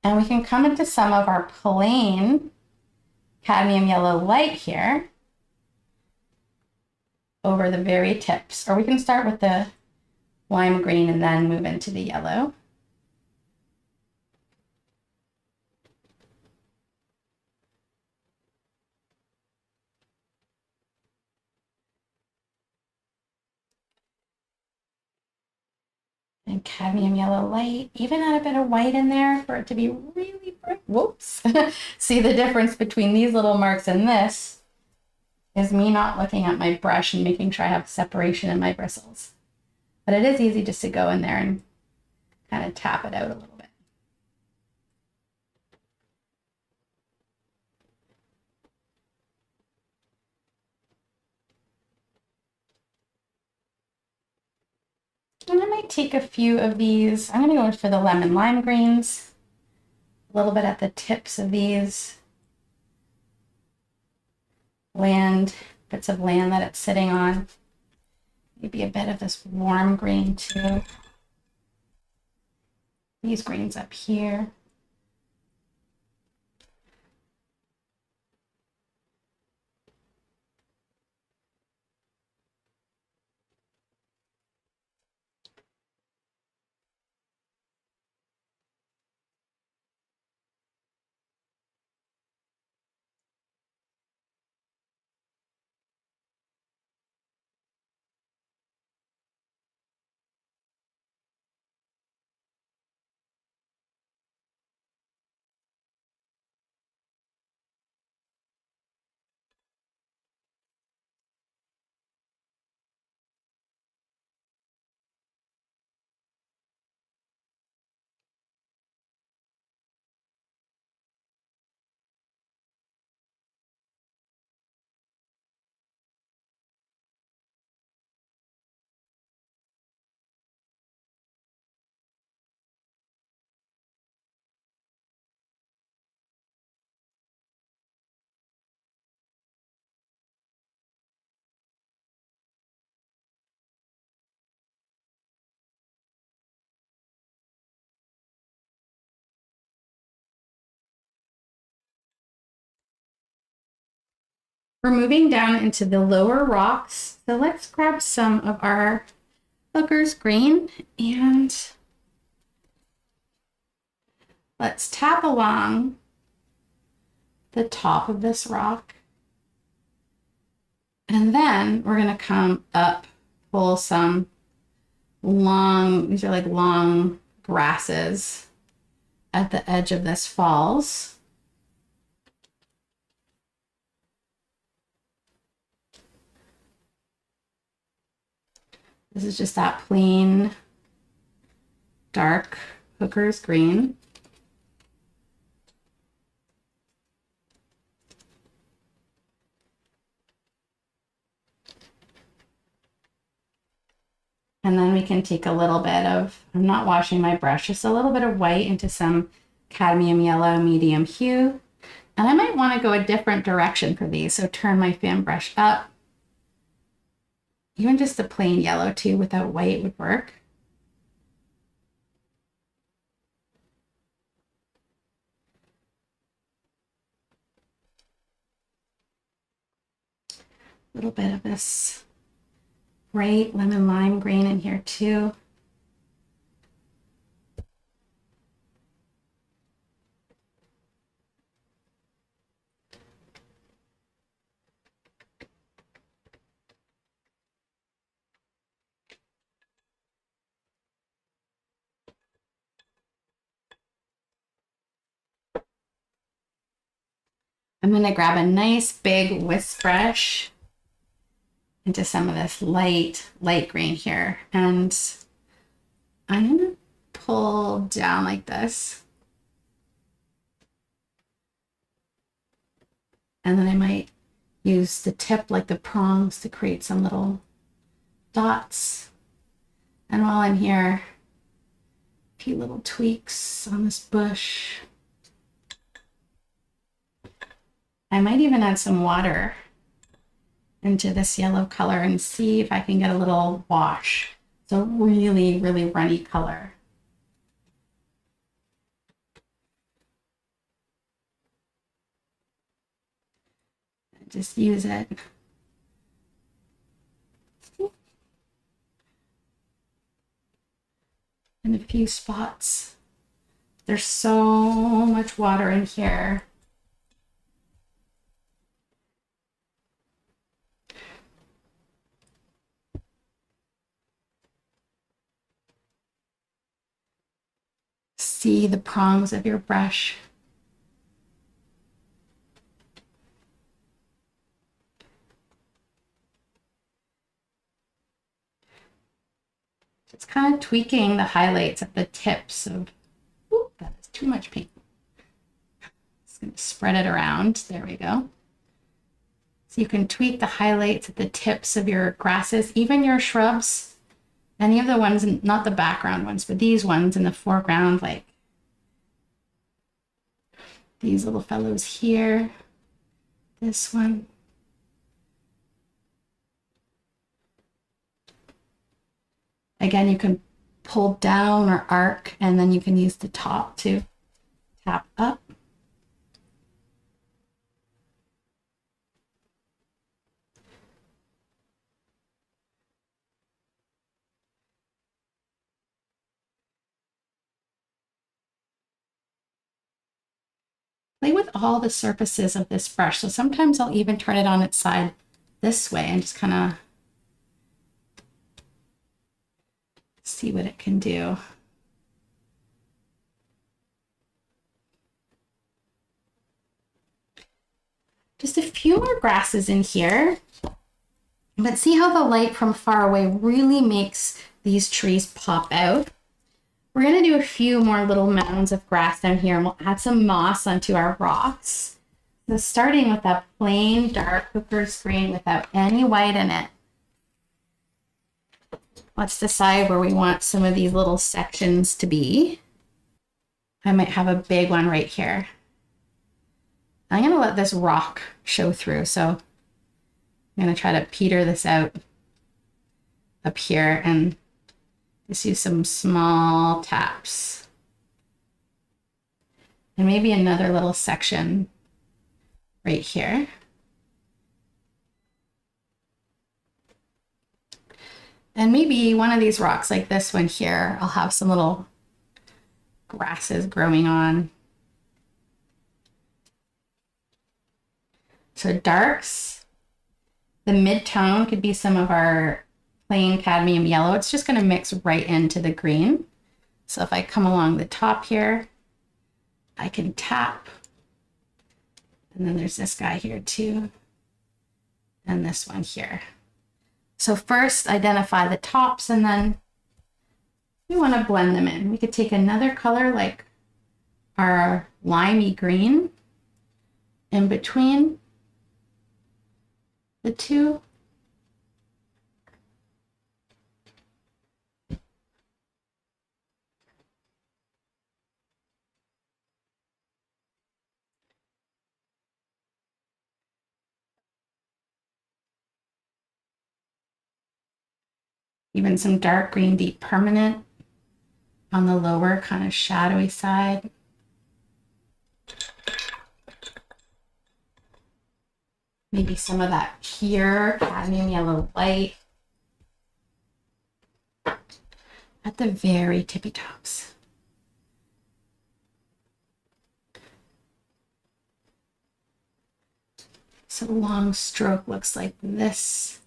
Speaker 1: And we can come into some of our plain cadmium yellow light here over the very tips, or we can start with the lime green and then move into the yellow. And cadmium yellow light, even add a bit of white in there for it to be really bright. Whoops. See the difference between these little marks and this is me not looking at my brush and making sure I have separation in my bristles. But it is easy just to go in there and kind of tap it out a little bit. And I might take a few of these. I'm going to go for the lemon lime greens, a little bit at the tips of these bits of land that it's sitting on. Maybe a bit of this warm green too. These greens up here. We're moving down into the lower rocks. So let's grab some of our hooker's green and let's tap along the top of this rock. And then we're going to come up, pull some long, these are like long grasses at the edge of this falls. This is just that plain dark hooker's green. And then we can take a little bit of, I'm not washing my brush, just a little bit of white into some cadmium yellow medium hue. And I might want to go a different direction for these, so turn my fan brush up. Even just a plain yellow too without white would work. A little bit of this bright lemon lime green in here too. I'm going to grab a nice big whisk brush into some of this light green here. And I'm going to pull down like this. And then I might use the tip like the prongs to create some little dots. And while I'm here, a few little tweaks on this bush. I might even add some water into this yellow color and see if I can get a little wash. So really, really runny color. Just use it. In a few spots. There's so much water in here. See the prongs of your brush. Just kind of tweaking the highlights at the tips of, ooh, that is too much paint. Just going to spread it around. There we go. So you can tweak the highlights at the tips of your grasses, even your shrubs. Any of the ones, not the background ones, but these ones in the foreground, like these little fellows here, this one. Again, you can pull down or arc, and then you can use the top to tap up. Play with all the surfaces of this brush. So sometimes I'll even turn it on its side this way and just kind of see what it can do. Just a few more grasses in here, but see how the light from far away really makes these trees pop out. We're going to do a few more little mounds of grass down here, and we'll add some moss onto our rocks. So starting with that plain dark hooker's green without any white in it. Let's decide where we want some of these little sections to be. I might have a big one right here. I'm going to let this rock show through. So I'm going to try to peter this out up here and just use some small taps. And maybe another little section right here. And maybe one of these rocks like this one here, I'll have some little grasses growing on. So darks, the mid-tone could be some of our plain cadmium yellow. It's just going to mix right into the green. So if I come along the top here, I can tap. And then there's this guy here too. And this one here. So first identify the tops, and then we want to blend them in. We could take another color like our limey green in between the two. Even some dark green deep permanent on the lower kind of shadowy side. Maybe some of that pure cadmium yellow light at the very tippy tops. So the long stroke looks like this.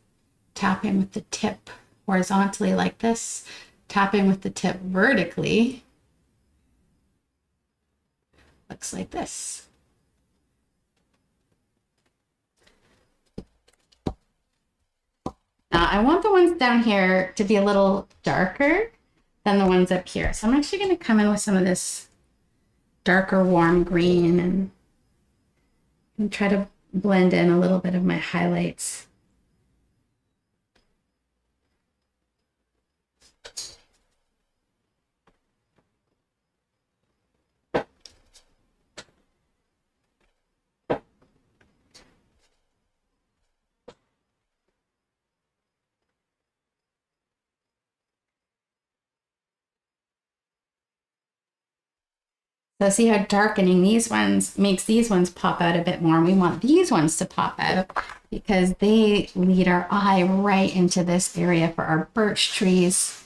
Speaker 1: Tap in with the tip horizontally like this. Tap in with the tip vertically. Looks like this. Now I want the ones down here to be a little darker than the ones up here. So I'm actually going to come in with some of this darker warm green and try to blend in a little bit of my highlights. So see how darkening these ones makes these ones pop out a bit more. And we want these ones to pop out because they lead our eye right into this area for our birch trees.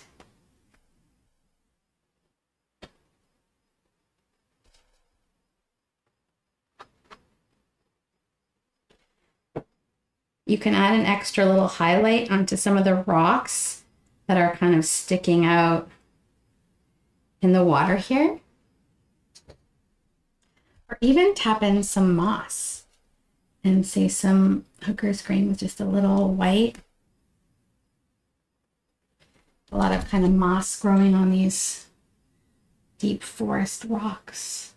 Speaker 1: You can add an extra little highlight onto some of the rocks that are kind of sticking out in the water here. Or even tap in some moss and say some hooker's green with just a little white. A lot of kind of moss growing on these deep forest rocks.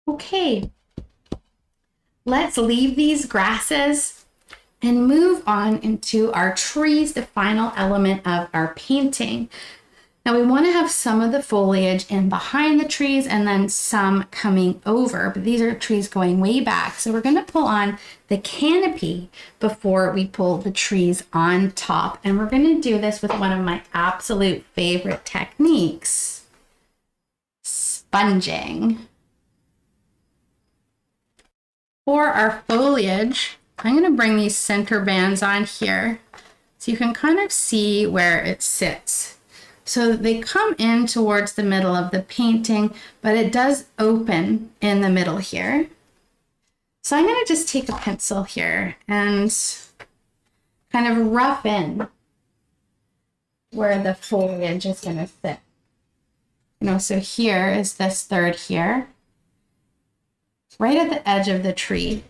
Speaker 1: Okay, let's leave these grasses and move on into our trees, the final element of our painting. Now we want to have some of the foliage in behind the trees and then some coming over, but these are trees going way back. So we're going to pull on the canopy before we pull the trees on top. And we're going to do this with one of my absolute favorite techniques, sponging. For our foliage, I'm going to bring these center bands on here so you can kind of see where it sits. So they come in towards the middle of the painting, but it does open in the middle here. So I'm going to just take a pencil here and kind of rough in where the foliage is going to sit. You know, so here is this third here. Right at the edge of the tree,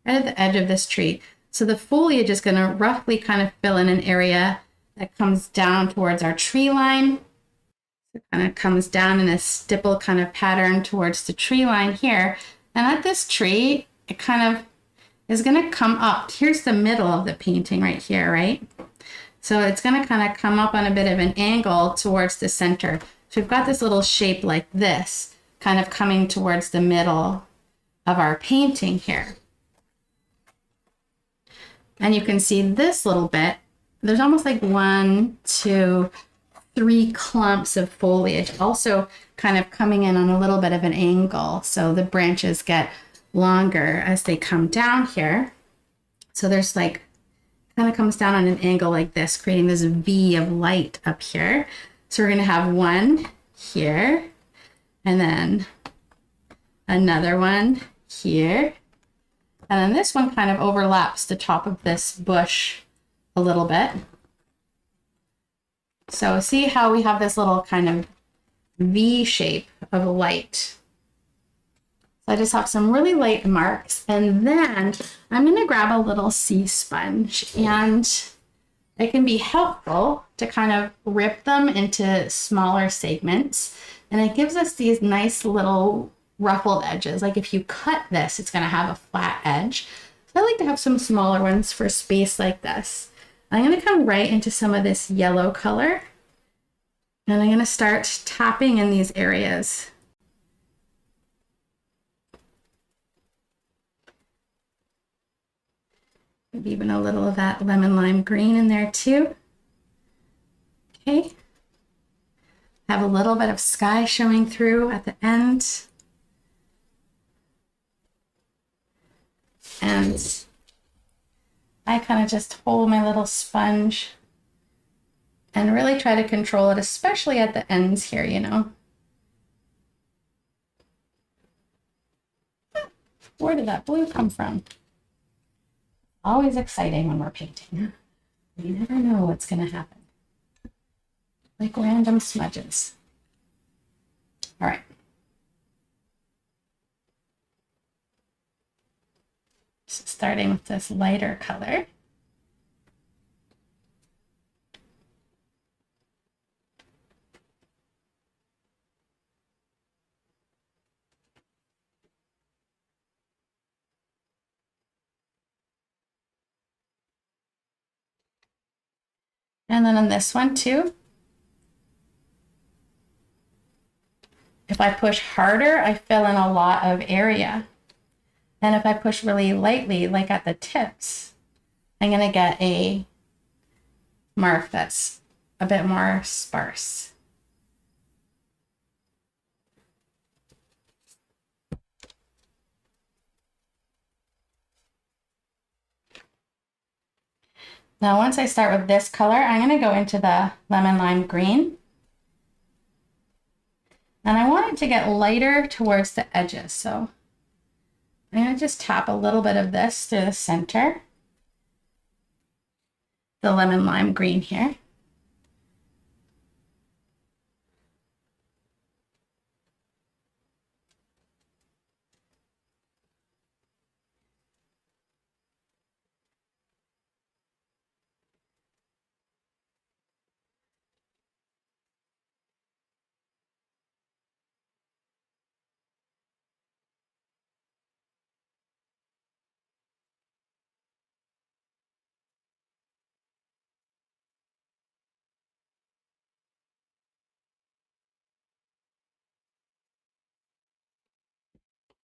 Speaker 1: right at the edge of this tree. So the foliage is going to roughly kind of fill in an area that comes down towards our tree line. It kind of comes down in a stipple kind of pattern towards the tree line here. And at this tree, it kind of is going to come up. Here's the middle of the painting right here, right? So it's going to kind of come up on a bit of an angle towards the center. So we've got this little shape like this, kind of coming towards the middle of our painting here. And you can see this little bit. There's almost like 1, 2, 3 clumps of foliage, also kind of coming in on a little bit of an angle. So the branches get longer as they come down here. So there's like, kind of comes down on an angle like this, creating this V of light up here. So we're going to have one here, and then another one here. And then this one kind of overlaps the top of this bush a little bit. So see how we have this little kind of V shape of light. So I just have some really light marks, and then I'm going to grab a little sea sponge, and it can be helpful to kind of rip them into smaller segments, and it gives us these nice little ruffled edges. Like if you cut this, it's going to have a flat edge. So I like to have some smaller ones for space like this. I'm going to come right into some of this yellow color, and I'm going to start tapping in these areas. Maybe even a little of that lemon lime green in there too. Okay. Have a little bit of sky showing through at the end. And I kind of just hold my little sponge and really try to control it, especially at the ends here, you know. Where did that blue come from? Always exciting when we're painting. You never know what's going to happen. Like random smudges. All right. So starting with this lighter color. And then on this one too. If I push harder, I fill in a lot of area. And if I push really lightly, like at the tips, I'm going to get a mark that's a bit more sparse. Now, once I start with this color, I'm going to go into the lemon lime green. And I want it to get lighter towards the edges. So I'm going to just tap a little bit of this through the center, the lemon lime green here.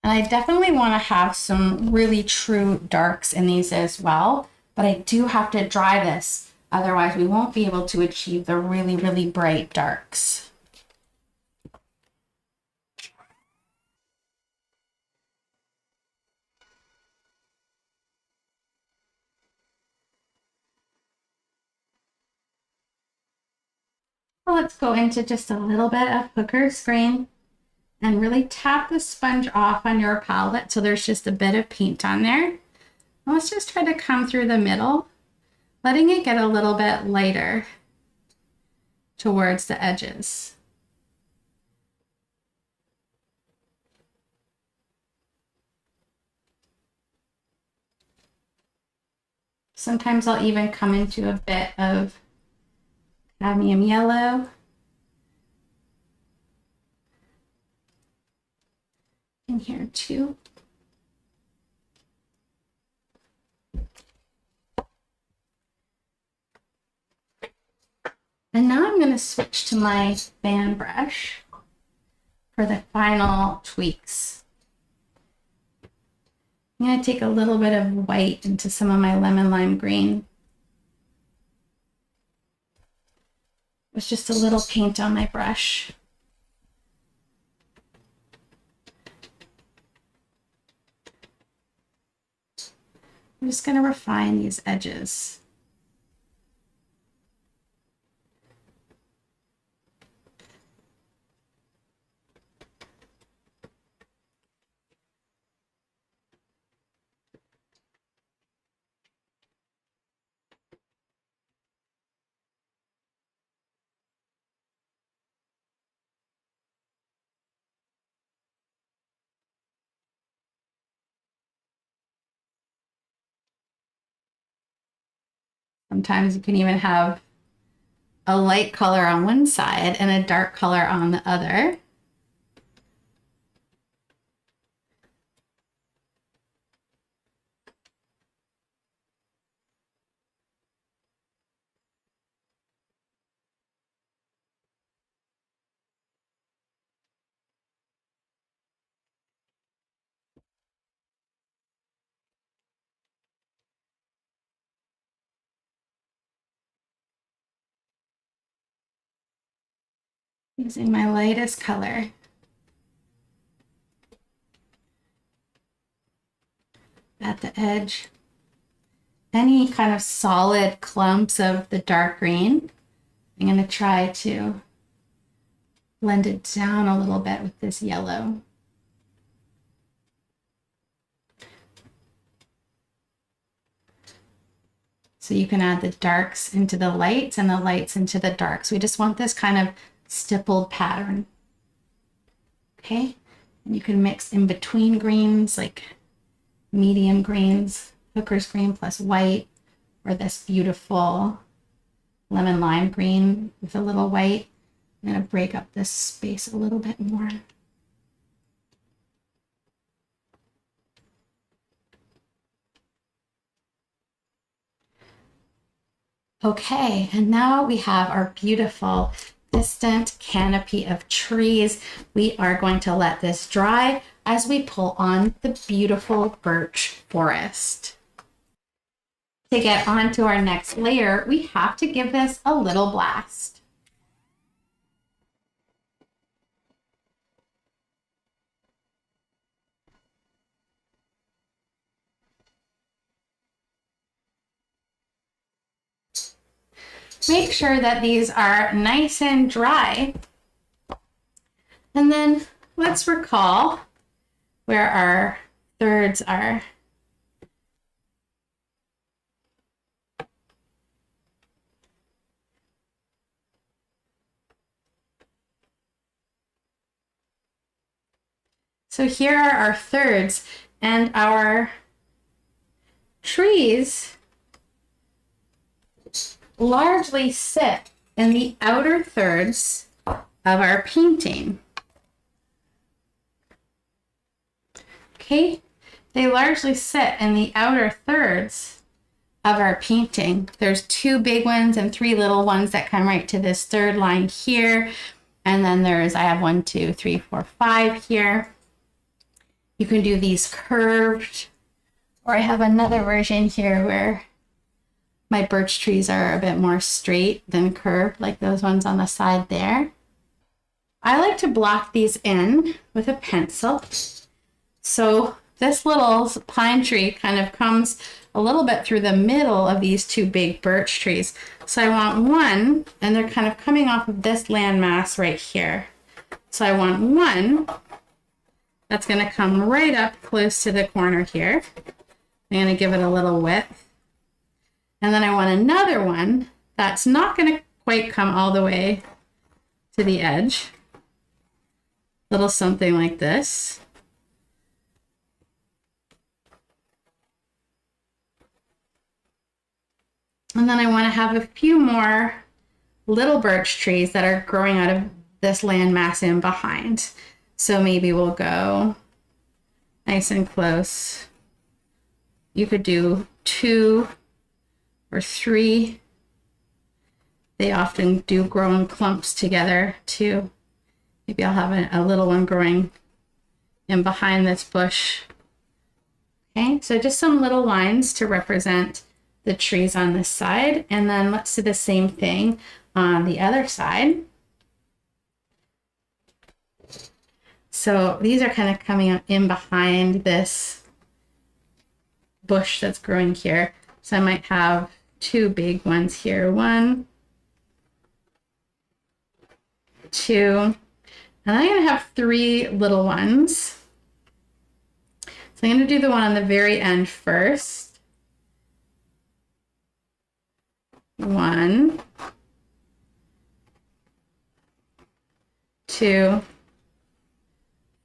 Speaker 1: And I definitely want to have some really true darks in these as well, but I do have to dry this. Otherwise, we won't be able to achieve the really, really bright darks. Well, let's go into just a little bit of Hooker's green and really tap the sponge off on your palette so there's just a bit of paint on there. And let's just try to come through the middle, letting it get a little bit lighter towards the edges. Sometimes I'll even come into a bit of cadmium yellow. here too. And now I'm going to switch to my fan brush for the final tweaks. I'm going to take a little bit of white into some of my lemon lime green. With just a little paint on my brush. I'm just going to refine these edges. Sometimes you can even have a light color on one side and a dark color on the other. Using my lightest color. At the edge. Any kind of solid clumps of the dark green, I'm going to try to blend it down a little bit with this yellow. So you can add the darks into the lights and the lights into the darks. We just want this kind of stippled pattern. Okay, and you can mix in between greens, like medium greens, hooker's green plus white, or this beautiful lemon lime green with a little white. I'm going to break up this space a little bit more. Okay, and now we have our beautiful distant canopy of trees. We are going to let this dry as we pull on the beautiful birch forest. To get onto our next layer, we have to give this a little blast. Make sure that these are nice and dry. And then let's recall where our thirds are. So here are our thirds, and our trees largely sit in the outer thirds of our painting. Okay, they largely sit in the outer thirds of our painting. There's 2 big ones and 3 little ones that come right to this third line here. And then I have 1, 2, 3, 4, 5 here. You can do these curved, or I have another version here where my birch trees are a bit more straight than curved, like those ones on the side there. I like to block these in with a pencil. So this little pine tree kind of comes a little bit through the middle of these 2 big birch trees. So I want one, and they're kind of coming off of this landmass right here. So I want one that's going to come right up close to the corner here. I'm going to give it a little width. And then I want another one that's not going to quite come all the way to the edge. Little something like this. And then I want to have a few more little birch trees that are growing out of this landmass in behind. So maybe we'll go nice and close. You could do 2 or 3. They often do grow in clumps together too. Maybe I'll have a little one growing in behind this bush. Okay, so just some little lines to represent the trees on this side. And then let's do the same thing on the other side. So these are kind of coming in behind this bush that's growing here. So I might have 2 big ones here. 1, 2, and then I'm going to have 3 little ones. So I'm going to do the one on the very end first. 1, 2,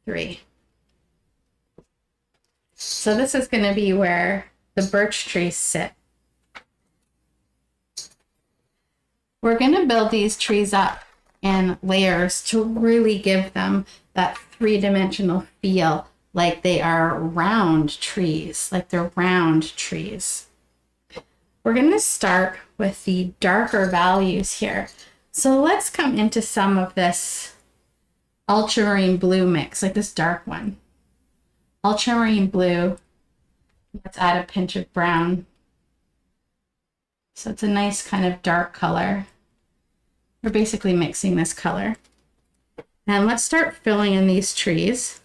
Speaker 1: 3. So this is going to be where the birch trees sit. We're going to build these trees up in layers to really give them that 3-dimensional feel, like they are round trees, like they're round trees. We're going to start with the darker values here. So let's come into some of this ultramarine blue mix, like this dark one. Ultramarine blue. Let's add a pinch of brown. So it's a nice kind of dark color. We're basically mixing this color. And let's start filling in these trees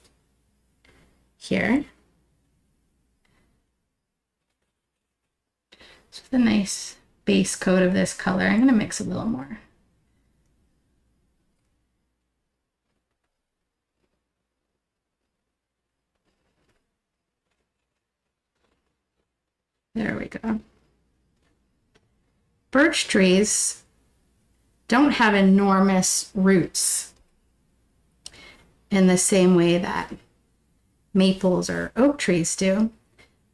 Speaker 1: here. Just a nice base coat of this color. I'm going to mix a little more. There we go. Birch trees don't have enormous roots in the same way that maples or oak trees do.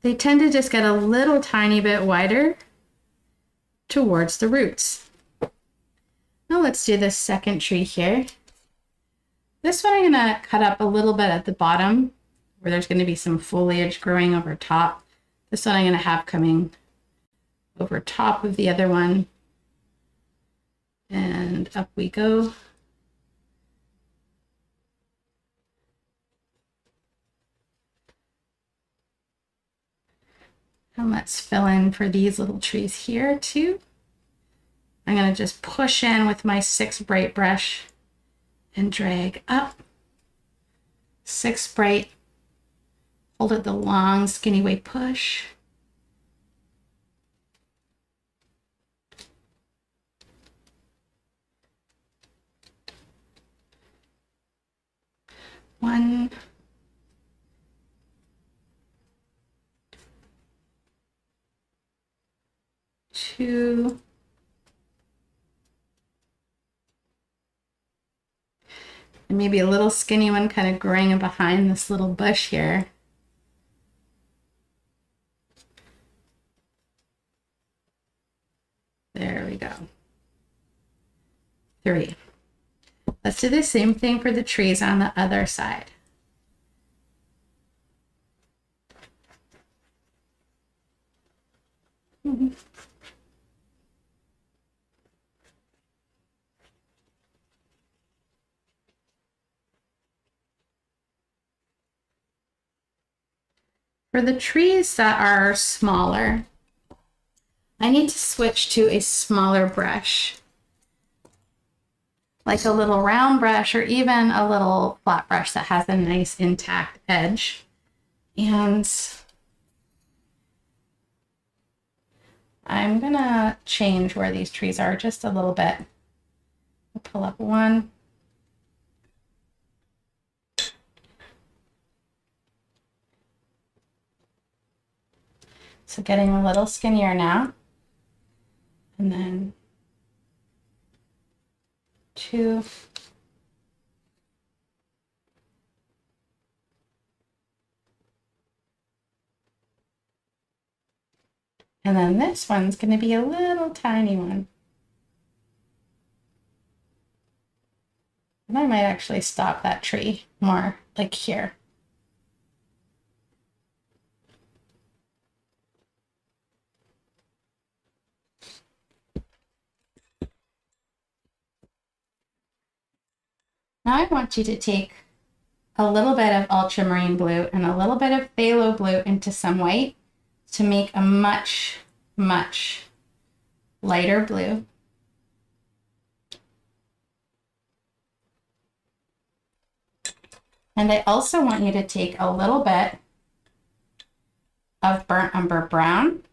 Speaker 1: They tend to just get a little tiny bit wider towards the roots. Now let's do this second tree here. This one I'm going to cut up a little bit at the bottom where there's going to be some foliage growing over top. This one I'm going to have coming over top of the other one. And up we go. And let's fill in for these little trees here too. I'm going to just push in with my 6 bright brush and drag up. 6 bright. Hold it the long, skinny way push. One. 2. And maybe a little skinny one kind of growing in behind this little bush here. There we go. 3. Let's do the same thing for the trees on the other side. For the trees that are smaller, I need to switch to a smaller brush, like a little round brush or even a little flat brush that has a nice intact edge. And I'm gonna change where these trees are just a little bit. I'll pull up one. So getting a little skinnier now. And then 2. And then this one's going to be a little tiny one. And I might actually stop that tree more like here. Now I want you to take a little bit of ultramarine blue and a little bit of phthalo blue into some white to make a much, much lighter blue. And I also want you to take a little bit of burnt umber brown.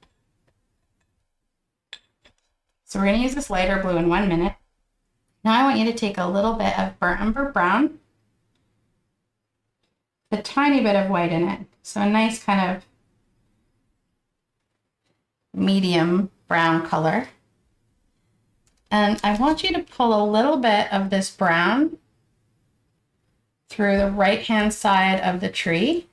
Speaker 1: So we're going to use this lighter blue in 1 minute. Now I want you to take a little bit of burnt umber brown, a tiny bit of white in it. So a nice kind of medium brown color. And I want you to pull a little bit of this brown through the right-hand side of the tree.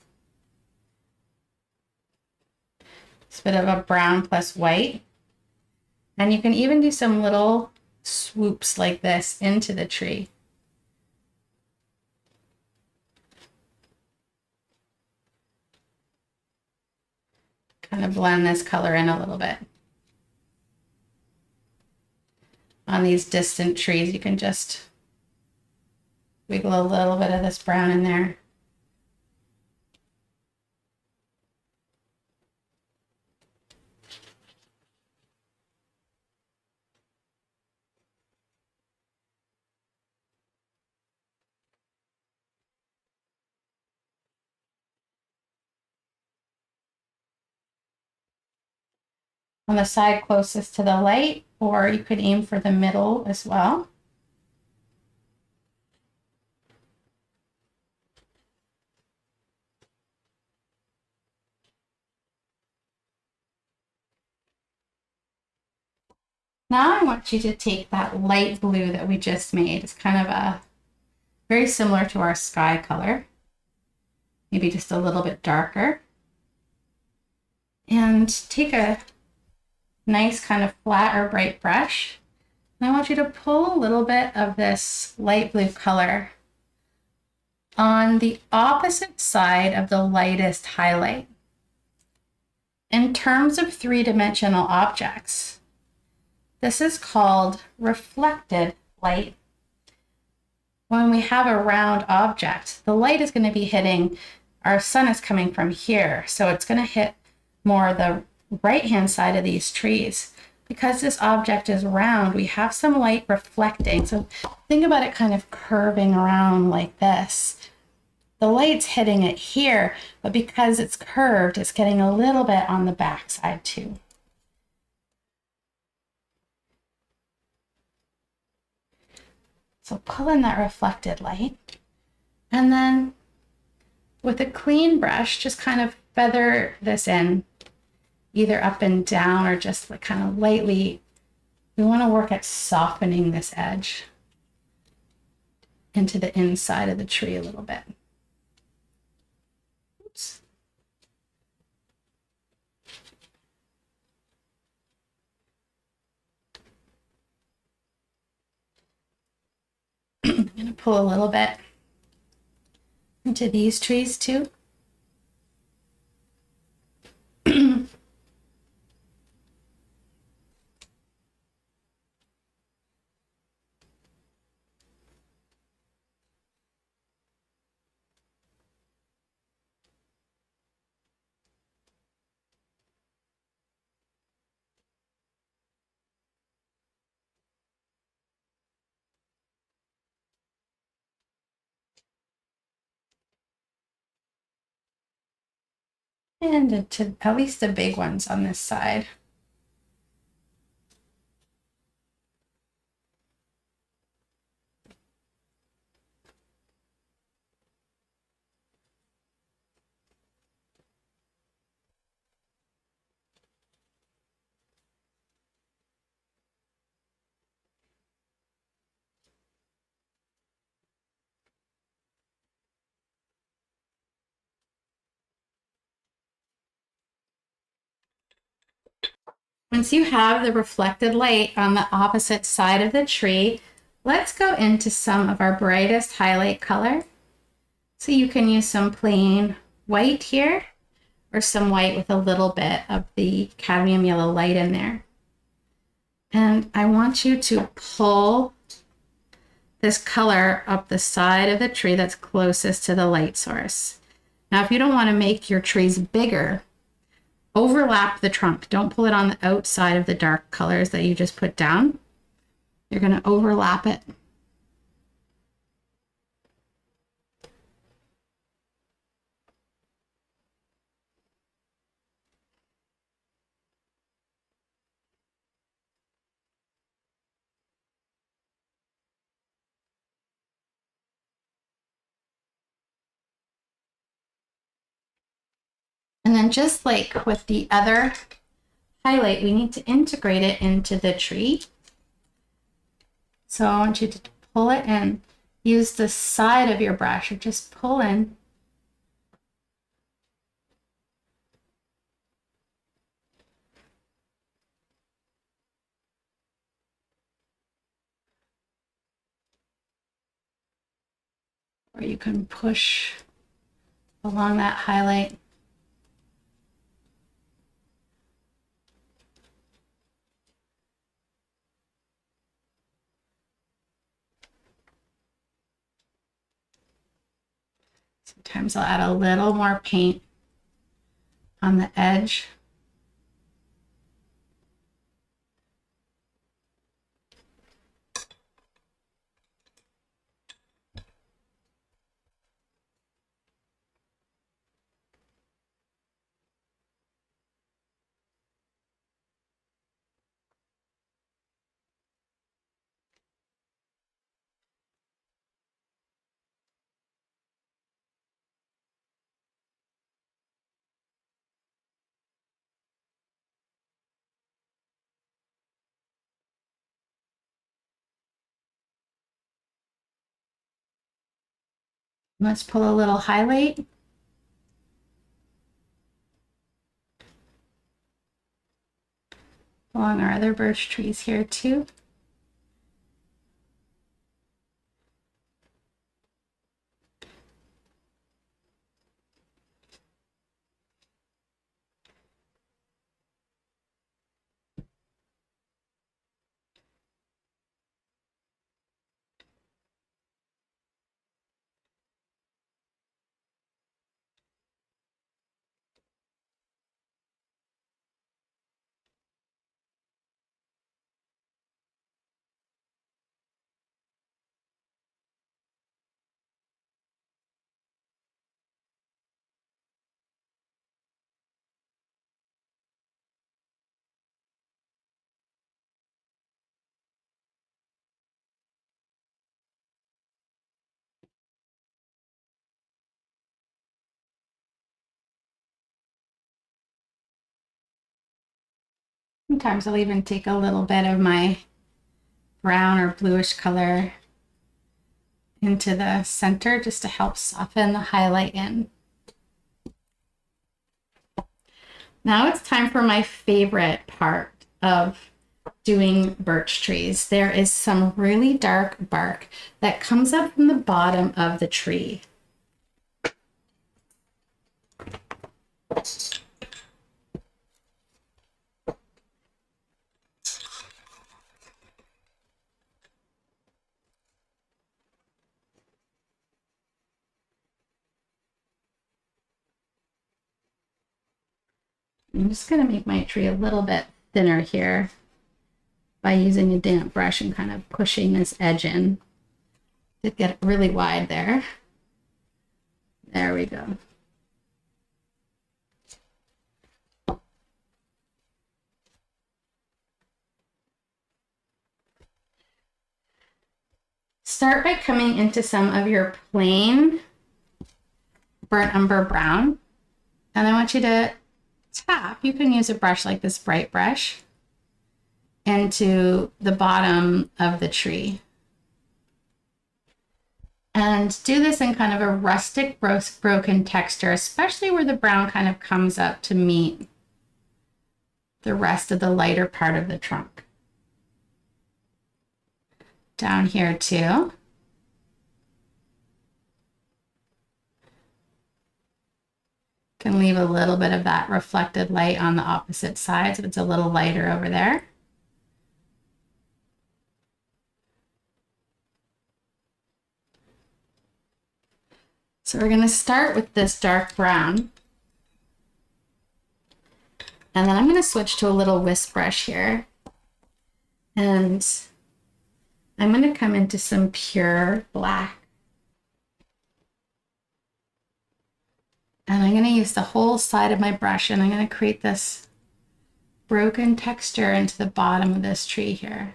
Speaker 1: It's a bit of a brown plus white. And you can even do some little swoops like this into the tree. Kind of blend this color in a little bit. On these distant trees, you can just wiggle a little bit of this brown in there. On the side closest to the light, or you could aim for the middle as well. Now I want you to take that light blue that we just made. It's kind of a very similar to our sky color, maybe just a little bit darker. And take a nice kind of flat or bright brush. And I want you to pull a little bit of this light blue color on the opposite side of the lightest highlight. In terms of three-dimensional objects, this is called reflected light. When we have a round object, the light is going to be hitting, our sun is coming from here, so it's going to hit more the right-hand side of these trees. Because this object is round, we have some light reflecting. So think about it kind of curving around like this. The light's hitting it here, but because it's curved, it's getting a little bit on the back side too. So pull in that reflected light, and then with a clean brush, just kind of feather this in, either up and down or just like kind of lightly. We want to work at softening this edge into the inside of the tree a little bit. Oops. I'm going to pull a little bit into these trees too. And to at least the big ones on this side. Once you have the reflected light on the opposite side of the tree, let's go into some of our brightest highlight color. So you can use some plain white here, or some white with a little bit of the cadmium yellow light in there. And I want you to pull this color up the side of the tree that's closest to the light source. Now, if you don't want to make your trees bigger, overlap the trunk. Don't pull it on the outside of the dark colors that you just put down. You're going to overlap it. And then just like with the other highlight, we need to integrate it into the tree. So I want you to pull it in. Use the side of your brush or just pull in. Or you can push along that highlight. Sometimes I'll add a little more paint on the edge. Let's pull a little highlight. Along our other birch trees here too. Sometimes I'll even take a little bit of my brown or bluish color into the center just to help soften the highlight in. Now it's time for my favorite part of doing birch trees. There is some really dark bark that comes up from the bottom of the tree. I'm just going to make my tree a little bit thinner here by using a damp brush and kind of pushing this edge in to get it really wide there. There we go. Start by coming into some of your plain burnt umber brown, and I want you to tap, you can use a brush like this bright brush, into the bottom of the tree. And do this in kind of a rustic broken texture, especially where the brown kind of comes up to meet the rest of the lighter part of the trunk. Down here too. Can leave a little bit of that reflected light on the opposite side, so it's a little lighter over there. So we're going to start with this dark brown. And then I'm going to switch to a little whisk brush here. And I'm going to come into some pure black. And I'm going to use the whole side of my brush, and I'm going to create this broken texture into the bottom of this tree here.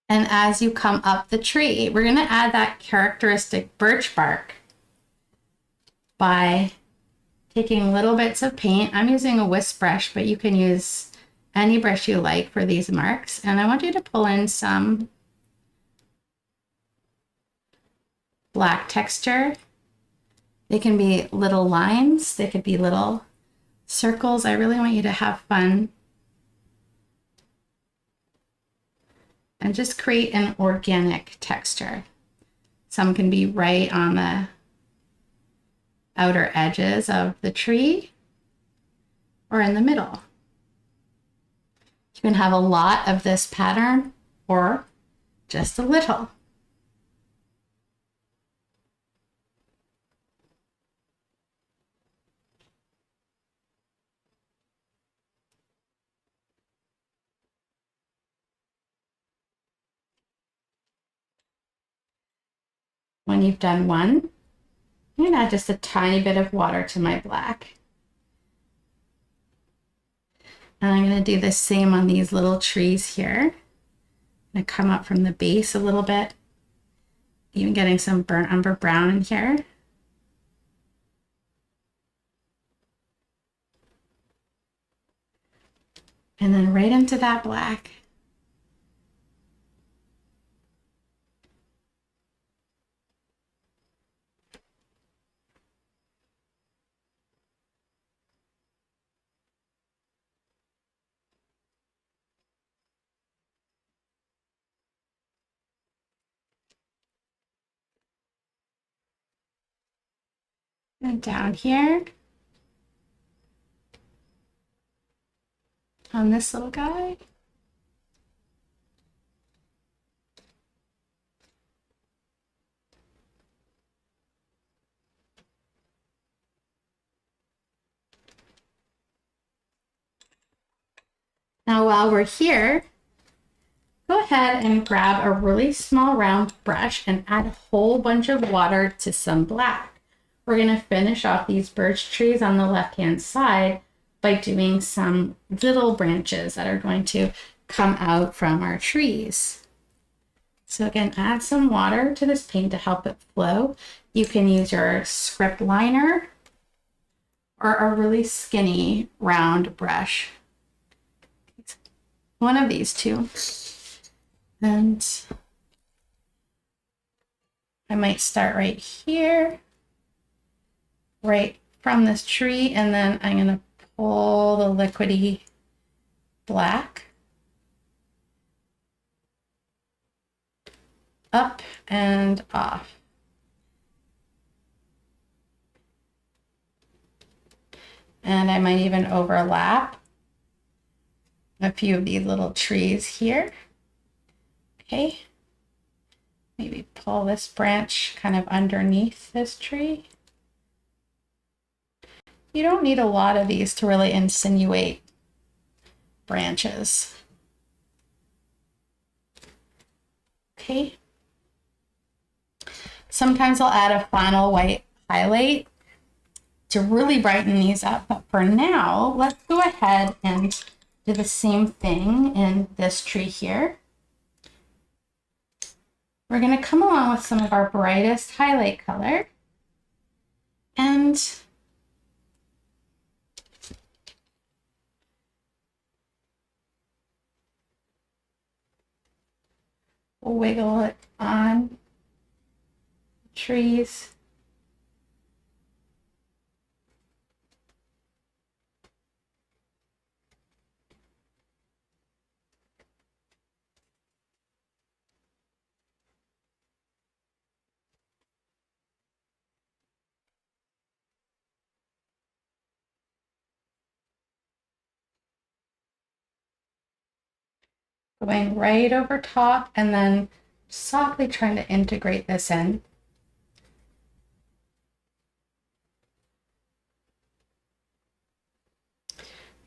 Speaker 1: And as you come up the tree, we're going to add that characteristic birch bark by taking little bits of paint. I'm using a whisk brush, but you can use any brush you like for these marks. And I want you to pull in some black texture. They can be little lines, they could be little circles. I really want you to have fun and just create an organic texture. Some can be right on the outer edges of the tree or in the middle. You can have a lot of this pattern or just a little. When you've done one, I'm going to add just a tiny bit of water to my black. And I'm going to do the same on these little trees here. I'm going to come up from the base a little bit, even getting some burnt umber brown in here. And then right into that black. And down here on this little guy. Now while we're here, go ahead and grab a really small round brush and add a whole bunch of water to some black. We're going to finish off these birch trees on the left-hand side by doing some little branches that are going to come out from our trees. So again, add some water to this paint to help it flow. You can use your script liner or a really skinny round brush. One of these two. And I might start right here, right from this tree, and then I'm going to pull the liquidy black up and off. And I might even overlap a few of these little trees here. Okay, maybe pull this branch kind of underneath this tree. You don't need a lot of these to really insinuate branches. Okay. Sometimes I'll add a final white highlight to really brighten these up, but for now, let's go ahead and do the same thing in this tree here. We're going to come along with some of our brightest highlight color and we'll wiggle it on trees. Going right over top and then softly trying to integrate this in.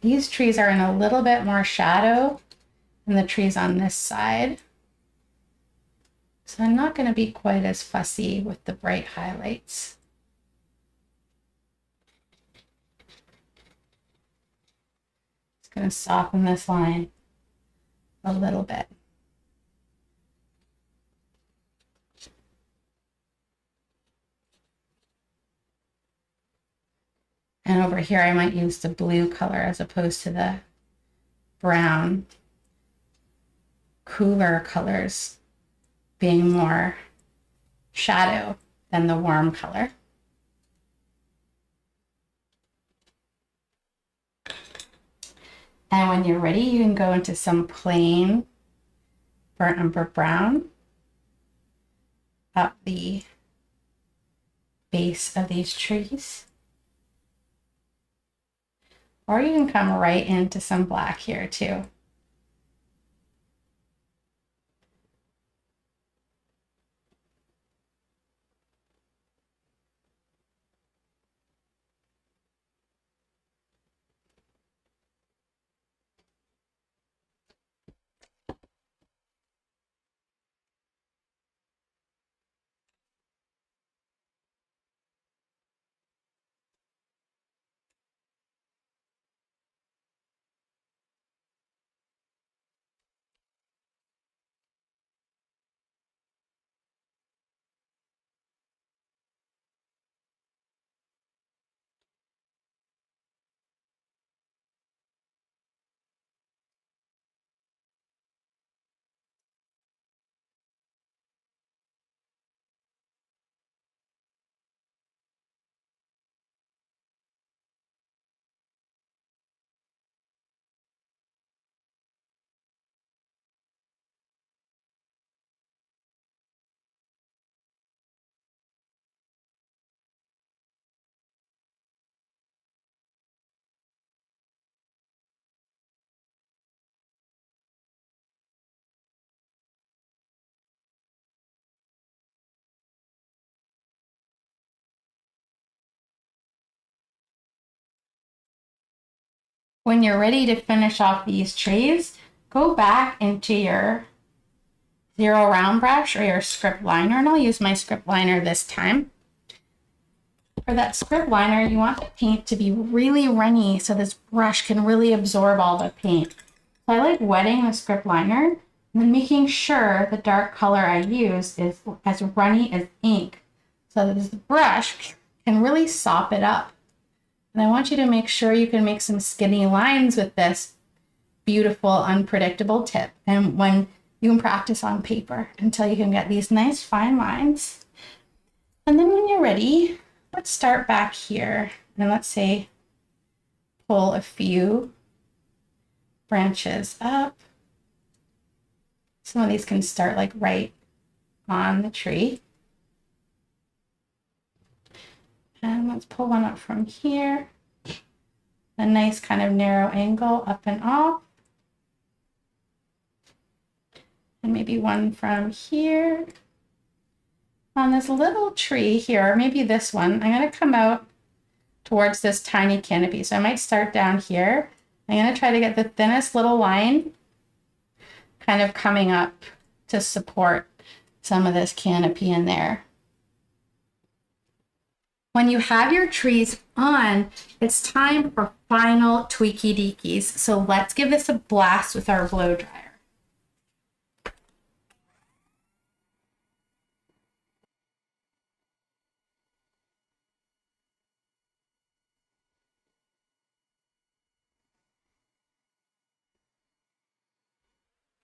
Speaker 1: These trees are in a little bit more shadow than the trees on this side. So I'm not going to be quite as fussy with the bright highlights. Just going to soften this line a little bit. And over here, I might use the blue color as opposed to the brown. Cooler colors being more shadow than the warm color. And when you're ready, you can go into some plain burnt umber brown up the base of these trees. Or you can come right into some black here too. When you're ready to finish off these trees, go back into your zero round brush or your script liner, and I'll use my script liner this time. For that script liner, you want the paint to be really runny so this brush can really absorb all the paint. So I like wetting the script liner and then making sure the dark color I use is as runny as ink so that this brush can really sop it up. And I want you to make sure you can make some skinny lines with this beautiful, unpredictable tip. And when you can practice on paper until you can get these nice fine lines. And then when you're ready, let's start back here. And let's say pull a few branches up. Some of these can start like right on the tree. And let's pull one up from here. A nice kind of narrow angle up and off. And maybe one from here. On this little tree here, or maybe this one, I'm going to come out towards this tiny canopy. So I might start down here. I'm going to try to get the thinnest little line kind of coming up to support some of this canopy in there. When you have your trees on, it's time for final tweaky deakies. So let's give this a blast with our blow dryer.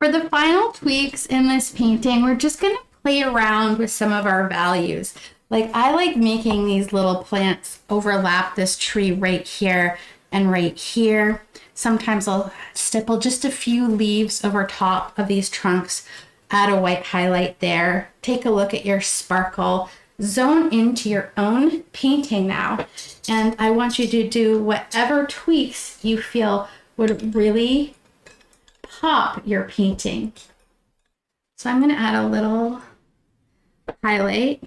Speaker 1: For the final tweaks in this painting, we're just going to play around with some of our values. Like I like making these little plants overlap this tree right here and right here. Sometimes I'll stipple just a few leaves over top of these trunks, add a white highlight there. Take a look at your sparkle. Zone into your own painting now. And I want you to do whatever tweaks you feel would really pop your painting. So I'm going to add a little highlight.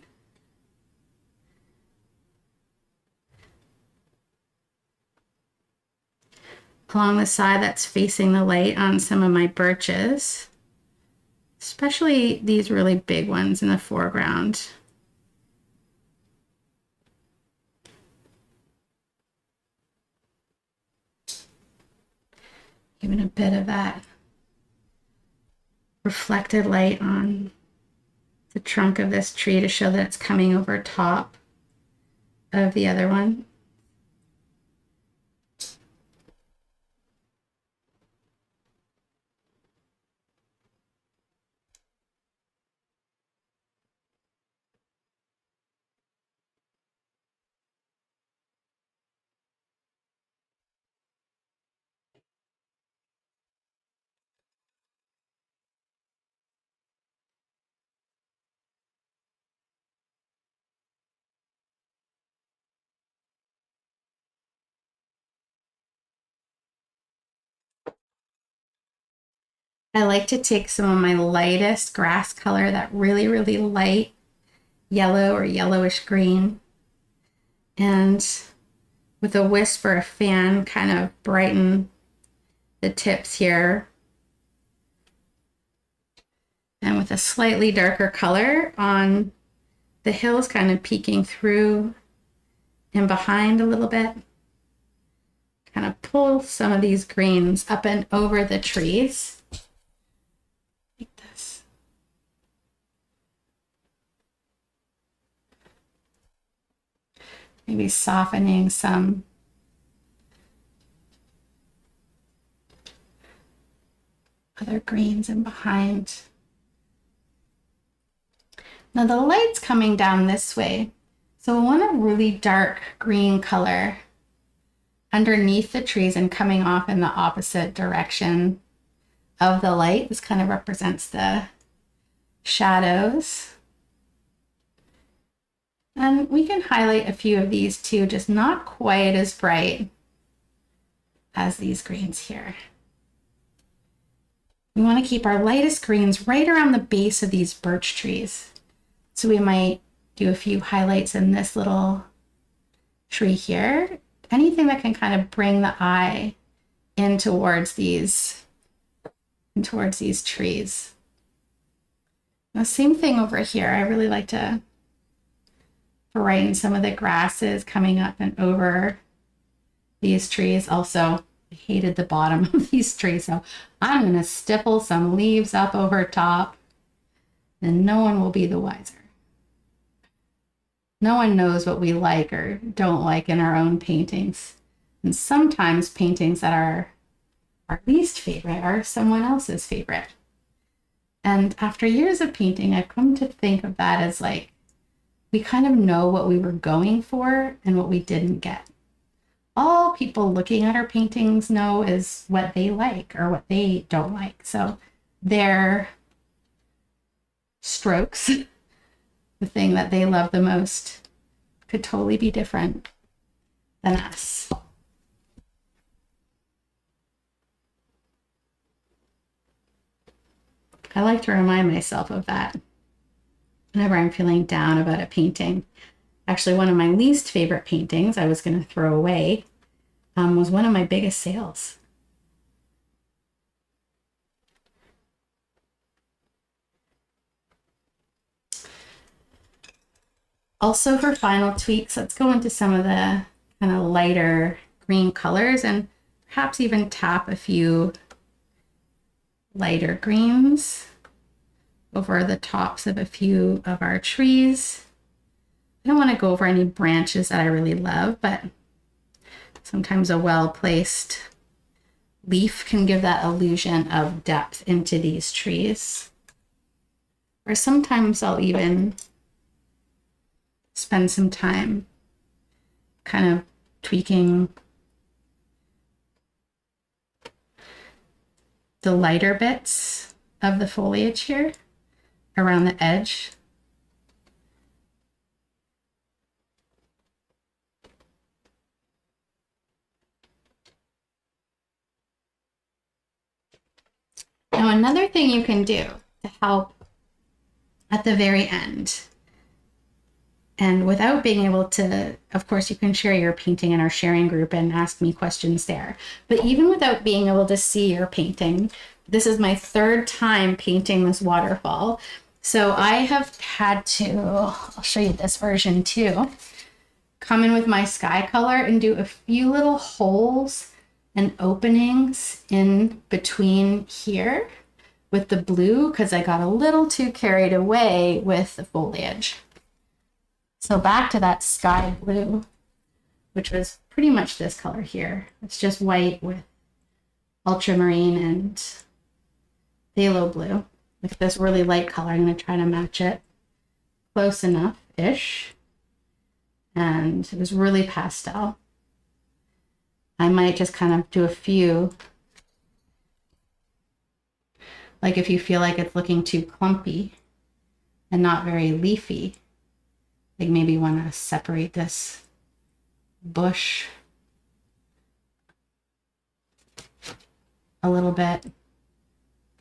Speaker 1: Along the side that's facing the light on some of my birches, especially these really big ones in the foreground. Giving a bit of that reflected light on the trunk of this tree to show that it's coming over top of the other one. I like to take some of my lightest grass color, that really, really light yellow or yellowish green, and with a wisp or a fan, kind of brighten the tips here. And with a slightly darker color on the hills, kind of peeking through and behind a little bit. Kind of pull some of these greens up and over the trees. Like this. Maybe softening some other greens in behind. Now the light's coming down this way, so we want a really dark green color underneath the trees and coming off in the opposite direction of the light. This kind of represents the shadows. And we can highlight a few of these too, just not quite as bright as these greens here. We want to keep our lightest greens right around the base of these birch trees. So we might do a few highlights in this little tree here. Anything that can kind of bring the eye in towards these trees. The same thing over here. I really like to brighten some of the grasses coming up and over these trees. Also, I hated the bottom of these trees, so I'm going to stipple some leaves up over top, and no one will be the wiser. No one knows what we like or don't like in our own paintings. And sometimes paintings that are our least favorite are someone else's favorite. And after years of painting, I've come to think of that as like, we kind of know what we were going for and what we didn't get. All people looking at our paintings know is what they like or what they don't like. So their strokes, the thing that they love the most, could totally be different than us. I like to remind myself of that whenever I'm feeling down about a painting. Actually, one of my least favorite paintings I was going to throw away was one of my biggest sales. Also, for final tweaks, let's go into some of the kind of lighter green colors and perhaps even tap a few lighter greens over the tops of a few of our trees. I don't want to go over any branches that I really love, but sometimes a well-placed leaf can give that illusion of depth into these trees. Or sometimes I'll even spend some time kind of tweaking the lighter bits of the foliage here around the edge. Now, another thing you can do to help at the very end, and without being able to, of course, you can share your painting in our sharing group and ask me questions there. But even without being able to see your painting, this is my third time painting this waterfall. So I have had to, I'll show you this version too, come in with my sky color and do a few little holes and openings in between here with the blue because I got a little too carried away with the foliage. So back to that sky blue, which was pretty much this color here. It's just white with ultramarine and phthalo blue. With this really light color, I'm going to try to match it close enough-ish. And it was really pastel. I might just kind of do a few. Like if you feel like it's looking too clumpy and not very leafy, like maybe you want to separate this bush a little bit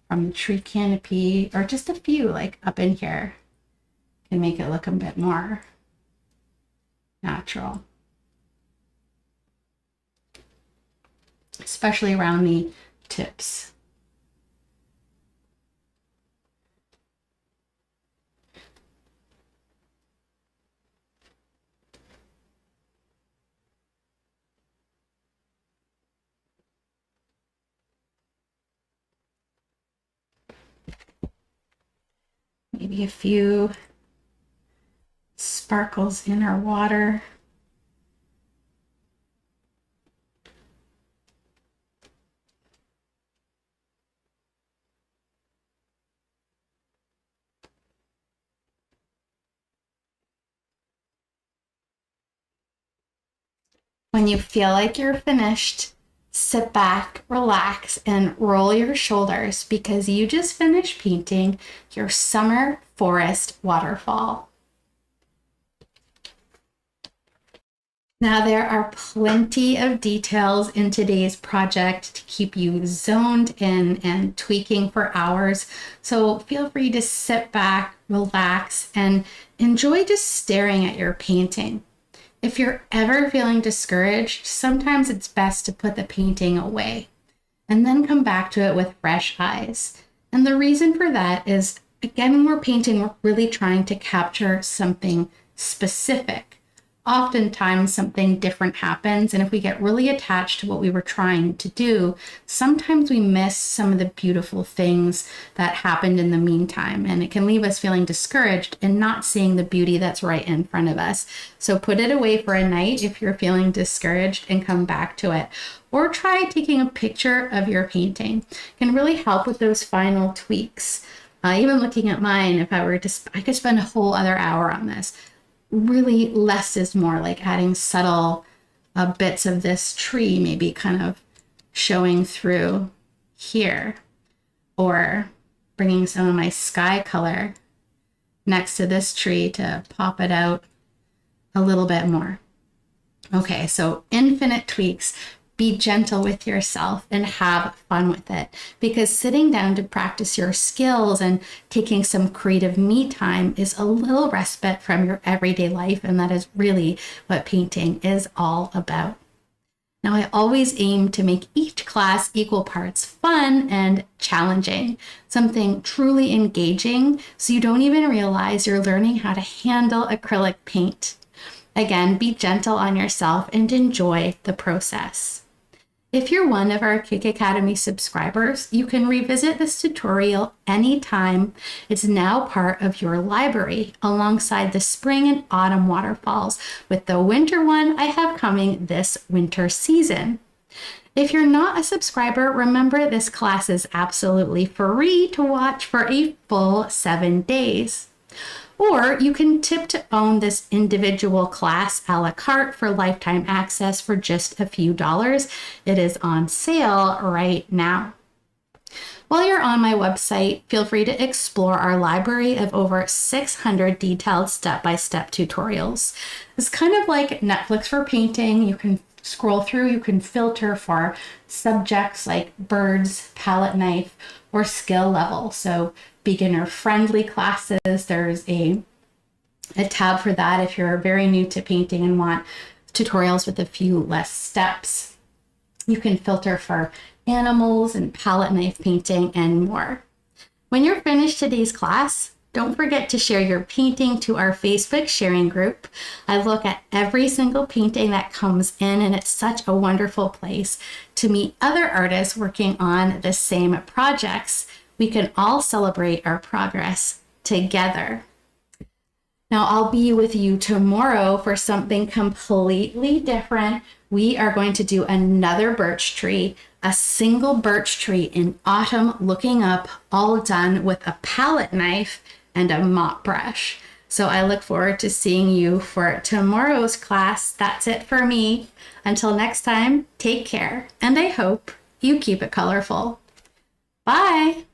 Speaker 1: from the tree canopy, or just a few like up in here can make it look a bit more natural, especially around the tips. Maybe a few sparkles in our water. When you feel like you're finished, sit back, relax, and roll your shoulders because you just finished painting your summer forest waterfall. Now, there are plenty of details in today's project to keep you zoned in and tweaking for hours. So feel free to sit back, relax, and enjoy just staring at your painting. If you're ever feeling discouraged, sometimes it's best to put the painting away and then come back to it with fresh eyes. And the reason for that is, again, when we're painting, we're really trying to capture something specific. Oftentimes something different happens, and if we get really attached to what we were trying to do, sometimes we miss some of the beautiful things that happened in the meantime, and it can leave us feeling discouraged and not seeing the beauty that's right in front of us. So put it away for a night if you're feeling discouraged and come back to it. Or try taking a picture of your painting. It can really help with those final tweaks. Even looking at mine, if I were to, I could spend a whole other hour on this. Really less is more, like adding subtle bits of this tree, maybe kind of showing through here, or bringing some of my sky color next to this tree to pop it out a little bit more. Okay, so infinite tweaks. Be gentle with yourself and have fun with it, because sitting down to practice your skills and taking some creative me time is a little respite from your everyday life, and that is really what painting is all about. Now, I always aim to make each class equal parts fun and challenging, something truly engaging, so you don't even realize you're learning how to handle acrylic paint. Again, be gentle on yourself and enjoy the process. If you're one of our Cake Academy subscribers, you can revisit this tutorial anytime. It's now part of your library alongside the spring and autumn waterfalls, with the winter one I have coming this winter season. If you're not a subscriber, remember this class is absolutely free to watch for a full 7 days. Or you can tip to own this individual class a la carte for lifetime access for just a few dollars. It is on sale right now. While you're on my website, feel free to explore our library of over 600 detailed step-by-step tutorials. It's kind of like Netflix for painting. You can scroll through, you can filter for subjects like birds, palette knife, or skill level. So beginner friendly classes, there's a tab for that if you're very new to painting and want tutorials with a few less steps. You can filter for animals and palette knife painting and more. When you're finished today's class, don't forget to share your painting to our Facebook sharing group. I look at every single painting that comes in, and it's such a wonderful place to meet other artists working on the same projects. We can all celebrate our progress together. Now, I'll be with you tomorrow for something completely different. We are going to do another birch tree, a single birch tree in autumn, looking up, all done with a palette knife and a mop brush. So I look forward to seeing you for tomorrow's class. That's it for me. Until next time, take care, and I hope you keep it colorful. Bye.